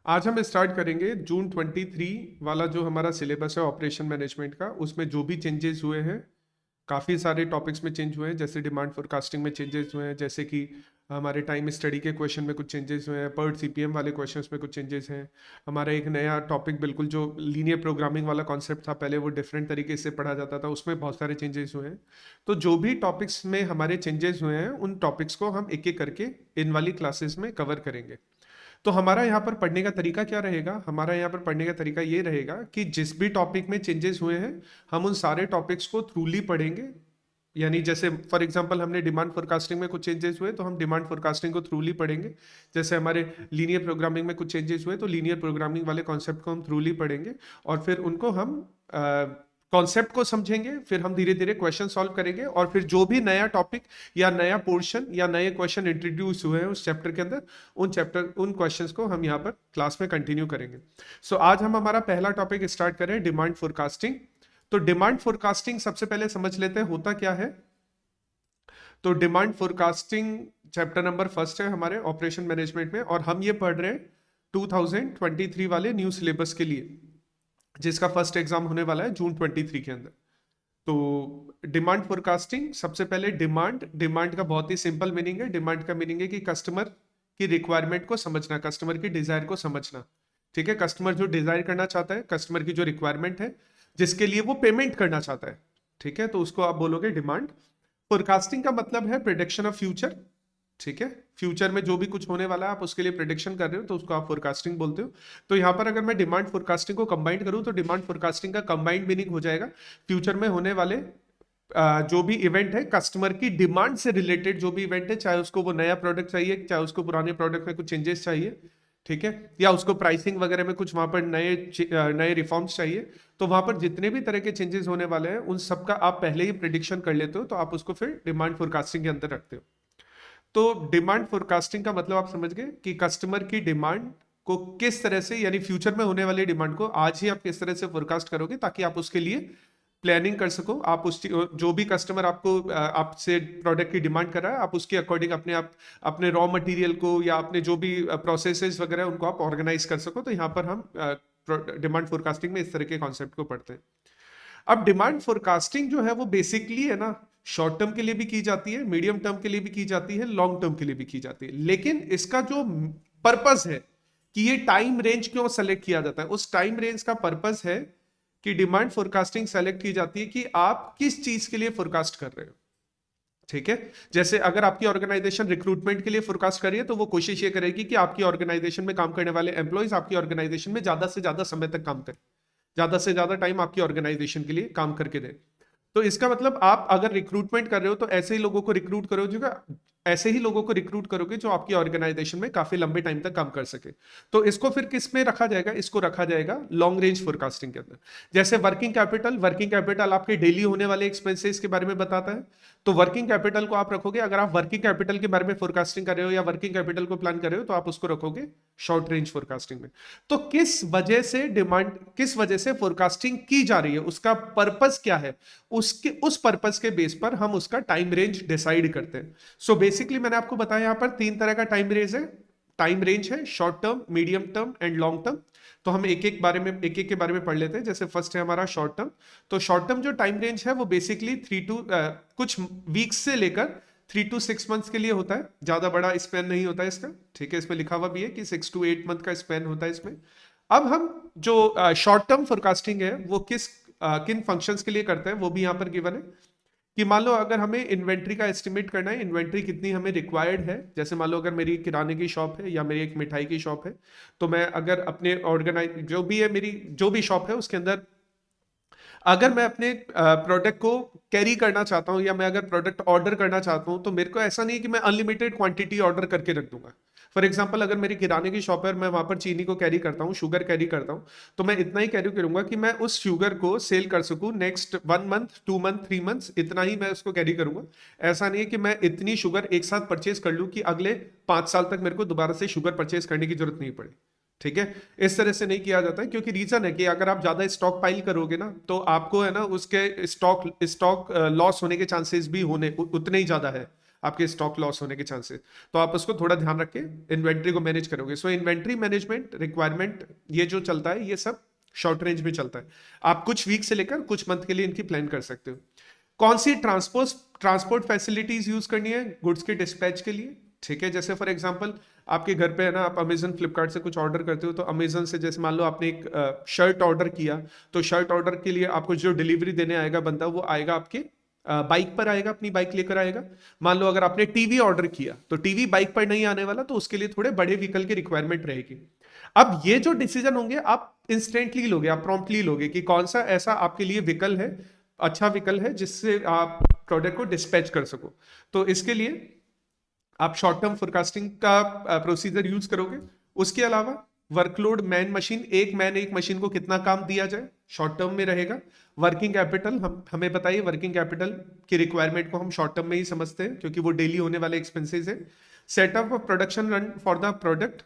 आज हम स्टार्ट करेंगे जून 23 वाला जो हमारा सिलेबस है ऑपरेशन मैनेजमेंट का। उसमें जो भी चेंजेस हुए हैं, काफ़ी सारे टॉपिक्स में चेंज हुए हैं। जैसे डिमांड फोरकास्टिंग में चेंजेस हुए हैं, जैसे कि हमारे टाइम स्टडी के क्वेश्चन में कुछ चेंजेस हुए हैं, पर्ट सीपीएम वाले क्वेश्चंस में कुछ चेंजेस हैं। हमारा एक नया टॉपिक, बिल्कुल जो लीनियर प्रोग्रामिंग वाला कॉन्सेप्ट था पहले, वो डिफरेंट तरीके से पढ़ा जाता था, उसमें बहुत सारे चेंजेस हुए हैं। तो जो भी टॉपिक्स में हमारे चेंजेस हुए हैं, उन टॉपिक्स को हम एक एक करके इन वाली क्लासेस में कवर करेंगे। तो हमारा यहाँ पर पढ़ने का तरीका क्या रहेगा? हमारा यहाँ पर पढ़ने का तरीका ये रहेगा कि जिस भी टॉपिक में चेंजेस हुए हैं, हम उन सारे टॉपिक्स को थ्रूली पढ़ेंगे। यानी जैसे फॉर एग्जांपल हमने डिमांड फोरकास्टिंग में कुछ चेंजेस हुए तो हम डिमांड फोरकास्टिंग को थ्रूली पढ़ेंगे। जैसे हमारे लीनियर प्रोग्रामिंग में कुछ चेंजेस हुए तो लीनियर प्रोग्रामिंग वाले कॉन्सेप्ट को हम थ्रूली पढ़ेंगे। और फिर उनको हम कॉन्सेप्ट को समझेंगे, फिर हम धीरे धीरे क्वेश्चन सॉल्व करेंगे, और फिर जो भी नया टॉपिक या नया पोर्शन या नए क्वेश्चन इंट्रोड्यूस हुए हैं उस चैप्टर के अंदर, उन क्वेश्चंस को हम यहाँ पर क्लास में कंटिन्यू करेंगे। सो आज हम हमारा पहला टॉपिक स्टार्ट करें, डिमांड फोरकास्टिंग। तो डिमांड फोरकास्टिंग सबसे पहले समझ लेते हैं होता क्या है। तो demand forecasting chapter number first है हमारे ऑपरेशन मैनेजमेंट में, और हम ये पढ़ रहे हैं 2023 वाले न्यू सिलेबस के लिए, जिसका फर्स्ट एग्जाम होने वाला है जून 23 के अंदर। तो डिमांड फोरकास्टिंग, सबसे पहले डिमांड का बहुत ही सिंपल मीनिंग है। डिमांड का मीनिंग है कि कस्टमर की रिक्वायरमेंट को समझना, कस्टमर की डिजायर को समझना। ठीक है, कस्टमर जो डिजायर करना चाहता है, कस्टमर की जो रिक्वायरमेंट है, जिसके लिए वो पेमेंट करना चाहता है, ठीक है, तो उसको आप बोलोगे डिमांड। फोरकास्टिंग का मतलब है प्रिडिक्शन ऑफ फ्यूचर। ठीक है, फ्यूचर में जो भी कुछ होने वाला है आप उसके लिए प्रिडिक्शन कर रहे हो, तो उसको आप फोरकास्टिंग बोलते हो। तो यहाँ पर अगर मैं डिमांड फोरकास्टिंग को कंबाइन करूँ तो डिमांड फोरकास्टिंग का कंबाइंड मीनिंग हो जाएगा फ्यूचर में होने वाले जो भी इवेंट है, कस्टमर की डिमांड से रिलेटेड जो भी इवेंट है, चाहे उसको वो नया प्रोडक्ट चाहिए, चाहे उसको पुराने प्रोडक्ट में कुछ चेंजेस चाहिए, ठीक है, या उसको प्राइसिंग वगैरह में कुछ वहां पर नए रिफॉर्म्स चाहिए, तो वहां पर जितने भी तरह के चेंजेस होने वाले हैं उन सबका आप पहले ही प्रिडिक्शन कर लेते हो, तो आप उसको फिर डिमांड फोरकास्टिंग के अंदर रखते हो। तो डिमांड फोरकास्टिंग का मतलब आप समझ गए कि कस्टमर की डिमांड को किस तरह से, यानी फ्यूचर में होने वाली डिमांड को आज ही आप किस तरह से फोरकास्ट करोगे ताकि आप उसके लिए प्लानिंग कर सको। आप उस जो भी कस्टमर आपको आपसे प्रोडक्ट की डिमांड कर रहा है, आप उसके अकॉर्डिंग आप अपने रॉ मटेरियल को या अपने जो भी प्रोसेसेस वगैरह उनको आप ऑर्गेनाइज कर सको। तो यहाँ पर हम डिमांड फोरकास्टिंग में इस तरह के कॉन्सेप्ट को पढ़ते हैं। अब डिमांड फोरकास्टिंग जो है वो बेसिकली है ना, शॉर्ट टर्म के लिए भी की जाती है, मीडियम टर्म के लिए भी की जाती है, लॉन्ग टर्म के लिए भी की जाती है। लेकिन इसका जो पर्पस है कि ये टाइम रेंज क्यों सेलेक्ट किया जाता है, उस टाइम रेंज का पर्पस है कि डिमांड फोरकास्टिंग सेलेक्ट की जाती है कि आप किस चीज के लिए फोरकास्ट कर रहे हो। ठीक है, जैसे अगर आपकी ऑर्गेनाइजेशन रिक्रूटमेंट के लिए फोरकास्ट कर रही है तो वो कोशिश ये करेगी कि आपकी ऑर्गेनाइजेशन में काम करने वाले एम्प्लॉयज आपकी ऑर्गेनाइजेशन में ज्यादा से ज्यादा समय तक काम करें, ज्यादा से ज्यादा टाइम आपकी ऑर्गेनाइजेशन के लिए काम करके दे। तो इसका मतलब आप अगर रिक्रूटमेंट कर रहे हो तो ऐसे ही लोगों को रिक्रूट करो जो, ऐसे ही लोगों को रिक्रूट करोगे जो आपकी ऑर्गेनाइजेशन में काफी लंबे टाइम तक काम कर सके। तो इसको फिर किस में रखा जाएगा? इसको रखा जाएगा लॉन्ग रेंज फोरकास्टिंग के अंदर। जैसे वर्किंग कैपिटल आपके डेली होने वाले एक्सपेंसेस के बारे में बताता है, तो वर्किंग कैपिटल को आप रखोगे, अगर आप वर्किंग कैपिटल के बारे में फोरकास्टिंग कर रहे हो या वर्किंग कैपिटल को प्लान कर रहे हो तो आप उसको रखोगे शॉर्ट रेंज फोरकास्टिंग में। तो किस वजह से फोरकास्टिंग की जा रही है, उसका पर्पस क्या है, उस पर्पस के बेस पर हम उसका टाइम रेंज डिसाइड करते हैं। सो बेसिकली मैंने आपको बताया यहां पर 3 तरह का टाइम रेंज है, short term, medium term and long term. तो हम एक एक के बारे में पढ़ लेते हैं। जैसे फर्स्ट है हमारा शॉर्ट टर्म। तो शॉर्ट टर्म जो टाइम रेंज है वो बेसिकली कुछ वीक्स से लेकर 3 to 6 मंथ्स के लिए होता है, ज्यादा बड़ा स्पेन नहीं होता है इसका। ठीक है, इसमें लिखा हुआ भी है कि 6 to 8 मंथ का स्पेन होता है इसमें। अब हम जो शॉर्ट टर्म फोरकास्टिंग है वो किन फंक्शंस के लिए करते हैं वो भी यहाँ पर गिवन है। कि मान लो अगर हमें इन्वेंट्री का एस्टिमेट करना है, इन्वेंट्री कितनी हमें रिक्वायर्ड है। जैसे मान लो अगर मेरी किराने की शॉप है या मेरी एक मिठाई की शॉप है, तो मैं अगर अपने जो भी है, मेरी जो भी शॉप है उसके अंदर अगर मैं अपने प्रोडक्ट को कैरी करना चाहता हूं या मैं अगर प्रोडक्ट ऑर्डर करना चाहता हूं, तो मेरे को ऐसा नहीं कि मैं अनलिमिटेड क्वांटिटी ऑर्डर करके रख दूंगा। फॉर एग्जाम्पल अगर मेरी किराने की शॉप है और मैं वहां पर चीनी को कैरी करता हूँ, शुगर कैरी करता हूँ, तो मैं इतना ही कैरी करूंगा कि मैं उस शुगर को सेल कर सकूं नेक्स्ट 1 मंथ, 2 मंथ, 3 मंथ्स, इतना ही मैं उसको कैरी करूंगा। ऐसा नहीं है कि मैं इतनी शुगर एक साथ परचेज कर लूं कि अगले 5 साल तक मेरे को दोबारा से शुगर परचेज करने की जरूरत नहीं पड़े। ठीक है, इस तरह से नहीं किया जाता है, क्योंकि रीजन है कि अगर आप ज्यादा स्टॉक पाइल करोगे ना तो आपको है ना उसके स्टॉक लॉस होने के चांसेस भी उतने ही ज्यादा है। आपके स्टॉक लॉस होने के चांसेस। तो आप उसको थोड़ा ध्यान रख के इन्वेंट्री को मैनेज करोगे। सो इन्वेंट्री मैनेजमेंट रिक्वायरमेंट ये जो चलता है ये सब शॉर्ट रेंज में चलता है। आप कुछ वीक से लेकर कुछ मंथ के लिए इनकी प्लान कर सकते हो। कौन सी ट्रांसपोर्ट फैसिलिटीज यूज करनी है गुड्स के डिस्पैच के लिए, ठीक है। जैसे फॉर एग्जांपल आपके घर पे है ना, आप अमेजन फ्लिपकार्ट से कुछ ऑर्डर करते हो, तो अमेजन से जैसे मान लो आपने एक शर्ट ऑर्डर किया, तो शर्ट ऑर्डर के लिए आपको जो डिलीवरी देने आएगा बंदा, वो आएगा आपके बाइक पर आएगा, अपनी बाइक लेकर आएगा। मान लो अगर आपने टीवी ऑर्डर किया तो टीवी बाइक पर नहीं आने वाला, तो उसके लिए थोड़े बड़े व्हीकल की रिक्वायरमेंट रहेगी। अब ये जो डिसीजन होंगे आप इंस्टेंटली लोगे, आप प्रॉम्प्टली लोगे कि कौन सा ऐसा आपके लिए व्हीकल है, अच्छा व्हीकल है जिससे आप प्रोडक्ट को डिस्पैच कर सको। तो इसके लिए आप शॉर्ट टर्म फोरकास्टिंग का प्रोसीजर यूज करोगे। उसके अलावा वर्कलोड, मैन मशीन, एक मैन एक मशीन को कितना काम दिया जाए, शॉर्ट टर्म में रहेगा। वर्किंग कैपिटल, हमें बताइए, वर्किंग कैपिटल की रिक्वायरमेंट को हम शॉर्ट टर्म में ही समझते हैं क्योंकि वो डेली होने वाले एक्सपेंसेस है। Setup of production run for the product,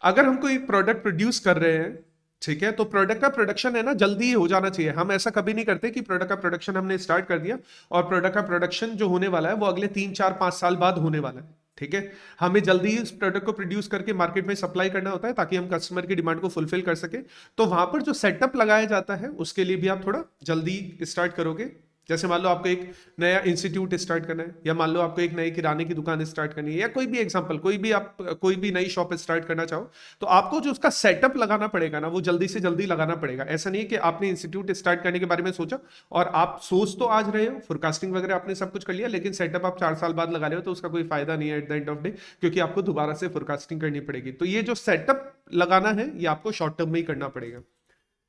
अगर हम कोई प्रोडक्ट प्रोड्यूस कर रहे हैं, ठीक है, तो प्रोडक्ट का प्रोडक्शन है ना जल्दी ही हो जाना चाहिए। हम ऐसा कभी नहीं करते कि प्रोडक्ट का प्रोडक्शन हमने स्टार्ट कर दिया और प्रोडक्ट का प्रोडक्शन जो होने वाला है वो अगले 3 4 5 साल बाद होने वाला है, ठीक है। हमें जल्दी ही उस प्रोडक्ट को प्रोड्यूस करके मार्केट में सप्लाई करना होता है ताकि हम कस्टमर की डिमांड को फुलफिल कर सके। तो वहां पर जो सेटअप लगाया जाता है उसके लिए भी आप थोड़ा जल्दी स्टार्ट करोगे। जैसे मान लो आपको एक नया इंस्टीट्यूट स्टार्ट करना है, या मान लो आपको एक नई किराने की दुकान स्टार्ट करनी है, या कोई भी एग्जांपल, कोई भी आप कोई भी नई शॉप स्टार्ट करना चाहो, तो आपको जो उसका सेटअप लगाना पड़ेगा ना, वो जल्दी से जल्दी लगाना पड़ेगा। ऐसा नहीं कि आपने इंस्टीट्यूट स्टार्ट करने के बारे में सोचा और आप सोच तो आज रहे हो, फोरकास्टिंग वगैरह आपने सब कुछ कर लिया, लेकिन सेटअप आप 4 साल बाद लगा रहे हो, तो उसका कोई फायदा नहीं है at the end of day, क्योंकि आपको दोबारा से फोरकास्टिंग करनी पड़ेगी। तो ये जो सेटअप लगाना है ये आपको शॉर्ट टर्म में ही करना पड़ेगा।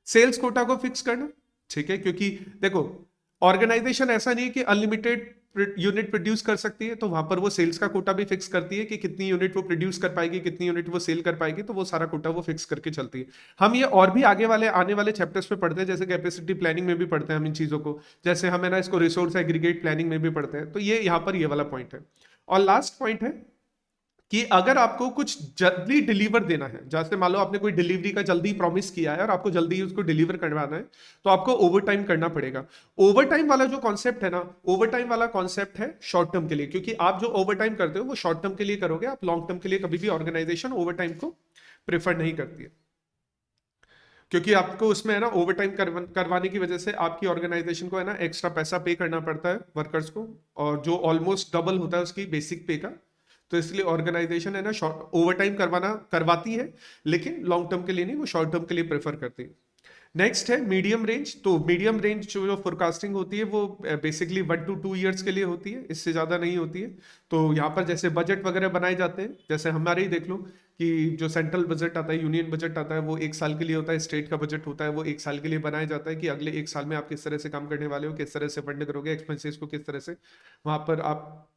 सेल्स कोटा को फिक्स करना, ठीक है, क्योंकि देखो ऑर्गेनाइजेशन ऐसा नहीं है कि अनलिमिटेड यूनिट प्रोड्यूस कर सकती है, तो वहां पर वो सेल्स का कोटा भी फिक्स करती है कि कितनी यूनिट वो प्रोड्यूस कर पाएगी, कितनी यूनिट वो सेल कर पाएगी, तो वो सारा कोटा वो फिक्स करके चलती है। हम ये और भी आगे वाले आने वाले चैप्टर्स में पढ़ते हैं, जैसे कैपेसिटी प्लानिंग में भी पढ़ते हैं हम इन चीजों को, जैसे हम है ना इसको रिसोर्स एग्रीगेट प्लानिंग में भी पढ़ते हैं। तो ये यहाँ पर ये वाला पॉइंट है। और लास्ट पॉइंट है कि अगर आपको कुछ जल्दी डिलीवर देना है, जैसे मान लो आपने कोई डिलीवरी का जल्दी प्रॉमिस किया है और आपको जल्दी उसको डिलीवर करवाना है, तो आपको ओवर टाइम करना पड़ेगा। ओवर टाइम वाला जो कॉन्सेप्ट है ना, ओवर टाइम वाला कॉन्सेप्ट है शॉर्ट टर्म के लिए, क्योंकि आप जो ओवर टाइम करते हो वो शॉर्ट टर्म के लिए करोगे, आप लॉन्ग टर्म के लिए कभी भी ऑर्गेनाइजेशन ओवर टाइम को प्रेफर नहीं करती है, क्योंकि आपको उसमें है ना ओवर टाइम करवाने की वजह से आपकी ऑर्गेनाइजेशन को है ना एक्स्ट्रा पैसा पे करना पड़ता है वर्कर्स को, और जो ऑलमोस्ट डबल होता है उसकी बेसिक पे का। तो इसलिए ऑर्गेनाइजेशन है ना शॉर्ट ओवर टाइम करवाती है, लेकिन लॉन्ग टर्म के लिए नहीं, वो शॉर्ट टर्म के लिए प्रेफर करती है। नेक्स्ट है मीडियम रेंज। तो मीडियम रेंज जो फोरकास्टिंग होती है वो बेसिकली 1 to 2 years के लिए होती है, इससे ज़्यादा नहीं होती है। तो यहाँ पर जैसे बजट वगैरह बनाए जाते हैं, जैसे हमारे ही देख लो कि जो सेंट्रल बजट आता है, यूनियन बजट आता है, वो 1 साल के लिए होता है। स्टेट का बजट होता है वो 1 साल के लिए बनाया जाता है कि अगले 1 साल में आप किस तरह से काम करने वाले हो, किस तरह से फंड करोगे एक्सपेंसेस को, किस तरह से वहाँ पर आप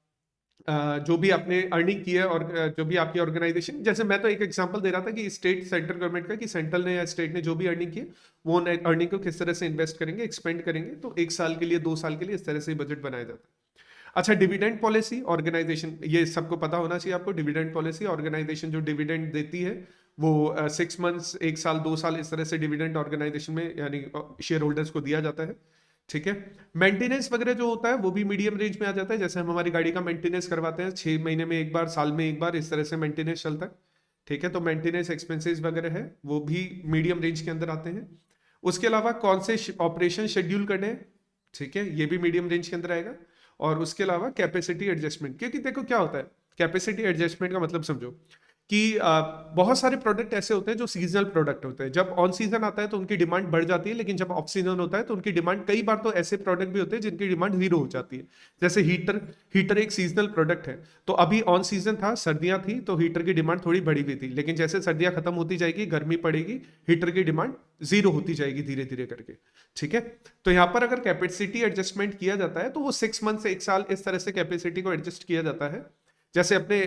जो भी आपने अर्निंग की है और जो भी आपकी ऑर्गेनाइजेशन, जैसे मैं तो एक एग्जांपल दे रहा था कि स्टेट सेंट्रल गवर्नमेंट का, कि सेंट्रल ने या स्टेट ने जो भी अर्निंग की है वो अर्निंग को किस तरह से इन्वेस्ट करेंगे, एक्सपेंड करेंगे। तो 1 साल के लिए, 2 साल के लिए, इस तरह से बजट बनाया जाता है। अच्छा, डिविडेंड पॉलिसी ऑर्गेनाइजेशन, ये सबको पता होना चाहिए आपको। डिविडेंड पॉलिसी ऑर्गेनाइजेशन जो डिविडेंड देती है वो 6 months, 1 साल, 2 साल, इस तरह से डिविडेंड ऑर्गेनाइजेशन में यानी शेयर होल्डर्स को दिया जाता है, ठीक है। मेंटेनेंस वगैरह जो होता है वो भी मीडियम रेंज में आ जाता है। जैसे हम हमारी गाड़ी का मेंटेनेंस करवाते हैं 6 महीने में एक बार, साल में एक बार, इस तरह से मेंटेनेंस चलता है, ठीक है। तो मेंटेनेंस एक्सपेंसेस वगैरह है वो भी मीडियम रेंज के अंदर आते हैं। उसके अलावा कौन से ऑपरेशन शेड्यूल करने हैं, ठीक है, ये भी मीडियम रेंज के अंदर आएगा। और उसके अलावा कैपेसिटी एडजस्टमेंट, क्योंकि देखो क्या होता है कैपेसिटी एडजस्टमेंट का मतलब, समझो कि बहुत सारे प्रोडक्ट ऐसे होते हैं जो सीजनल प्रोडक्ट होते हैं। जब ऑन सीजन आता है तो उनकी डिमांड बढ़ जाती है, लेकिन जब ऑफ सीजन होता है तो उनकी डिमांड, कई बार तो ऐसे प्रोडक्ट भी होते हैं जिनकी डिमांड जीरो हो जाती है। जैसे हीटर एक सीजनल प्रोडक्ट है, तो अभी ऑन सीजन था, सर्दियां थी, तो हीटर की डिमांड थोड़ी बढ़ी हुई थी, लेकिन जैसे सर्दियां खत्म होती जाएगी, गर्मी पड़ेगी, हीटर की डिमांड जीरो होती जाएगी धीरे धीरे करके, ठीक है। तो यहाँ पर अगर कैपेसिटी एडजस्टमेंट किया जाता है तो वो 6 months से 1 साल इस तरह से कैपेसिटी को एडजस्ट किया जाता है। जैसे अपने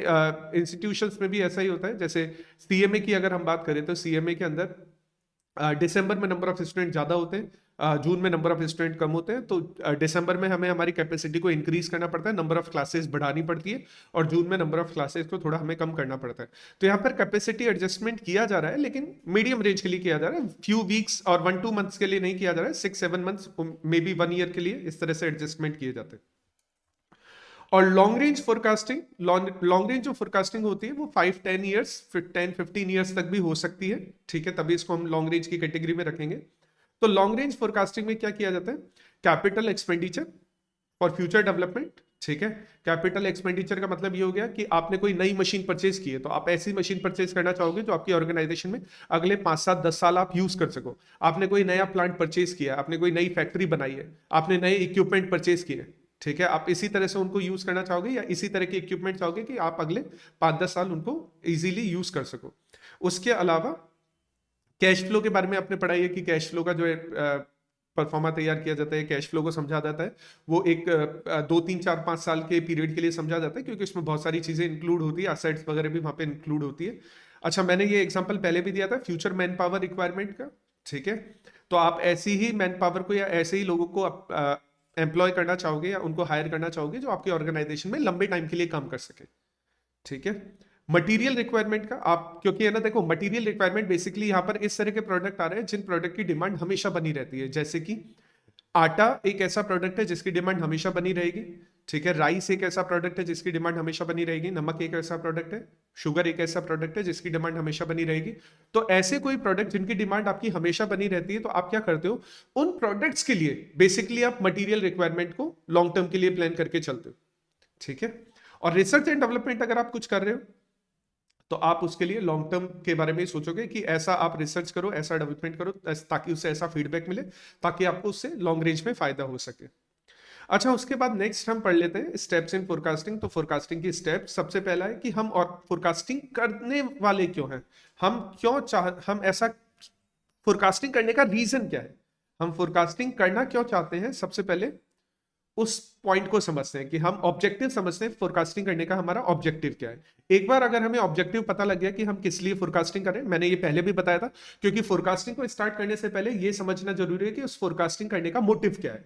इंस्टीट्यूशंस में भी ऐसा ही होता है। जैसे सीएमए की अगर हम बात करें तो सीएमए के अंदर दिसंबर में नंबर ऑफ स्टूडेंट ज्यादा होते हैं, जून में नंबर ऑफ स्टूडेंट कम होते हैं। तो दिसंबर में हमें हमारी कैपेसिटी को इंक्रीज करना पड़ता है, नंबर ऑफ क्लासेस बढ़ानी पड़ती है, और जून में नंबर ऑफ क्लासेस को थोड़ा हमें कम करना पड़ता है। तो यहाँ पर कैपेसिटी एडजस्टमेंट किया जा रहा है, लेकिन मीडियम रेंज के लिए किया जा रहा है, फ्यू वीक्स और 1 2 months के लिए नहीं किया जा रहा है, 6 7 months, मे बी 1 year के लिए इस तरह से एडजस्टमेंट किए जाते हैं। और long range forecasting, long range जो फोरकास्टिंग होती है वो 5-10 ईयर्स, फिर 10-15 ईयर्स तक भी हो सकती है, ठीक है, तभी इसको हम लॉन्ग रेंज की कैटेगरी में रखेंगे। तो लॉन्ग रेंज फोरकास्टिंग में क्या किया जाता है, capital expenditure for future development, ठीक है। कैपिटल एक्सपेंडिचर का मतलब ये हो गया कि आपने कोई नई मशीन परचेज की है, तो आप ऐसी मशीन परचेज करना चाहोगे जो आपकी ऑर्गेनाइजेशन में अगले 5-7-10 साल आप यूज कर सको। आपने कोई नया प्लांट परचेज किया, आपने कोई नई फैक्ट्री बनाई है, आपने नए इक्विपमेंट परचेज किए, ठीक है, आप इसी तरह से उनको यूज करना चाहोगे या इसी तरह के इक्विपमेंट चाहोगे कि आप अगले 5-10 साल उनको इजीली यूज कर सको। उसके अलावा कैश फ्लो के बारे में आपने पढ़ा है कि कैश फ्लो का जो है परफॉर्मा तैयार किया जाता है, कैश फ्लो को समझा जाता है, वो एक 2-3-4-5 साल के पीरियड के लिए समझा जाता है, क्योंकि उसमें बहुत सारी चीजें इंक्लूड होती है, असेट्स वगैरह भी वहां पे इंक्लूड होती है। अच्छा, मैंने ये एग्जांपल पहले भी दिया था फ्यूचर मैन पावर रिक्वायरमेंट का, ठीक है। तो आप ऐसी ही मैन पावर को या ऐसे ही लोगों को एम्प्लॉय करना चाहोगे या उनको हायर करना चाहोगे जो आपकी ऑर्गेनाइजेशन में लंबे टाइम के लिए काम कर सके, ठीक है। मटेरियल रिक्वायरमेंट का आप, क्योंकि है ना, देखो मटेरियल रिक्वायरमेंट बेसिकली यहाँ पर इस तरह के प्रोडक्ट आ रहे हैं जिन प्रोडक्ट की डिमांड हमेशा बनी रहती है, जैसे कि आटा एक ऐसा प्रोडक्ट है जिसकी डिमांड हमेशा बनी रहेगी, ठीक है। राइस एक ऐसा प्रोडक्ट है जिसकी डिमांड हमेशा बनी रहेगी। नमक एक ऐसा प्रोडक्ट है। शुगर एक ऐसा प्रोडक्ट है जिसकी डिमांड हमेशा बनी रहेगी। तो ऐसे कोई प्रोडक्ट जिनकी डिमांड आपकी हमेशा बनी रहती है, तो आप क्या करते हो, उन प्रोडक्ट्स के लिए बेसिकली आप मटीरियल रिक्वायरमेंट को लॉन्ग टर्म के लिए प्लान करके चलते हो, ठीक है। और रिसर्च एंड डेवलपमेंट अगर आप कुछ कर रहे हो तो आप उसके लिए लॉन्ग टर्म के बारे में सोचोगे कि ऐसा आप रिसर्च करो, ऐसा डेवलपमेंट करो, ताकि उससे ऐसा फीडबैक मिले, ताकि आपको उससे लॉन्ग रेंज में फायदा हो सके। अच्छा, उसके बाद नेक्स्ट हम पढ़ लेते हैं स्टेप्स इन फोरकास्टिंग। तो फोरकास्टिंग की स्टेप्स, सबसे पहला है कि हम और फोरकास्टिंग करने वाले क्यों हैं, हम ऐसा फोरकास्टिंग करने का रीजन क्या है, हम फोरकास्टिंग करना क्यों चाहते हैं। सबसे पहले उस पॉइंट को समझते हैं कि हम ऑब्जेक्टिव समझते हैं, फोरकास्टिंग करने का हमारा ऑब्जेक्टिव क्या है। एक बार अगर हमें ऑब्जेक्टिव पता लग गया कि हम किस लिए फोरकास्टिंग करें, मैंने ये पहले भी बताया था, क्योंकि फोरकास्टिंग को स्टार्ट करने से पहले ये समझना जरूरी है कि उस फोरकास्टिंग करने का मोटिव क्या है,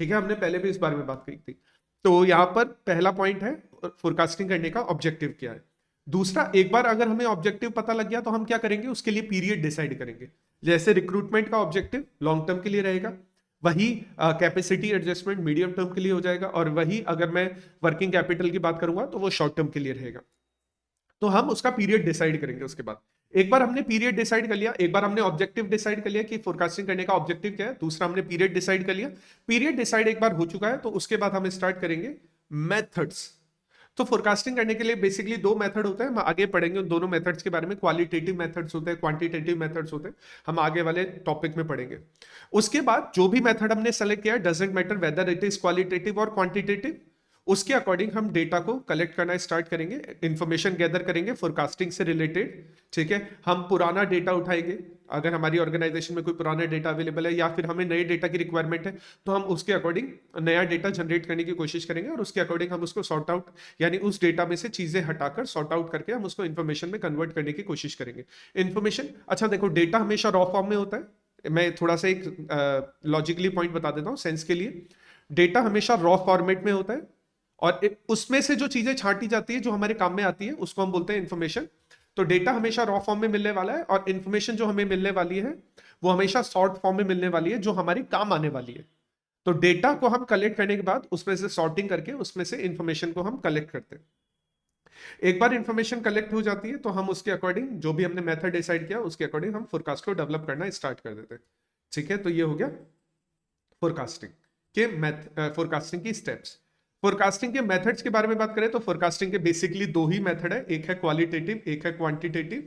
ठीक है। हमने पहले भी इस बारे में बात की थी। तो यहां पर पहला पॉइंट है फोरकास्टिंग करने का ऑब्जेक्टिव क्या है। दूसरा, एक बार अगर हमें ऑब्जेक्टिव पता लग गया तो हम क्या करेंगे, उसके लिए पीरियड डिसाइड करेंगे। जैसे रिक्रूटमेंट का ऑब्जेक्टिव लॉन्ग टर्म के लिए रहेगा, वही कैपेसिटी एडजस्टमेंट मीडियम टर्म के लिए हो जाएगा, और वही अगर मैं वर्किंग कैपिटल की बात करूंगा तो वो शॉर्ट टर्म के लिए रहेगा। तो हम उसका पीरियड डिसाइड करेंगे। उसके बाद एक बार हमने पीरियड डिसाइड कर लिया, एक बार हमने ऑब्जेक्टिव डिसाइड कर लिया कि फोरकास्टिंग करने का ऑब्जेक्टिव क्या है, दूसरा हमने पीरियड डिसाइड कर लिया। पीरियड डिसाइड एक बार हो चुका है, तो उसके बाद हम स्टार्ट करेंगे मेथड्स। तो फोरकास्टिंग करने के लिए बेसिकली दो मेथड होते हैं, हम आगे पढ़ेंगे उन दोनों मेथड्स के बारे में। क्वालिटेटिव मेथड्स होते हैं, क्वांटिटेटिव मेथड्स होते हैं, हम आगे वाले टॉपिक में पढ़ेंगे। उसके बाद जो भी मेथड हमने सेलेक्ट किया, doesn't matter whether it is qualitative और क्वांटिटेटिव, उसके अकॉर्डिंग हम डेटा को कलेक्ट करना स्टार्ट करेंगे, इंफॉर्मेशन गैदर करेंगे फोरकास्टिंग से रिलेटेड, ठीक है। हम पुराना डेटा उठाएंगे, अगर हमारी ऑर्गेनाइजेशन में कोई पुराना डेटा अवेलेबल है या फिर हमें नए डेटा की रिक्वायरमेंट है, तो हम उसके अकॉर्डिंग नया डेटा जनरेट करने की कोशिश करेंगे, और उसके अकॉर्डिंग हम उसको सॉर्ट आउट, यानी उस डेटा में से चीजें हटाकर सॉर्ट आउट करके हम उसको इन्फॉर्मेशन में कन्वर्ट करने की कोशिश करेंगे। इन्फॉर्मेशन, अच्छा देखो, डेटा हमेशा रॉ फॉर्म में होता है। मैं थोड़ा सा एक लॉजिकली पॉइंट बता देता हूँ सेंस के लिए। डेटा हमेशा रॉ फॉर्मेट में होता है, और उसमें से जो चीजें छांटी जाती है जो हमारे काम में आती है उसको हम बोलते हैं इन्फॉर्मेशन। तो डेटा हमेशा रॉ फॉर्म में मिलने वाला है, और इन्फॉर्मेशन जो हमें मिलने वाली है वो हमेशा शॉर्ट फॉर्म में मिलने वाली है, जो हमारे काम आने वाली है। तो डेटा को हम कलेक्ट करने के बाद उसमें से सॉर्टिंग करके उसमें से इंफॉर्मेशन को हम कलेक्ट करते हैं। एक बार इंफॉर्मेशन कलेक्ट हो जाती है तो हम उसके अकॉर्डिंग, जो भी हमने मेथड डिसाइड किया उसके अकॉर्डिंग हम फोरकास्ट को डेवलप करना स्टार्ट कर देते हैं, ठीक है। तो ये हो गया फोरकास्टिंग फोरकास्टिंग की स्टेप्स। फोरकास्टिंग के मेथड्स के बारे में बात करें तो फोरकास्टिंग के बेसिकली दो ही मेथड है, एक है क्वालिटेटिव, एक है क्वांटिटेटिव,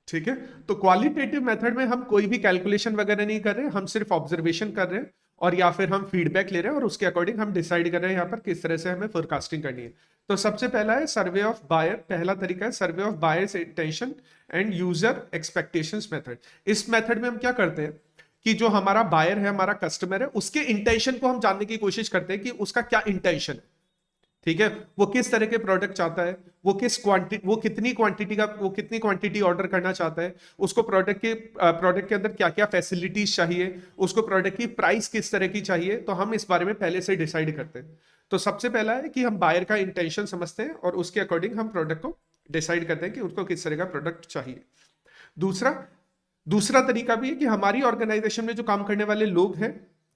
ठीक है। तो क्वालिटेटिव मेथड में हम कोई भी कैलकुलेशन वगैरह नहीं कर रहे, हम सिर्फ ऑब्जर्वेशन कर रहे हैं, और या फिर हम फीडबैक ले रहे हैं, और उसके अकॉर्डिंग हम डिसाइड कर रहे हैं यहाँ पर किस तरह से हमें फोरकास्टिंग करनी है। तो सबसे पहला है सर्वे ऑफ बायर, पहला तरीका है survey of buyers intention and user expectations method. इस मेथड में हम क्या करते हैं कि जो हमारा बायर है, हमारा कस्टमर है, उसके इंटेंशन को हम जानने की कोशिश करते हैं कि उसका क्या इंटेंशन है, ठीक है। वो किस तरह के प्रोडक्ट चाहता है, वो कितनी क्वांटिटी ऑर्डर करना चाहता है, उसको प्रोडक्ट के अंदर क्या क्या फैसिलिटीज चाहिए, उसको प्रोडक्ट की प्राइस किस तरह की चाहिए, तो हम इस बारे में पहले से डिसाइड करते हैं। तो सबसे पहला है कि हम बायर का इंटेंशन समझते हैं, और उसके अकॉर्डिंग हम प्रोडक्ट को डिसाइड करते हैं कि उसको किस तरह का प्रोडक्ट चाहिए। दूसरा तरीका भी है कि हमारी ऑर्गेनाइजेशन में जो काम करने वाले लोग हैं,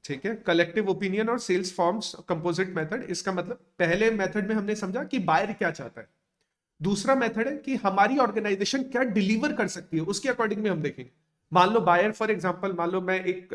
ठीक है, कलेक्टिव ओपिनियन और सेल्स फॉर्म्स कंपोजिट मेथड। इसका मतलब पहले मेथड में हमने समझा कि बायर क्या चाहता है, दूसरा मेथड है कि हमारी ऑर्गेनाइजेशन क्या डिलीवर कर सकती है, उसके अकॉर्डिंग में हम देखेंगे। मान लो बायर, फॉर एग्जांपल मान लो मैं एक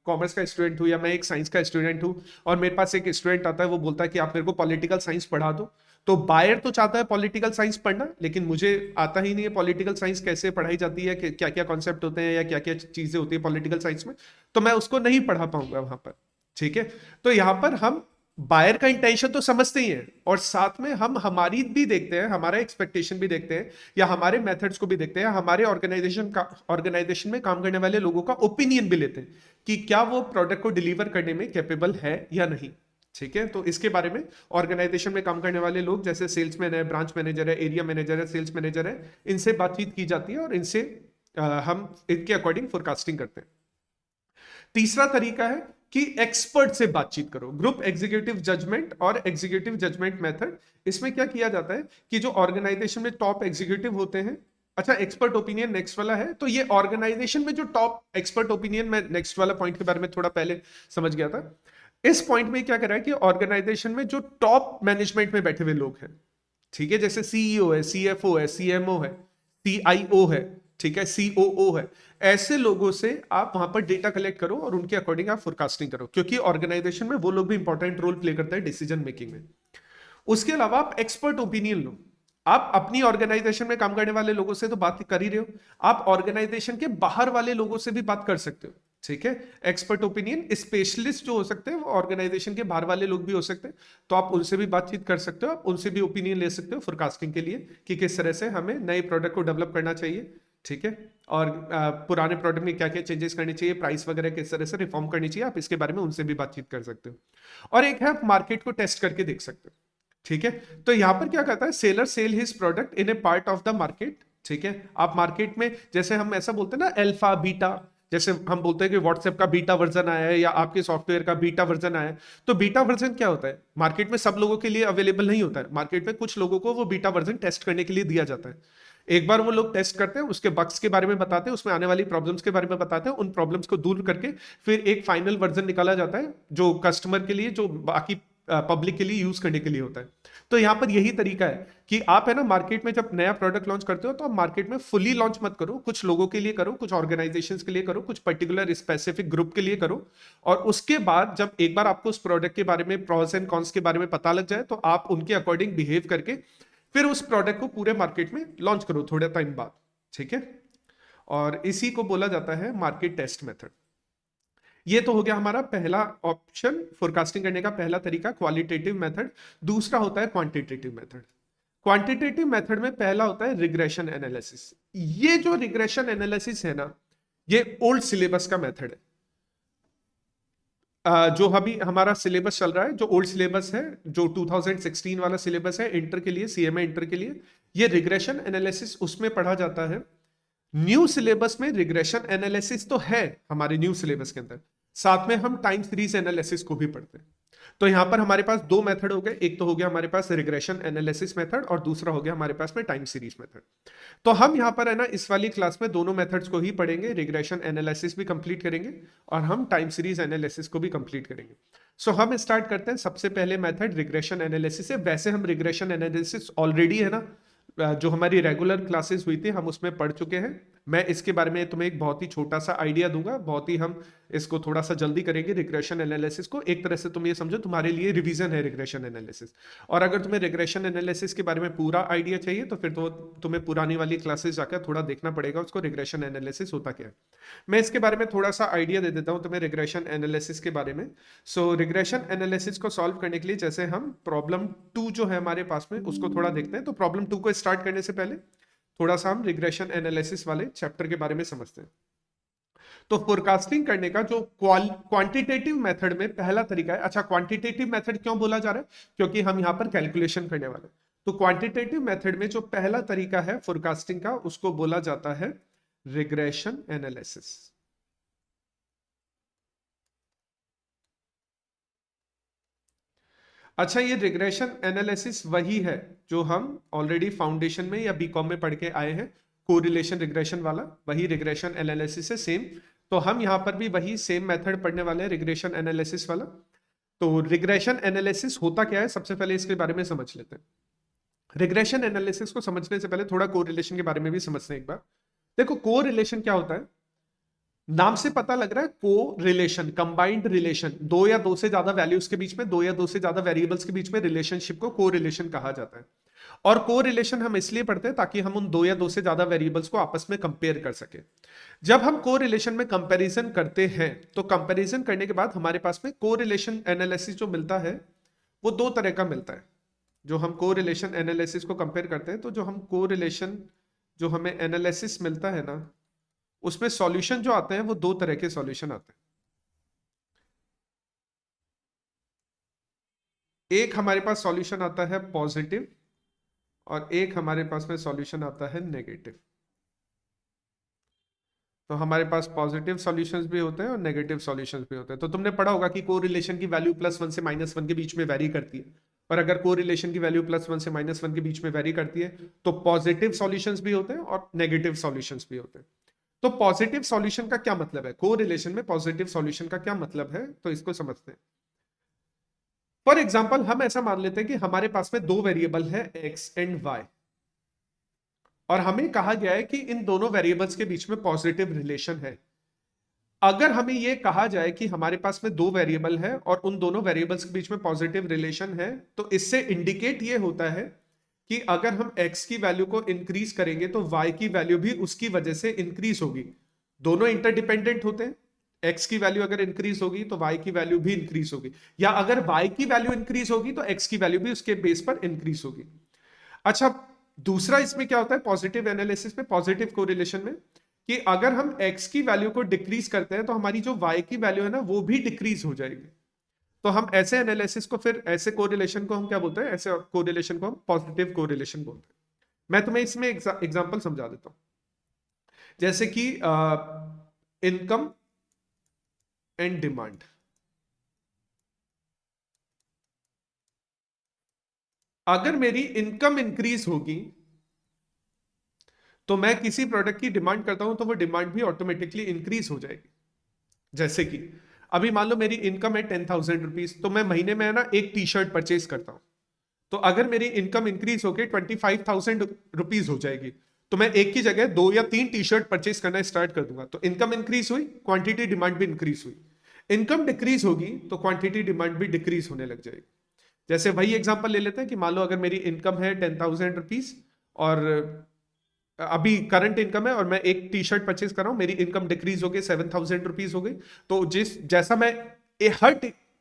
कॉमर्स का स्टूडेंट हूं या मैं एक साइंस का स्टूडेंट हूं, और मेरे पास एक स्टूडेंट आता है, वो बोलता है कि आप मेरे को पॉलिटिकल साइंस पढ़ा दो। तो बायर तो चाहता है पॉलिटिकल साइंस पढ़ना, लेकिन मुझे आता ही नहीं है पॉलिटिकल साइंस कैसे पढ़ाई जाती है, क्या क्या कॉन्सेप्ट होते हैं या क्या क्या चीजें होती है पॉलिटिकल साइंस में, तो मैं उसको नहीं पढ़ा पाऊंगा वहां पर। ठीक है, तो यहां पर हम बायर का इंटेंशन तो समझते ही हैं, और साथ में हम हमारी भी देखते हैं, हमारा एक्सपेक्टेशन भी देखते हैं, या हमारे मेथड्स को भी देखते हैं, हमारे ऑर्गेनाइजेशन में काम करने वाले लोगों का ओपिनियन भी लेते हैं कि क्या वो प्रोडक्ट को डिलीवर करने में कैपेबल है या नहीं। ठीक है, तो इसके बारे में ऑर्गेनाइजेशन में काम करने वाले लोग, जैसे सेल्समैन है, ब्रांच मैनेजर है, एरिया मैनेजर है, सेल्स मैनेजर है, इनसे बातचीत की जाती है और इनसे हम इनके अकॉर्डिंग फोरकास्टिंग करते हैं। तीसरा तरीका है कि एक्सपर्ट से बातचीत करो, ग्रुप एग्जीक्यूटिव जजमेंट और एग्जीक्यूटिव जजमेंट मेथड। इसमें क्या किया जाता है कि जो ऑर्गेनाइजेशन में टॉप एग्जीक्यूटिव होते हैं, अच्छा एक्सपर्ट ओपिनियन नेक्स्ट वाला है, तो ये ऑर्गेनाइजेशन में जो टॉप एक्सपर्ट ओपिनियन, मैं नेक्स्ट वाला पॉइंट के बारे में थोड़ा पहले समझ गया था। इस पॉइंट में क्या कर रहा है कि ऑर्गेनाइजेशन में जो टॉप मैनेजमेंट में बैठे हुए लोग हैं, ठीक है, जैसे सीईओ है, सीएफओ है, सीएमओ है, सीआईओ है, ठीक है, सीओओ है, ऐसे लोगों से आप वहां पर डेटा कलेक्ट करो और उनके अकॉर्डिंग आप फोरकास्टिंग करो, क्योंकि ऑर्गेनाइजेशन में वो लोग भी इंपॉर्टेंट रोल प्ले करते हैं डिसीजन मेकिंग में। उसके अलावा आप एक्सपर्ट ओपिनियन लो। आप अपनी ऑर्गेनाइजेशन में काम करने वाले लोगों से तो बात कर ही रहे हो, आप ऑर्गेनाइजेशन के बाहर वाले लोगों से भी बात कर सकते हो। ठीक है, एक्सपर्ट ओपिनियन स्पेशलिस्ट जो हो सकते हैं वो ऑर्गेनाइजेशन के बाहर वाले लोग भी हो सकते हैं, तो आप उनसे भी बातचीत कर सकते हो, आप उनसे भी ओपिनियन ले सकते हो फोरकास्टिंग के लिए कि किस तरह से हमें नए प्रोडक्ट को डेवलप करना चाहिए। ठीक है, और पुराने प्रोडक्ट में क्या क्या चेंजेस करने चाहिए, प्राइस वगैरह किस तरह से रिफॉर्म करनी चाहिए, आप इसके बारे में उनसे भी बातचीत कर सकते हो। और एक है आप मार्केट को टेस्ट करके देख सकते हो। ठीक है, तो यहां पर क्या कहता है, seller sell his product in A part of the market. ठीक है, आप मार्केट में, जैसे हम ऐसा बोलते हैं ना अल्फा बीटा, जैसे हम बोलते हैं कि व्हाट्सएप का बीटा वर्जन आया है या आपके सॉफ्टवेयर का बीटा वर्जन आया है, तो बीटा वर्जन क्या होता है, मार्केट में सब लोगों के लिए अवेलेबल नहीं होता है, मार्केट में कुछ लोगों को वो बीटा वर्जन टेस्ट करने के लिए दिया जाता है। एक बार वो लोग टेस्ट करते हैं, उसके बग्स के बारे में बताते हैं, उसमें आने वाली प्रॉब्लम्स के बारे में बताते हैं, उन प्रॉब्लम्स को दूर करके फिर एक फाइनल वर्जन निकाला जाता है जो कस्टमर के लिए, जो बाकी पब्लिक के लिए यूज करने के लिए होता है। तो यहां पर यही तरीका है कि आप है ना मार्केट में जब नया प्रोडक्ट लॉन्च करते हो तो आप मार्केट में फुली लॉन्च मत करो, कुछ लोगों के लिए करो, कुछ ऑर्गेनाइजेशंस के लिए करो, कुछ पर्टिकुलर स्पेसिफिक ग्रुप के लिए करो, और उसके बाद जब एक बार आपको उस प्रोडक्ट के बारे में प्रॉस एंड कॉन्स के बारे में पता लग जाए, तो आप उनके अकॉर्डिंग बिहेव करके फिर उस प्रोडक्ट को पूरे मार्केट में लॉन्च करो थोड़े टाइम बाद। ठीक है, और इसी को बोला जाता है मार्केट टेस्ट मेथड। ये तो हो गया हमारा पहला ऑप्शन, फोरकास्टिंग करने का पहला तरीका क्वालिटेटिव मेथड। दूसरा होता है क्वांटिटेटिव मेथड। क्वांटिटेटिव मेथड में पहला होता है रिग्रेशन एनालिसिस। ये जो रिग्रेशन एनालिसिस है ना, ये ओल्ड सिलेबस का मेथड है। जो अभी हमारा सिलेबस चल रहा है, जो ओल्ड सिलेबस है, जो 2016 वाला सिलेबस है इंटर के लिए, सीएमए इंटर के लिए, ये रिग्रेशन एनालिसिस उसमें पढ़ा जाता है। न्यू सिलेबस में रिग्रेशन एनालिसिस तो है हमारे न्यू सिलेबस के अंदर, साथ में हम टाइम सीरीज एनालिसिस को भी पढ़ते हैं। तो यहां पर हमारे पास दो मेथड हो गए, एक तो हो गया हमारे पास रिग्रेशन एनालिसिस मेथड और दूसरा हो गया हमारे पास में टाइम सीरीज मेथड। तो हम यहां पर है ना इस वाली क्लास में दोनों मेथड्स को ही पढ़ेंगे, रिग्रेशन एनालिसिस भी कंप्लीट करेंगे और हम टाइम सीरीज एनालिसिस को भी कंप्लीट करेंगे। सो हम स्टार्ट करते हैं, सबसे पहले मेथड रिग्रेशन एनालिसिस है। वैसे हम रिग्रेशन एनालिसिस ऑलरेडी है ना, जो हमारी रेगुलर क्लासेस हुई थी हम उसमें पढ़ चुके हैं। मैं इसके बारे में तुम्हें एक बहुत ही छोटा सा आइडिया दूंगा, बहुत ही हम इसको थोड़ा सा जल्दी करेंगे रिग्रेशन एनालिसिस को। एक तरह से तुम ये समझो तुम्हारे लिए रिवीजन है रिग्रेशन एनालिसिस। और अगर तुम्हें रिग्रेशन एनालिसिस के बारे में पूरा आइडिया चाहिए तो फिर तो तुम्हें पुरानी वाली क्लासेस जाकर थोड़ा देखना पड़ेगा उसको, रिग्रेशन एनालिसिस होता क्या है। मैं इसके बारे में थोड़ा सा आइडिया दे देता हूँ तुम्हें रिग्रेशन एनालिसिस के बारे में। सो रिग्रेशन एनालिसिस को सॉल्व करने के लिए जैसे हम प्रॉब्लम 2 जो है हमारे पास में उसको थोड़ा देखते हैं। तो प्रॉब्लम 2 को स्टार्ट करने से पहले थोड़ा सा हम रिग्रेशन एनालिसिस वाले चैप्टर के बारे में समझते हैं। तो फोरकास्टिंग करने का जो क्वांटिटेटिव मेथड में पहला तरीका है। अच्छा, क्वांटिटेटिव मेथड क्यों बोला जा रहा है, क्योंकि हम यहां पर कैलकुलेशन करने वाले हैं। तो क्वांटिटेटिव मेथड में जो पहला तरीका है फोरकास्टिंग का उसको बोला जाता है रिग्रेशन एनालिसिस। अच्छा, ये रिग्रेशन एनालिसिस वही है जो हम ऑलरेडी फाउंडेशन में या बीकॉम में पढ़ के आए हैं, कोरिलेशन रिग्रेशन वाला, वही रिग्रेशन एनालिसिस है सेम। तो हम यहाँ पर भी वही सेम मेथड पढ़ने वाले हैं, रिग्रेशन एनालिसिस वाला। तो रिग्रेशन एनालिसिस होता क्या है, सबसे पहले इसके बारे में समझ लेते हैं। रिग्रेशन एनालिसिस को समझने से पहले थोड़ा कोरिलेशन के बारे में भी समझते हैं एक बार। देखो कोरिलेशन क्या होता है, नाम से पता लग रहा है को रिलेशन, कंबाइंड रिलेशन, दो या दो से ज्यादा वैल्यूज के बीच में, दो या दो से ज्यादा वेरिएबल्स के बीच में रिलेशनशिप को को रिलेशन कहा जाता है। और को रिलेशन हम इसलिए पढ़ते हैं ताकि हम उन दो या दो से ज्यादा वेरिएबल्स को आपस में कंपेयर कर सके। जब हम को रिलेशन में कंपैरिजन करते हैं तो कंपैरिजन करने के बाद हमारे पास में को रिलेशन एनालिसिस जो मिलता है वो दो तरह का मिलता है। जो हम को रिलेशन एनालिसिस को कंपेयर करते हैं, तो जो हम को रिलेशन जो हमें एनालिसिस मिलता है ना, उसमें सॉल्यूशन जो आते हैं वो दो तरह के सॉल्यूशन आते हैं। एक हमारे पास सॉल्यूशन आता है पॉजिटिव और एक हमारे पास में सॉल्यूशन आता है नेगेटिव। तो हमारे पास पॉजिटिव सॉल्यूशंस भी होते हैं और नेगेटिव सॉल्यूशंस भी होते हैं। तो तुमने पढ़ा होगा कि कोरिलेशन की वैल्यू +1 से -1 के बीच में वेरी करती है, और अगर कोरिलेशन की वैल्यू +1 से -1 के बीच में वेरी करती है तो पॉजिटिव सॉल्यूशंस भी होते हैं और नेगेटिव सॉल्यूशंस भी होते हैं। तो पॉजिटिव सॉल्यूशन का क्या मतलब है, कोरिलेशन में पॉजिटिव सॉल्यूशन का क्या मतलब है, तो इसको समझते हैं। फॉर एग्जाम्पल हम ऐसा मान लेते हैं कि हमारे पास में दो वेरिएबल है एक्स एंड वाई, और हमें कहा गया है कि इन दोनों वेरिएबल्स के बीच में पॉजिटिव रिलेशन है। अगर हमें यह कहा जाए कि हमारे पास में दो वेरिएबल है और उन दोनों वेरिएबल्स के बीच में पॉजिटिव रिलेशन है, तो इससे इंडिकेट ये होता है कि अगर हम x की वैल्यू को इंक्रीज करेंगे तो y की वैल्यू भी उसकी वजह से इंक्रीज होगी। दोनों इंटरडिपेंडेंट होते हैं, x की वैल्यू अगर इंक्रीज होगी तो y की वैल्यू भी इंक्रीज होगी, या अगर y की वैल्यू इंक्रीज होगी तो x की वैल्यू भी उसके बेस पर इंक्रीज होगी। अच्छा, दूसरा इसमें क्या होता है पॉजिटिव एनालिसिस में, पॉजिटिव कोरिलेशन में, कि अगर हम x की वैल्यू को डिक्रीज करते हैं तो हमारी जो y की वैल्यू है ना वो भी डिक्रीज हो जाएगी। तो हम ऐसे एनालिसिस को, फिर ऐसे कोरिलेशन को हम क्या बोलते हैं, ऐसे कोरिलेशन को हम पॉजिटिव कोरिलेशन बोलते हैं। मैं तुम्हें इसमें एग्जांपल समझा देता हूं। जैसे कि इनकम एंड डिमांड। अगर मेरी इनकम इंक्रीज होगी तो मैं किसी प्रोडक्ट की डिमांड करता हूं तो वो डिमांड भी ऑटोमेटिकली इंक्रीज हो जाएगी। जैसे कि अभी मान लो मेरी इनकम है 10,000 रुपीज, तो मैं महीने में है ना एक टी शर्ट परचेज करता हूं। तो अगर मेरी इनकम इंक्रीज होकर 25,000 रुपीज हो जाएगी तो मैं एक की जगह दो या तीन टी शर्ट परचेज करना स्टार्ट कर दूंगा। तो इनकम इंक्रीज हुई, क्वांटिटी डिमांड भी इंक्रीज हुई। इनकम डिक्रीज होगी तो क्वांटिटी डिमांड भी डिक्रीज होने लग जाएगी। जैसे वही एग्जांपल ले लेते हैं कि मान लो अगर मेरी इनकम है 10,000 रुपीज और अभी करंट इनकम है और मैं एक टी शर्ट परचेज कर रहा हूं, मेरी इनकम डिक्रीज हो गई, 7,000 रुपीज हो गई। तो जैसा मैं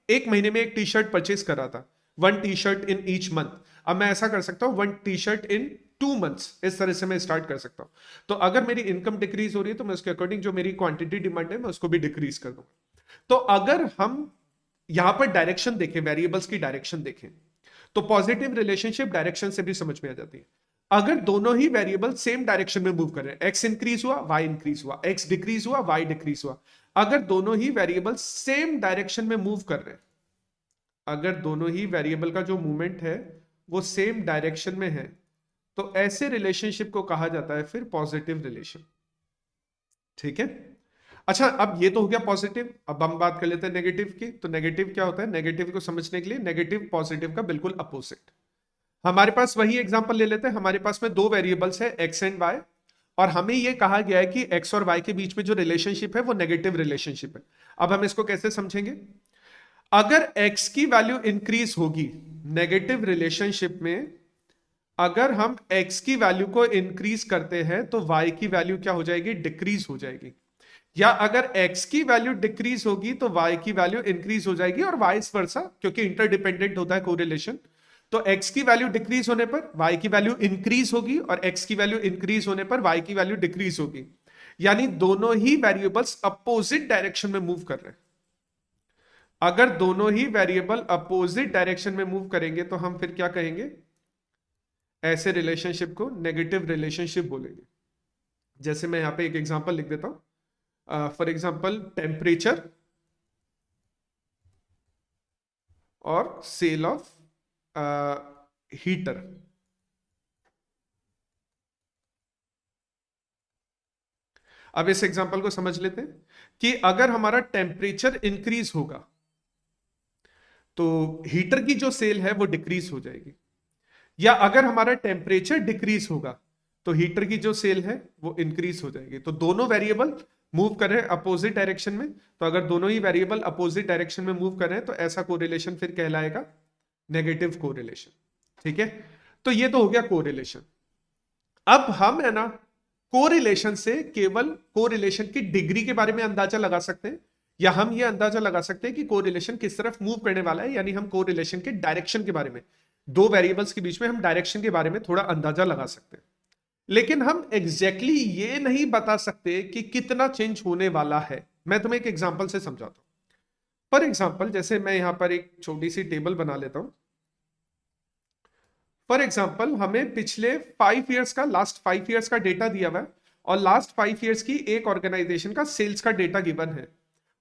एक महीने में एक टी शर्ट परचेज कर रहा था, 1 T shirt in each month, अब मैं ऐसा कर सकता हूं 1 टी शर्ट इन 2 मंथ्स, इस तरह से मैं स्टार्ट कर सकता हूं। तो अगर मेरी इनकम डिक्रीज हो रही है तो मैं उसके अकॉर्डिंग जो मेरी क्वांटिटी डिमांड है मैं उसको भी डिक्रीज कर दूंगा। तो अगर हम यहां पर डायरेक्शन देखें, वेरिएबल्स की डायरेक्शन देखें, तो पॉजिटिव रिलेशनशिप डायरेक्शन से भी समझ में आ जाती है। अगर दोनों ही वेरिएबल सेम डायरेक्शन में मूव कर रहे हैं, एक्स इंक्रीज हुआ वाई इंक्रीज हुआ, एक्स डिक्रीज हुआ वाई डिक्रीज हुआ, अगर दोनों ही वेरिएबल सेम डायरेक्शन में मूव कर रहे हैं, अगर दोनों ही वेरिएबल का जो मूवमेंट है वो सेम डायरेक्शन में है, तो ऐसे रिलेशनशिप को कहा जाता है फिर पॉजिटिव रिलेशन। ठीक है। अच्छा, अब ये तो हो गया पॉजिटिव, अब हम बात कर लेते हैं नेगेटिव की। तो नेगेटिव क्या होता है, नेगेटिव को समझने के लिए, नेगेटिव पॉजिटिव का बिल्कुल अपोजिट। हमारे पास वही एग्जांपल ले लेते हैं। हमारे पास में दो वेरिएबल्स है एक्स एंड वाई, और हमें यह कहा गया है कि एक्स और वाई के बीच में जो रिलेशनशिप है वो नेगेटिव रिलेशनशिप है। अब हम इसको कैसे समझेंगे, अगर एक्स की वैल्यू इंक्रीज होगी नेगेटिव रिलेशनशिप में, अगर हम एक्स की वैल्यू को इंक्रीज करते हैं तो वाई की वैल्यू क्या हो जाएगी, डिक्रीज हो जाएगी। या अगर x की वैल्यू डिक्रीज होगी तो y की वैल्यू इंक्रीज हो जाएगी, और वाइस वर्सा, क्योंकि इंटरडिपेंडेंट होता है कोरिलेशन। तो x की वैल्यू डिक्रीज होने पर y की वैल्यू इंक्रीज होगी, और x की वैल्यू इंक्रीज होने पर y की वैल्यू डिक्रीज होगी। यानी दोनों ही वेरिएबल्स अपोजिट डायरेक्शन में मूव कर रहे हैं। अगर दोनों ही वेरिएबल अपोजिट डायरेक्शन में मूव करेंगे तो हम फिर क्या कहेंगे, ऐसे रिलेशनशिप को नेगेटिव रिलेशनशिप बोलेंगे। जैसे मैं यहां पे एक एग्जांपल लिख देता हूं। फॉर एग्जांपल टेम्परेचर और सेल ऑफ हीटर। अब इस एग्जांपल को समझ लेते हैं कि अगर हमारा टेम्परेचर इंक्रीज होगा तो हीटर की जो सेल है वो डिक्रीज हो जाएगी, या अगर हमारा टेम्परेचर डिक्रीज होगा तो हीटर की जो सेल है वो इंक्रीज हो जाएगी। तो दोनों वेरिएबल मूव कर रहे हैं अपोजिट डायरेक्शन में। तो अगर दोनों ही वेरिएबल अपोजिट डायरेक्शन में मूव कर रहे हैं तो ऐसा कोरिलेशन फिर कहलाएगा नेगेटिव कोरिलेशन। ठीक है, तो ये तो हो गया कोरिलेशन। अब हम है ना कोरिलेशन से केवल कोरिलेशन की डिग्री के बारे में अंदाजा लगा सकते हैं, या हम ये अंदाजा लगा सकते हैं कि कोरिलेशन किस तरफ मूव करने वाला है, यानी हम कोरिलेशन के डायरेक्शन के बारे में, दो वेरिएबल्स के बीच में हम डायरेक्शन के बारे में थोड़ा अंदाजा लगा सकते हैं। लेकिन हम एग्जैक्टली ये नहीं बता सकते कि कितना चेंज होने वाला है। मैं तुम्हें एक एग्जांपल से समझाता हूं। फॉर एग्जांपल जैसे मैं यहां पर एक छोटी सी टेबल बना लेता हूं। फॉर एग्जांपल हमें पिछले 5 इयर्स का, लास्ट 5 इयर्स का डेटा दिया हुआ है, और लास्ट 5 इयर्स की एक ऑर्गेनाइजेशन का सेल्स का डेटा गिवन है,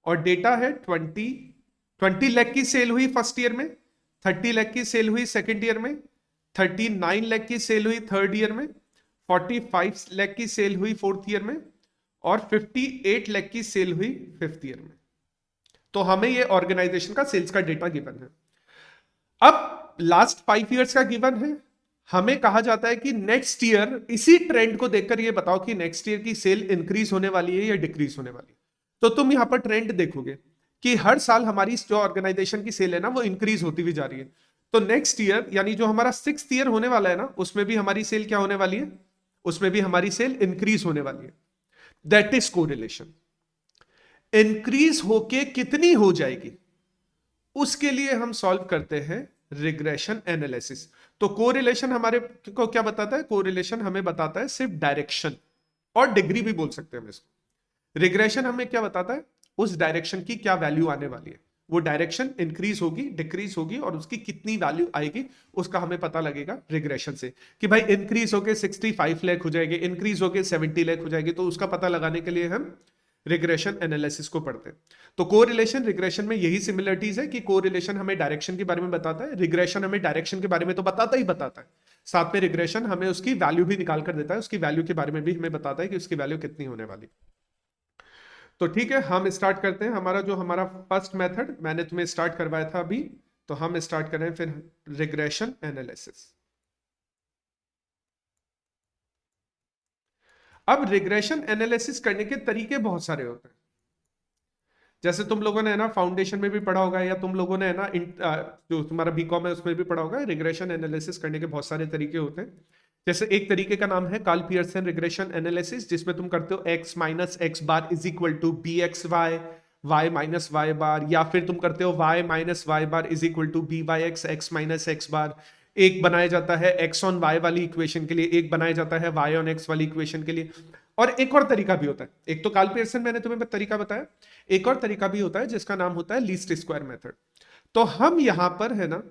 और डेटा है 20 लाख की सेल हुई फर्स्ट ईयर में, 30 लाख की सेल हुई सेकेंड ईयर में, 39 लाख की सेल हुई थर्ड ईयर में, 45 लाख की सेल हुई फोर्थ ईयर में, और 58 लाख की सेल हुई फिफ्थ ईयर में। तो हमें ये ऑर्गेनाइजेशन का सेल्स का डेटा गिवन है। अब लास्ट 5 इयर्स का गिवन है, हमें कहा जाता है कि नेक्स्ट ईयर इसी ट्रेंड को देखकर ये बताओ कि नेक्स्ट ईयर की सेल इंक्रीज होने वाली है या डिक्रीज होने वाली है। तो तुम यहां पर ट्रेंड देखोगे कि हर साल हमारी जो ऑर्गेनाइजेशन की सेल है ना वो इंक्रीज होती हुई जा रही है। तो नेक्स्ट ईयर यानी जो हमारा 6th ईयर होने वाला है ना, उसमें भी हमारी सेल क्या होने वाली है, उसमें भी हमारी सेल इंक्रीज होने वाली है। That is correlation. इंक्रीज होके कितनी हो जाएगी उसके लिए हम सॉल्व करते हैं रिग्रेशन एनालिसिस। तो कोरिलेशन हमारे को क्या बताता है, कोरिलेशन हमें बताता है सिर्फ डायरेक्शन और डिग्री भी बोल सकते हैं हम इसको। रिग्रेशन हमें क्या बताता है, उस डायरेक्शन की क्या वैल्यू आने वाली है, वो डायरेक्शन इंक्रीज होगी डिक्रीज होगी और उसकी कितनी वैल्यू आएगी उसका हमें पता लगेगा रिग्रेशन से। कि भाई इंक्रीज होके 65 लाख हो जाएगी, इंक्रीज होके 70 लाख हो जाएगी, तो उसका पता लगाने के लिए हम रिग्रेशन एनालिसिस को पढ़ते हैं। तो कोरिलेशन रिग्रेशन में यही सिमिलरिटीज है कि कोरिलेशन हमें डायरेक्शन के बारे में बताता है, रिग्रेशन हमें डायरेक्शन के बारे में तो बताता ही बताता है, साथ में रिग्रेशन हमें उसकी वैल्यू भी निकाल कर देता है, उसकी वैल्यू के बारे में भी हमें बताता है कि उसकी वैल्यू कितनी होने वाली। तो ठीक है, हम स्टार्ट करते हैं। हमारा फर्स्ट मेथड मैंने तुम्हें स्टार्ट करवाया था अभी, तो हम स्टार्ट कर रहे हैं फिर रिग्रेशन एनालिसिस। अब रिग्रेशन एनालिसिस करने के तरीके बहुत सारे होते हैं। जैसे तुम लोगों ने है ना फाउंडेशन में भी पढ़ा होगा, या तुम लोगों ने है ना जो तुम्हारा बीकॉम है उसमें भी पढ़ा होगा, रिग्रेशन एनालिसिस करने के बहुत सारे तरीके होते हैं। जैसे एक तरीके का नाम है कार्ल पियर्सन रिग्रेशन एनालिसिस, जिसमें तुम करते हो x minus X bar is equal to B X Y, Y minus Y bar, या फिर तुम करते हो y minus Y bar is equal to B Y X, X minus X bar. एक बनाया जाता है x ऑन y वाली इक्वेशन के लिए, एक बनाया जाता है y ऑन x वाली इक्वेशन के लिए। और एक और तरीका भी होता है, एक तो कार्ल पियर्सन मैंने तुम्हें तरीका बताया, एक और तरीका भी होता है जिसका नाम होता है लीस्ट स्क्वायर मेथड। तो हम यहां पर है ना,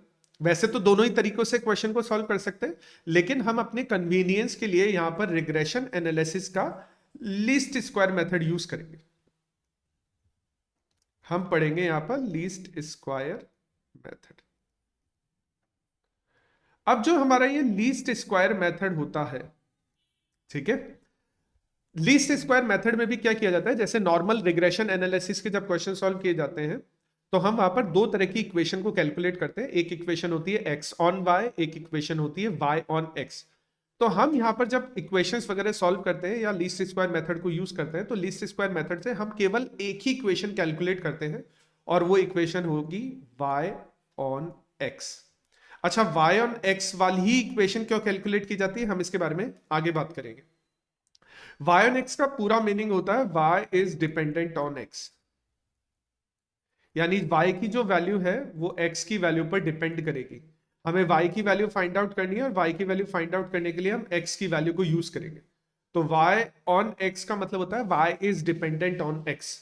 वैसे तो दोनों ही तरीकों से क्वेश्चन को सॉल्व कर सकते हैं, लेकिन हम अपने कन्वीनियंस के लिए यहां पर रिग्रेशन एनालिसिस का लीस्ट स्क्वायर मेथड यूज करेंगे। हम पढ़ेंगे यहां पर लीस्ट स्क्वायर मेथड। अब जो हमारा ये लीस्ट स्क्वायर मेथड होता है, ठीक है, लीस्ट स्क्वायर मेथड में भी क्या किया जाता है, जैसे नॉर्मल रिग्रेशन एनालिसिस के जब क्वेश्चन सॉल्व किए जाते हैं तो हम वहां पर दो तरह की इक्वेशन को कैलकुलेट करते हैं। एक इक्वेशन होती है x ऑन y, एक इक्वेशन होती है y ऑन x। तो हम यहां पर जब इक्वेशंस वगैरह सॉल्व करते हैं या लीस्ट स्क्वायर मेथड को यूज करते हैं, तो लीस्ट स्क्वायर मेथड से हम केवल एक ही इक्वेशन कैलकुलेट करते हैं, और वो इक्वेशन होगी y ऑन x। अच्छा, y ऑन x वाली ही इक्वेशन क्यों कैलकुलेट की जाती है, हम इसके बारे में आगे बात करेंगे। y ऑन x का पूरा मीनिंग होता है y is dependent on x, यानी y की जो वैल्यू है वो x की वैल्यू पर डिपेंड करेगी। हमें y की वैल्यू फाइंड आउट करनी है, और y की वैल्यू फाइंड आउट करने के लिए हम x की वैल्यू को यूज करेंगे। तो y ऑन x का मतलब होता है y is dependent on x।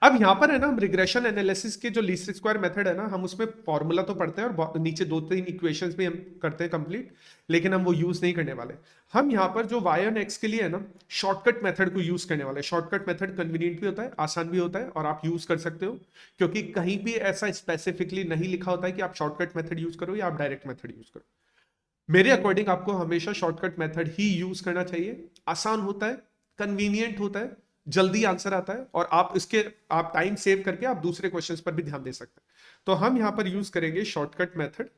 अब यहां पर है ना, हम रिग्रेशन एनालिसिस के जो लीस्ट स्क्वायर मेथड है ना, हम उसमें फॉर्मूला तो पढ़ते हैं और नीचे 2-3 इक्वेशंस भी हम करते हैं कंप्लीट, लेकिन हम वो यूज नहीं करने वाले। हम यहां पर जो y ऑन x के लिए है ना, शॉर्टकट मेथड को यूज करने वाले। शॉर्टकट मेथड कन्वीनियंट भी होता है, आसान भी होता है, और आप यूज कर सकते हो, क्योंकि कहीं भी ऐसा स्पेसिफिकली नहीं लिखा होता है कि आप शॉर्टकट मेथड यूज करो या आप डायरेक्ट मेथड यूज करो। मेरे अकॉर्डिंग आपको हमेशा शॉर्टकट मेथड ही यूज करना चाहिए। आसान होता है, कन्वीनियंट होता है, जल्दी आंसर आता है, और आप इसके आप टाइम सेव करके आप दूसरे क्वेश्चंस पर भी ध्यान दे सकते हैं। तो हम यहां पर यूज करेंगे शॉर्टकट मेथड।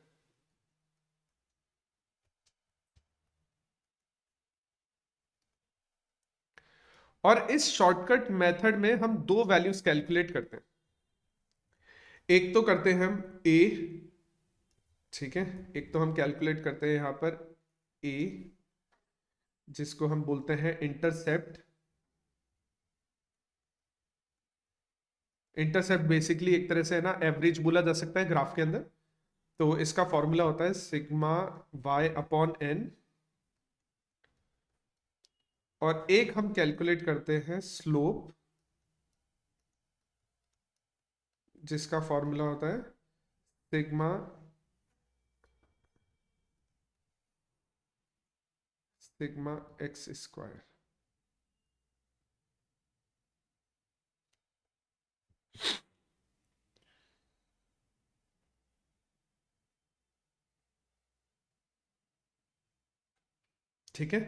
और इस शॉर्टकट मेथड में हम दो वैल्यूज कैलकुलेट करते हैं। एक तो करते हैं हम ए, ठीक है, एक तो हम कैलकुलेट करते हैं यहां पर ए, जिसको हम बोलते हैं इंटरसेप्ट। इंटरसेप्ट बेसिकली एक तरह से है ना एवरेज बोला जा सकता है ग्राफ के अंदर। तो इसका फॉर्मूला होता है सिग्मा वाई अपॉन एन। और एक हम कैलकुलेट करते हैं स्लोप, जिसका फॉर्मूला होता है सिग्मा सिग्मा एक्स स्क्वायर। ठीक है,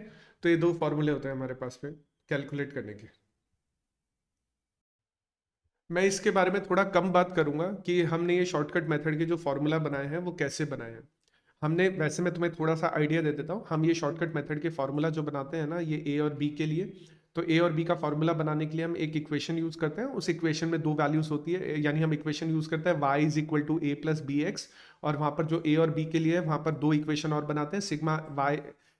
तो ये दो फॉर्मूले होते हैं हमारे पास में कैलकुलेट करने के। मैं इसके बारे में थोड़ा कम बात करूंगा कि हमने ये शॉर्टकट मेथड के जो फॉर्मूला बनाए हैं वो कैसे बनाए हैं। हमने, वैसे मैं तुम्हें थोड़ा सा आइडिया दे देता हूँ, हम ये शॉर्टकट मेथड के फॉर्मूला जो बनाते हैं ना, ये ए और बी के लिए। तो ए और बी का फॉर्मूला बनाने के लिए हम एक इक्वेशन यूज करते हैं। उस इक्वेशन में दो वैल्यूज होती है, यानी हम इक्वेशन यूज करते हैं y is equal to A plus B X. और वहां पर जो ए और बी के लिए है वहां पर दो इक्वेशन और बनाते हैं,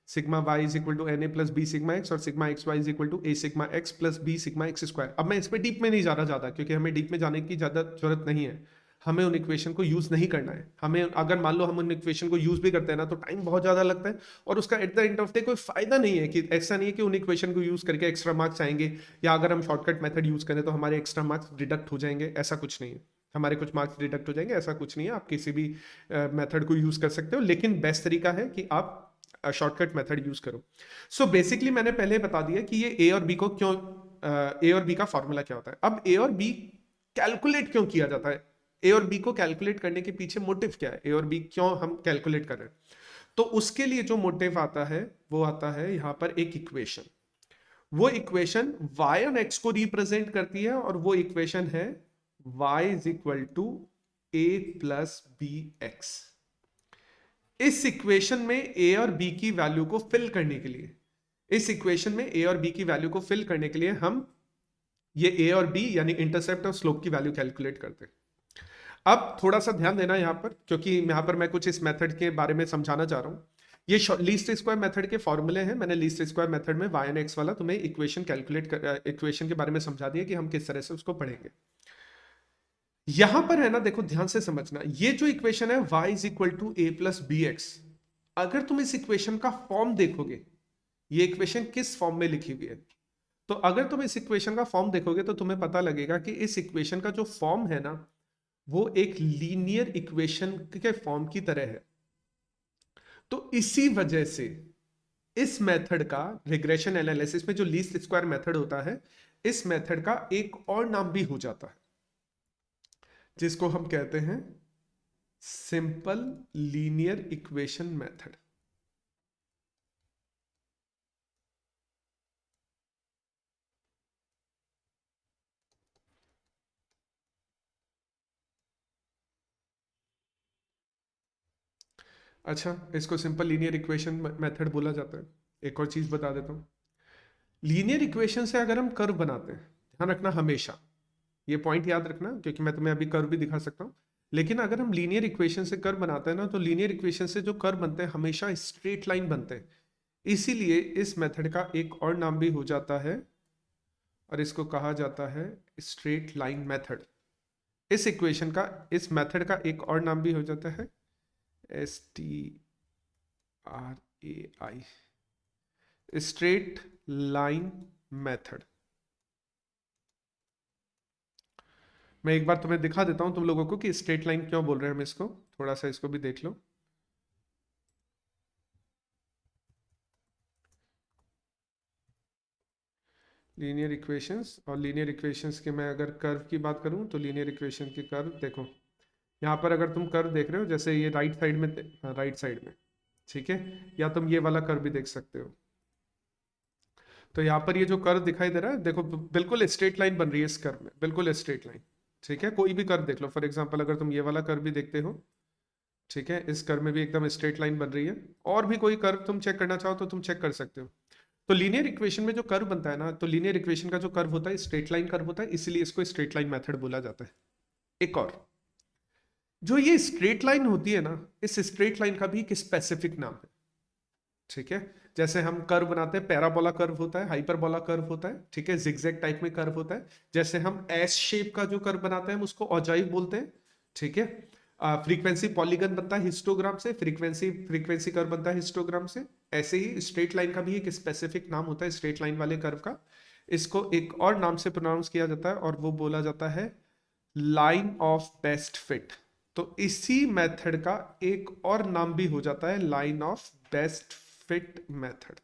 sigma Y is equal to N A plus B sigma X, और sigma X Y is equal to A sigma X plus B sigma X square. अब मैं इस पर डीप में नहीं जा रहा ज्यादा, क्योंकि हमें डीप में जाने की ज्यादा जरूरत नहीं है। हमें उन इक्वेशन को यूज नहीं करना है। हमें अगर मान लो हम उन इक्वेशन को यूज भी करते हैं ना, तो टाइम बहुत ज्यादा लगता है, और उसका at the end of day कोई फायदा नहीं है। कि ऐसा नहीं है कि उन इक्वेशन को यूज करके एक्स्ट्रा मार्क्स आएंगे, या अगर हम शॉर्टकट मेथड यूज करें तो हमारे एक्स्ट्रा मार्क्स डिडक्ट हो जाएंगे, ऐसा कुछ नहीं है। हमारे कुछ मार्क्स डिडक्ट हो जाएंगे, ऐसा कुछ नहीं है। आप किसी भी मेथड को यूज कर सकते हो, लेकिन बेस्ट तरीका है कि आप शॉर्टकट मेथड यूज करो। सो बेसिकली मैंने पहले बता दिया कि ये ए और बी को क्यों, ए और बी का फॉर्मूला क्या होता है। अब ए और बी कैलकुलेट क्यों किया जाता है, ए और बी को कैलकुलेट करने के पीछे मोटिव क्या है, ए और बी क्यों हम कैलकुलेट कर रहे हैं। तो उसके लिए जो मोटिव आता है वो आता है यहां पर एक इक्वेशन। वो इक्वेशन y और x को रिप्रेजेंट करती है, और वो इक्वेशन है y is equal to A plus B X. इस इक्वेशन में ए और बी की वैल्यू को फिल करने के लिए, इस इक्वेशन में ए और बी की वैल्यू को फिल करने के लिए हम ये ए और बी यानी इंटरसेप्ट और स्लोप की वैल्यू कैलकुलेट करते हैं। अब थोड़ा सा ध्यान देना यहां पर, क्योंकि यहां पर मैं कुछ इस मेथड के बारे में समझाना चाह रहा हूं। ये लीस्ट स्क्वायर मेथड के फॉर्मूले हैं। मैंने लीस्ट स्क्वायर मेथड में y एंड x वाला तुम्हें इक्वेशन कैलकुलेट कर, इक्वेशन के बारे में समझा दिया कि हम किस तरह से उसको पढ़ेंगे। यहां पर है ना, देखो ध्यान से समझना, ये जो इक्वेशन है y is equal to A plus B X, अगर तुम इस इक्वेशन का फॉर्म देखोगे, ये इक्वेशन किस फॉर्म में लिखी हुई है, तो अगर तुम इस इक्वेशन का फॉर्म देखोगे तो तुम्हें पता लगेगा कि इस इक्वेशन का जो फॉर्म है ना, वो एक लीनियर इक्वेशन के फॉर्म की तरह है। तो इसी वजह से इस मेथड का, रिग्रेशन एनालिसिस में जो लीस्ट स्क्वायर मेथड होता है, इस मेथड का एक और नाम भी हो जाता है, जिसको हम कहते हैं सिंपल लीनियर इक्वेशन मेथड। अच्छा, इसको सिंपल लीनियर इक्वेशन मेथड बोला जाता है। एक और चीज बता देता हूं, लीनियर इक्वेशन से अगर हम कर्व बनाते हैं, ध्यान रखना हमेशा, ये पॉइंट याद रखना, क्योंकि मैं तुम्हें अभी कर्व भी दिखा सकता हूं। लेकिन अगर हम लीनियर इक्वेशन से कर्व बनाते हैं ना, तो लीनियर इक्वेशन से जो कर्व बनते हैं हमेशा स्ट्रेट लाइन बनते हैं। इसीलिए इस मेथड का एक और नाम भी हो जाता है, और इसको कहा जाता है स्ट्रेट लाइन मेथड। इस इक्वेशन का, इस मेथड का एक और नाम भी हो जाता है STRAI, स्ट्रेट लाइन मेथड। मैं एक बार तुम्हें दिखा देता हूं तुम लोगों को कि स्ट्रेट लाइन क्यों बोल रहे हैं हम इसको, थोड़ा सा इसको भी देख लो। लीनियर इक्वेशंस, और लीनियर इक्वेशंस के मैं अगर कर्व की बात करूं, तो लीनियर इक्वेशन की कर्व देखो, यहाँ पर अगर तुम कर्व देख रहे हो, जैसे ये राइट साइड में, राइट साइड में, ठीक है, या तुम ये वाला कर्व भी देख सकते हो। तो यहाँ पर ये जो कर्व दिखाई दे रहा है, देखो बिल्कुल स्ट्रेट लाइन बन रही है इस कर्व में, बिल्कुल स्ट्रेट लाइन। ठीक है, कोई भी कर्व देख लो, फॉर एग्जांपल अगर तुम ये वाला कर्व भी देखते हो, ठीक है, इस कर्व में भी एकदम स्ट्रेट लाइन बन रही है। और भी कोई कर्व तुम चेक करना चाहो तो तुम चेक कर सकते हो। तो लीनियर इक्वेशन में जो कर्व बनता है ना, तो लीनियर इक्वेशन का जो कर्व होता है स्ट्रेट लाइन कर्व होता है, इसलिए इसको स्ट्रेट लाइन मेथड बोला जाता है। एक और, जो ये स्ट्रेट लाइन होती है ना, इस स्ट्रेट लाइन का भी एक स्पेसिफिक नाम है। ठीक है, जैसे हम कर्व बनाते हैं, पैराबोला कर्व होता है, हाइपरबोला कर्व होता है, ठीक है, जिगजैग टाइप में कर्व होता है। जैसे हम एस शेप का जो कर्व बनाते हैं हम उसको ऑजाइव बोलते हैं। ठीक है, फ्रीक्वेंसी पॉलीगन बनता है हिस्टोग्राम से, फ्रीक्वेंसी कर्व बनता है हिस्टोग्राम से। ऐसे ही स्ट्रेट लाइन का भी एक स्पेसिफिक नाम होता है स्ट्रेट लाइन वाले कर्व का। इसको एक और नाम से प्रोनाउंस किया जाता है और वो बोला जाता है लाइन ऑफ बेस्ट फिट। तो इसी मेथड का एक और नाम भी हो जाता है line of best fit method.